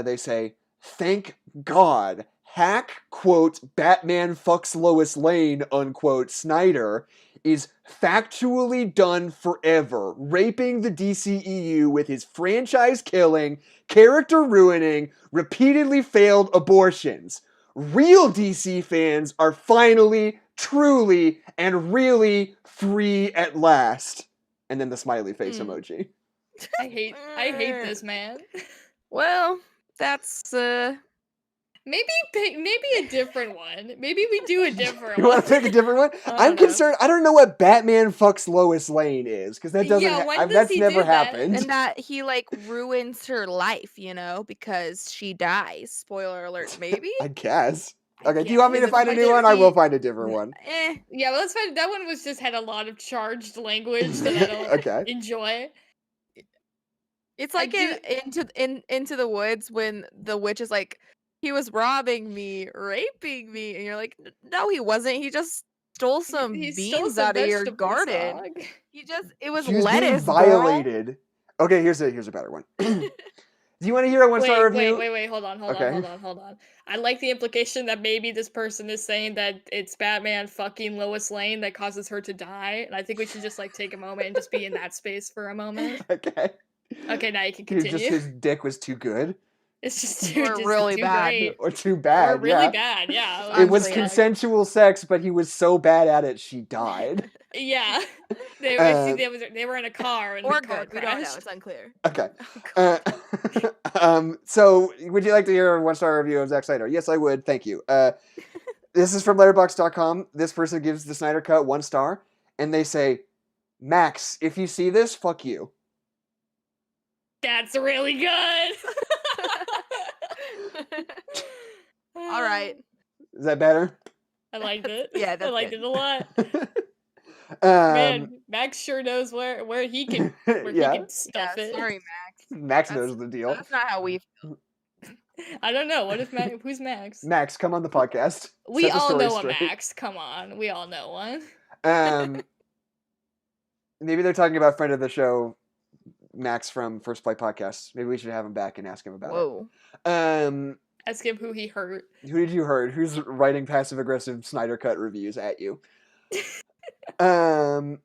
they say, "Thank God, hack, quote, Batman fucks Lois Lane, unquote, Snyder is factually done forever, raping the DCEU with his franchise-killing, character-ruining, repeatedly failed abortions. Real DC fans are finally, truly, and really free at last." And then the smiley face emoji. I hate this man. Well, that's maybe a different one. Maybe we do a different You one. want to pick a different one? I'm concerned. I don't know what Batman fucks Lois Lane is, because that doesn't. That's never happened. And that he ruins her life, because she dies. Spoiler alert, maybe. I guess. Okay. Do you want me to find a new one? I will find a different one. Yeah, let's find that one. Had a lot of charged language that I don't enjoy. It's like Into the Woods when the witch is like, he was robbing me, raping me, and you're like, no, he wasn't. He just stole some beans out of your garden. Dog. It was lettuce. Being violated. Girl. Okay, here's a better one. Do you want to hear a 1-star review? Wait, hold on. I like the implication that maybe this person is saying that it's Batman fucking Lois Lane that causes her to die, and I think we should just take a moment and just be in that space for a moment. Okay. Okay, now you can continue. His dick was too good. It's just really bad. Great. Or too bad. Or really bad, yeah. It was consensual sex, but he was so bad at it, she died. Yeah. They were in a car and the car crashed. We don't know. It's unclear. Okay. So, would you like to hear a 1-star review of Zack Snyder? Yes, I would. Thank you. This is from letterboxd.com. This person gives the Snyder Cut 1 star, and they say, "Max, if you see this, fuck you." That's really good. All right. Is that better? I liked it. Yeah, I liked it a lot. Man, Max sure knows where he can he can stuff it. Sorry, Max. Max knows the deal. That's not how we feel. I don't know. What if who's Max? Max, come on the podcast. We all know a Max. Come on. We all know one. Maybe they're talking about friend of the show, Max from First Play Podcast. Maybe we should have him back and ask him about it. Ask him who he hurt. Who did you hurt? Who's writing passive-aggressive Snyder Cut reviews at you? So,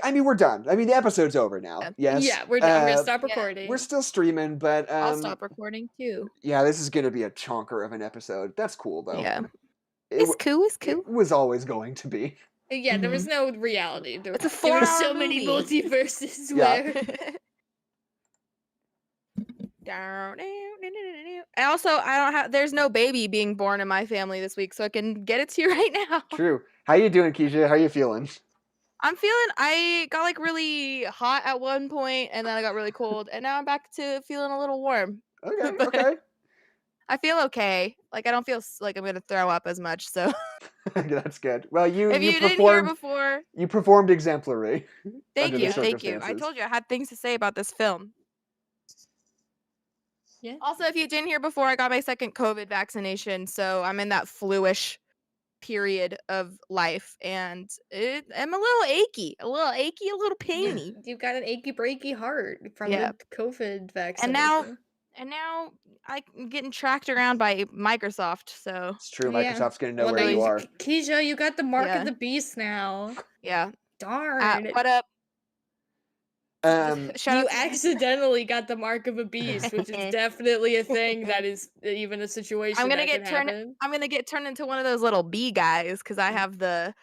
I mean, we're done. I mean, the episode's over now. Yes? Yeah, we're done. We're gonna stop recording. We're still streaming, but... I'll stop recording, too. Yeah, this is gonna be a chonker of an episode. That's cool, though. Yeah. It's cool. It was always going to be. Yeah, there was no reality. There were so many multiverses where... And also, there's no baby being born in my family this week, so I can get it to you right now. True. How you doing, Kezia? How you feeling? I got really hot at one point, and then I got really cold, and now I'm back to feeling a little warm. Okay. I feel okay. I don't feel like I'm gonna throw up as much, so. That's good. Well, you didn't hear before. You performed exemplary. Thank you. I told you I had things to say about this film. Yeah. Also, if you didn't hear before, I got my second COVID vaccination, so I'm in that fluish period of life, and I'm a little achy, a little painy. You've got an achy breaky heart from the COVID vaccination. And now I'm getting tracked around by Microsoft, so It's true. Yeah. Microsoft's gonna know Well, where now you are. Kezia, you got the mark of yeah, the beast now. yeah. Darn. What up? Shout You out to accidentally got the mark of a beast, which is definitely a thing that is even a situation that can happen. I'm gonna get turned into one of those little bee guys because I have the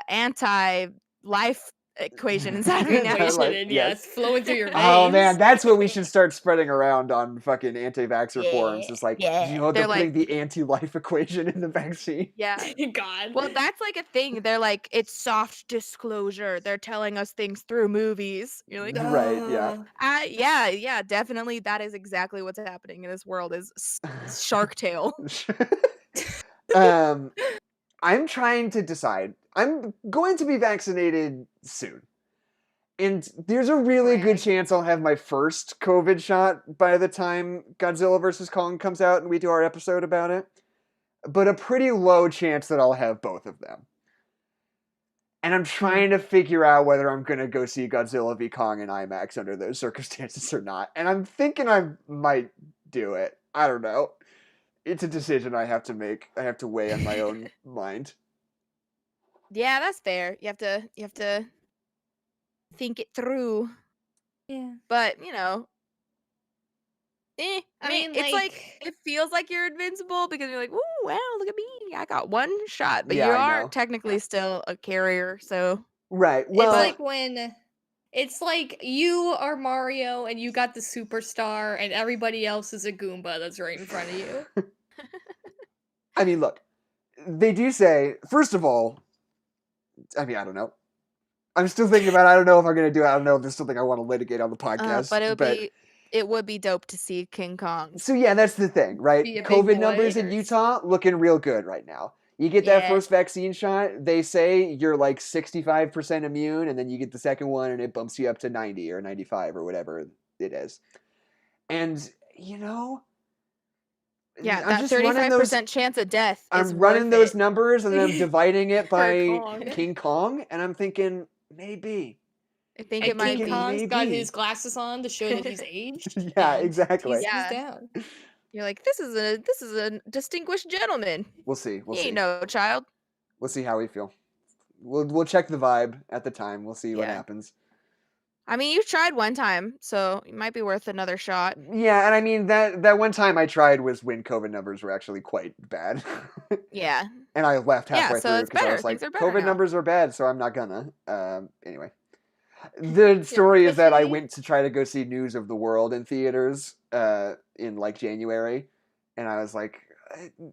anti-life equation inside me now. Equation Like, and yes. it's flowing through your veins. Oh man, that's what we should start spreading around on fucking anti-vaxxer forums. It's like, yeah. you know, They're they're putting like- the anti-life equation in the vaccine. Yeah. God. Well, that's like a thing. They're like, it's soft disclosure. They're telling us things through movies. You're like, Right, yeah. yeah, definitely. That is exactly what's happening in this world is Shark Tale. I'm trying to decide. I'm going to be vaccinated soon. And there's a really good chance I'll have my first COVID shot by the time Godzilla vs. Kong comes out and we do our episode about it. But a pretty low chance that I'll have both of them. And I'm trying to figure out whether I'm going to go see Godzilla v. Kong in IMAX under those circumstances or not. And I'm thinking I might do it. I don't know. It's a decision I have to make. I have to weigh on my own mind. Yeah, that's fair. You have to think it through. Yeah. But, you know, I mean, it's like it feels like you're invincible because you're like, "Ooh, wow, look at me. I got one shot." But Yeah, you I are know. technically still a carrier, so Right. Well, it's like you are Mario and you got the superstar and everybody else is a Goomba that's right in front of you. I mean, look, they do say, first of all, I mean, I don't know. I'm still thinking about it. I don't know if I'm going to do it. I don't know if there's something I want to litigate on the podcast. but it would be dope to see King Kong. So yeah, that's the thing, right? Be a big COVID boy numbers in Utah looking real good right now. You get that first vaccine shot, they say you're like 65% immune, and then you get the second one and it bumps you up to 90 or 95 or whatever it is. And, you know, Yeah, I'm that just 35% chance of death is I'm running worth those it. numbers and then I'm dividing it by Kong. King Kong, and I'm thinking, maybe. I think And it might King be. Kong's got his glasses on to show that he's aged. Yeah, and exactly. He's Yeah. down. You're like, this is a distinguished gentleman. We'll see. We'll He see. ain't no child. We'll see how we feel. We'll check the vibe at the time. We'll see what happens. I mean, you tried one time, so it might be worth another shot. Yeah, and I mean that one time I tried was when COVID numbers were actually quite bad. Yeah. And I left halfway so through it's because I better. was like, Things are better COVID now. numbers are bad, so I'm not gonna. Anyway. The story is that I went to try to go see News of the World in theaters in like January, and I was like,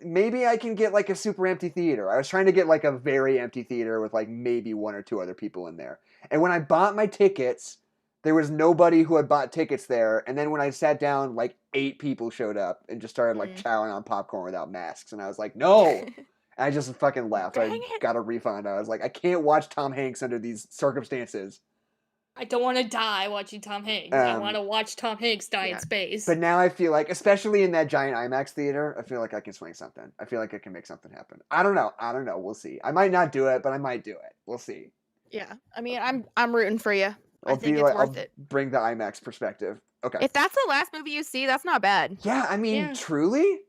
maybe I can get like a super empty theater. I was trying to get like a very empty theater with like maybe one or two other people in there. And when I bought my tickets, there was nobody who had bought tickets there. And then when I sat down, like 8 people showed up and just started like chowing on popcorn without masks. And I was like, no. And I just fucking left. I got a refund. I was like, I can't watch Tom Hanks under these circumstances. I don't want to die watching Tom Hanks. I want to watch Tom Hanks die in space. But now I feel like, especially in that giant IMAX theater, I feel like I can swing something. I feel like I can make something happen. I don't know. We'll see. I might not do it, but I might do it. We'll see. Yeah. I mean, I'm rooting for you. I think it's worth it. Bring the IMAX perspective. Okay. If that's the last movie you see, that's not bad. Yeah, I mean, truly,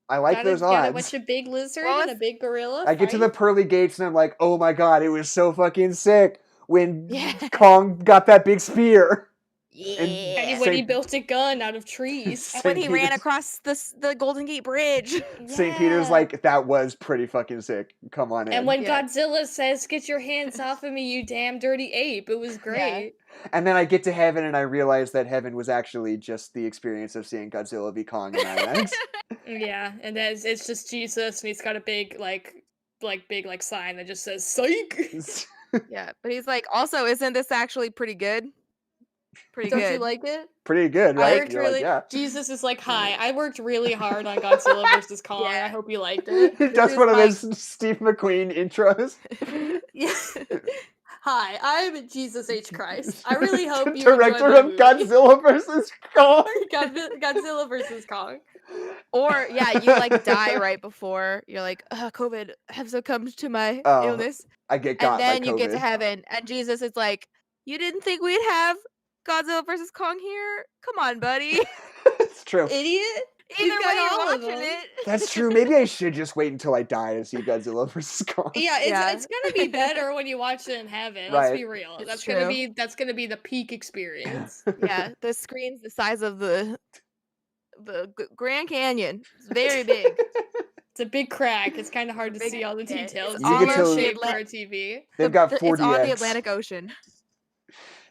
I like those odds. Gotta watch a big lizard and a big gorilla. I get to the pearly gates and I'm like, oh my god, it was so fucking sick when Kong got that big spear. Yeah. And when he built a gun out of trees. And when he ran across the Golden Gate Bridge. St. Peter's like, that was pretty fucking sick. Come on in. And when Godzilla says, get your hands off of me, you damn dirty ape. It was great. Yeah. And then I get to heaven and I realize that heaven was actually just the experience of seeing Godzilla v. Kong in IMAX. Yeah, and then it's just Jesus and he's got a big big sign that just says psych. Yeah, but he's like, also, isn't this actually pretty good? Pretty good. Don't you like it? Pretty good, right? Jesus is like, hi, I worked really hard on Godzilla vs. Kong. I hope you liked it. That's one of those Steve McQueen intros. Yeah. Hi, I'm Jesus H. Christ. I really hope you director of Godzilla vs. Kong. Godzilla vs. Kong. Or you like die right before you're like, COVID have succumbed to my illness. I get got and then by you COVID. get to heaven, and Jesus is like, you didn't think we'd have Godzilla vs. Kong here? Come on, buddy. It's true. Idiot. Either You've way, got you're all of watching them. it. That's true. Maybe I should just wait until I die to see Godzilla vs. Kong. Yeah, Yeah. it's gonna be better when you watch it in heaven. Right. Let's be real. It's That's true. gonna be the peak experience. Yeah, the screen's the size of the Grand Canyon. It's very big. It's a big crack. It's kind of hard to Big- see all the yeah, it's details. It's You get weird to- shape for a TV. They've got It's on the 4DX. Atlantic Ocean.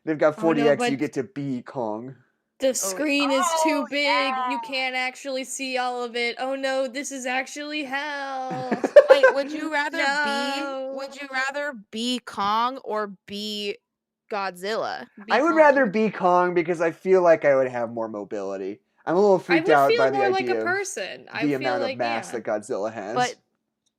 They've got Oh, 4DX. no, You but- get to be Kong. The screen is too Oh, big. yeah. You can't actually see all of it. Oh no, this is actually hell. Wait, would you rather No. Would you rather be Kong or be Godzilla? I would Kong. rather be Kong because I feel like I would have more mobility. I'm a little I freaked would out feel by the more like idea a of person. I the feel amount like of mass yeah. that Godzilla has.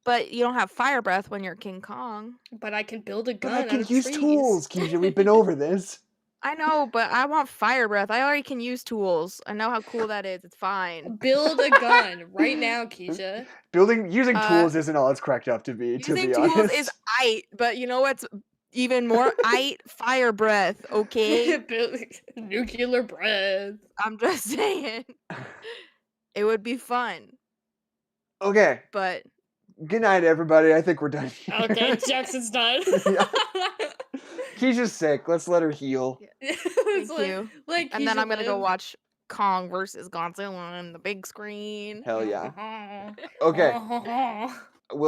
But you don't have fire breath when you're King Kong. But I can build a But gun I out can of use trees. tools, Kezia. We've been over this. I know, but I want fire breath. I already can use tools. I know how cool that is. It's fine. Build a gun right now, Kezia. Using tools isn't all it's cracked up to be. To Using be tools honest, is aight, but you know what's even more aight? Fire breath, okay? Build nuclear breath. I'm just saying. It would be fun, okay. but Good night, everybody. I think we're done. Okay, Jackson's done. Yeah. Keisha's sick. Let's let her heal. It's thank you. Like And then Keisha I'm gonna go live. watch Kong versus Godzilla on the big screen. Hell yeah. Okay. We'll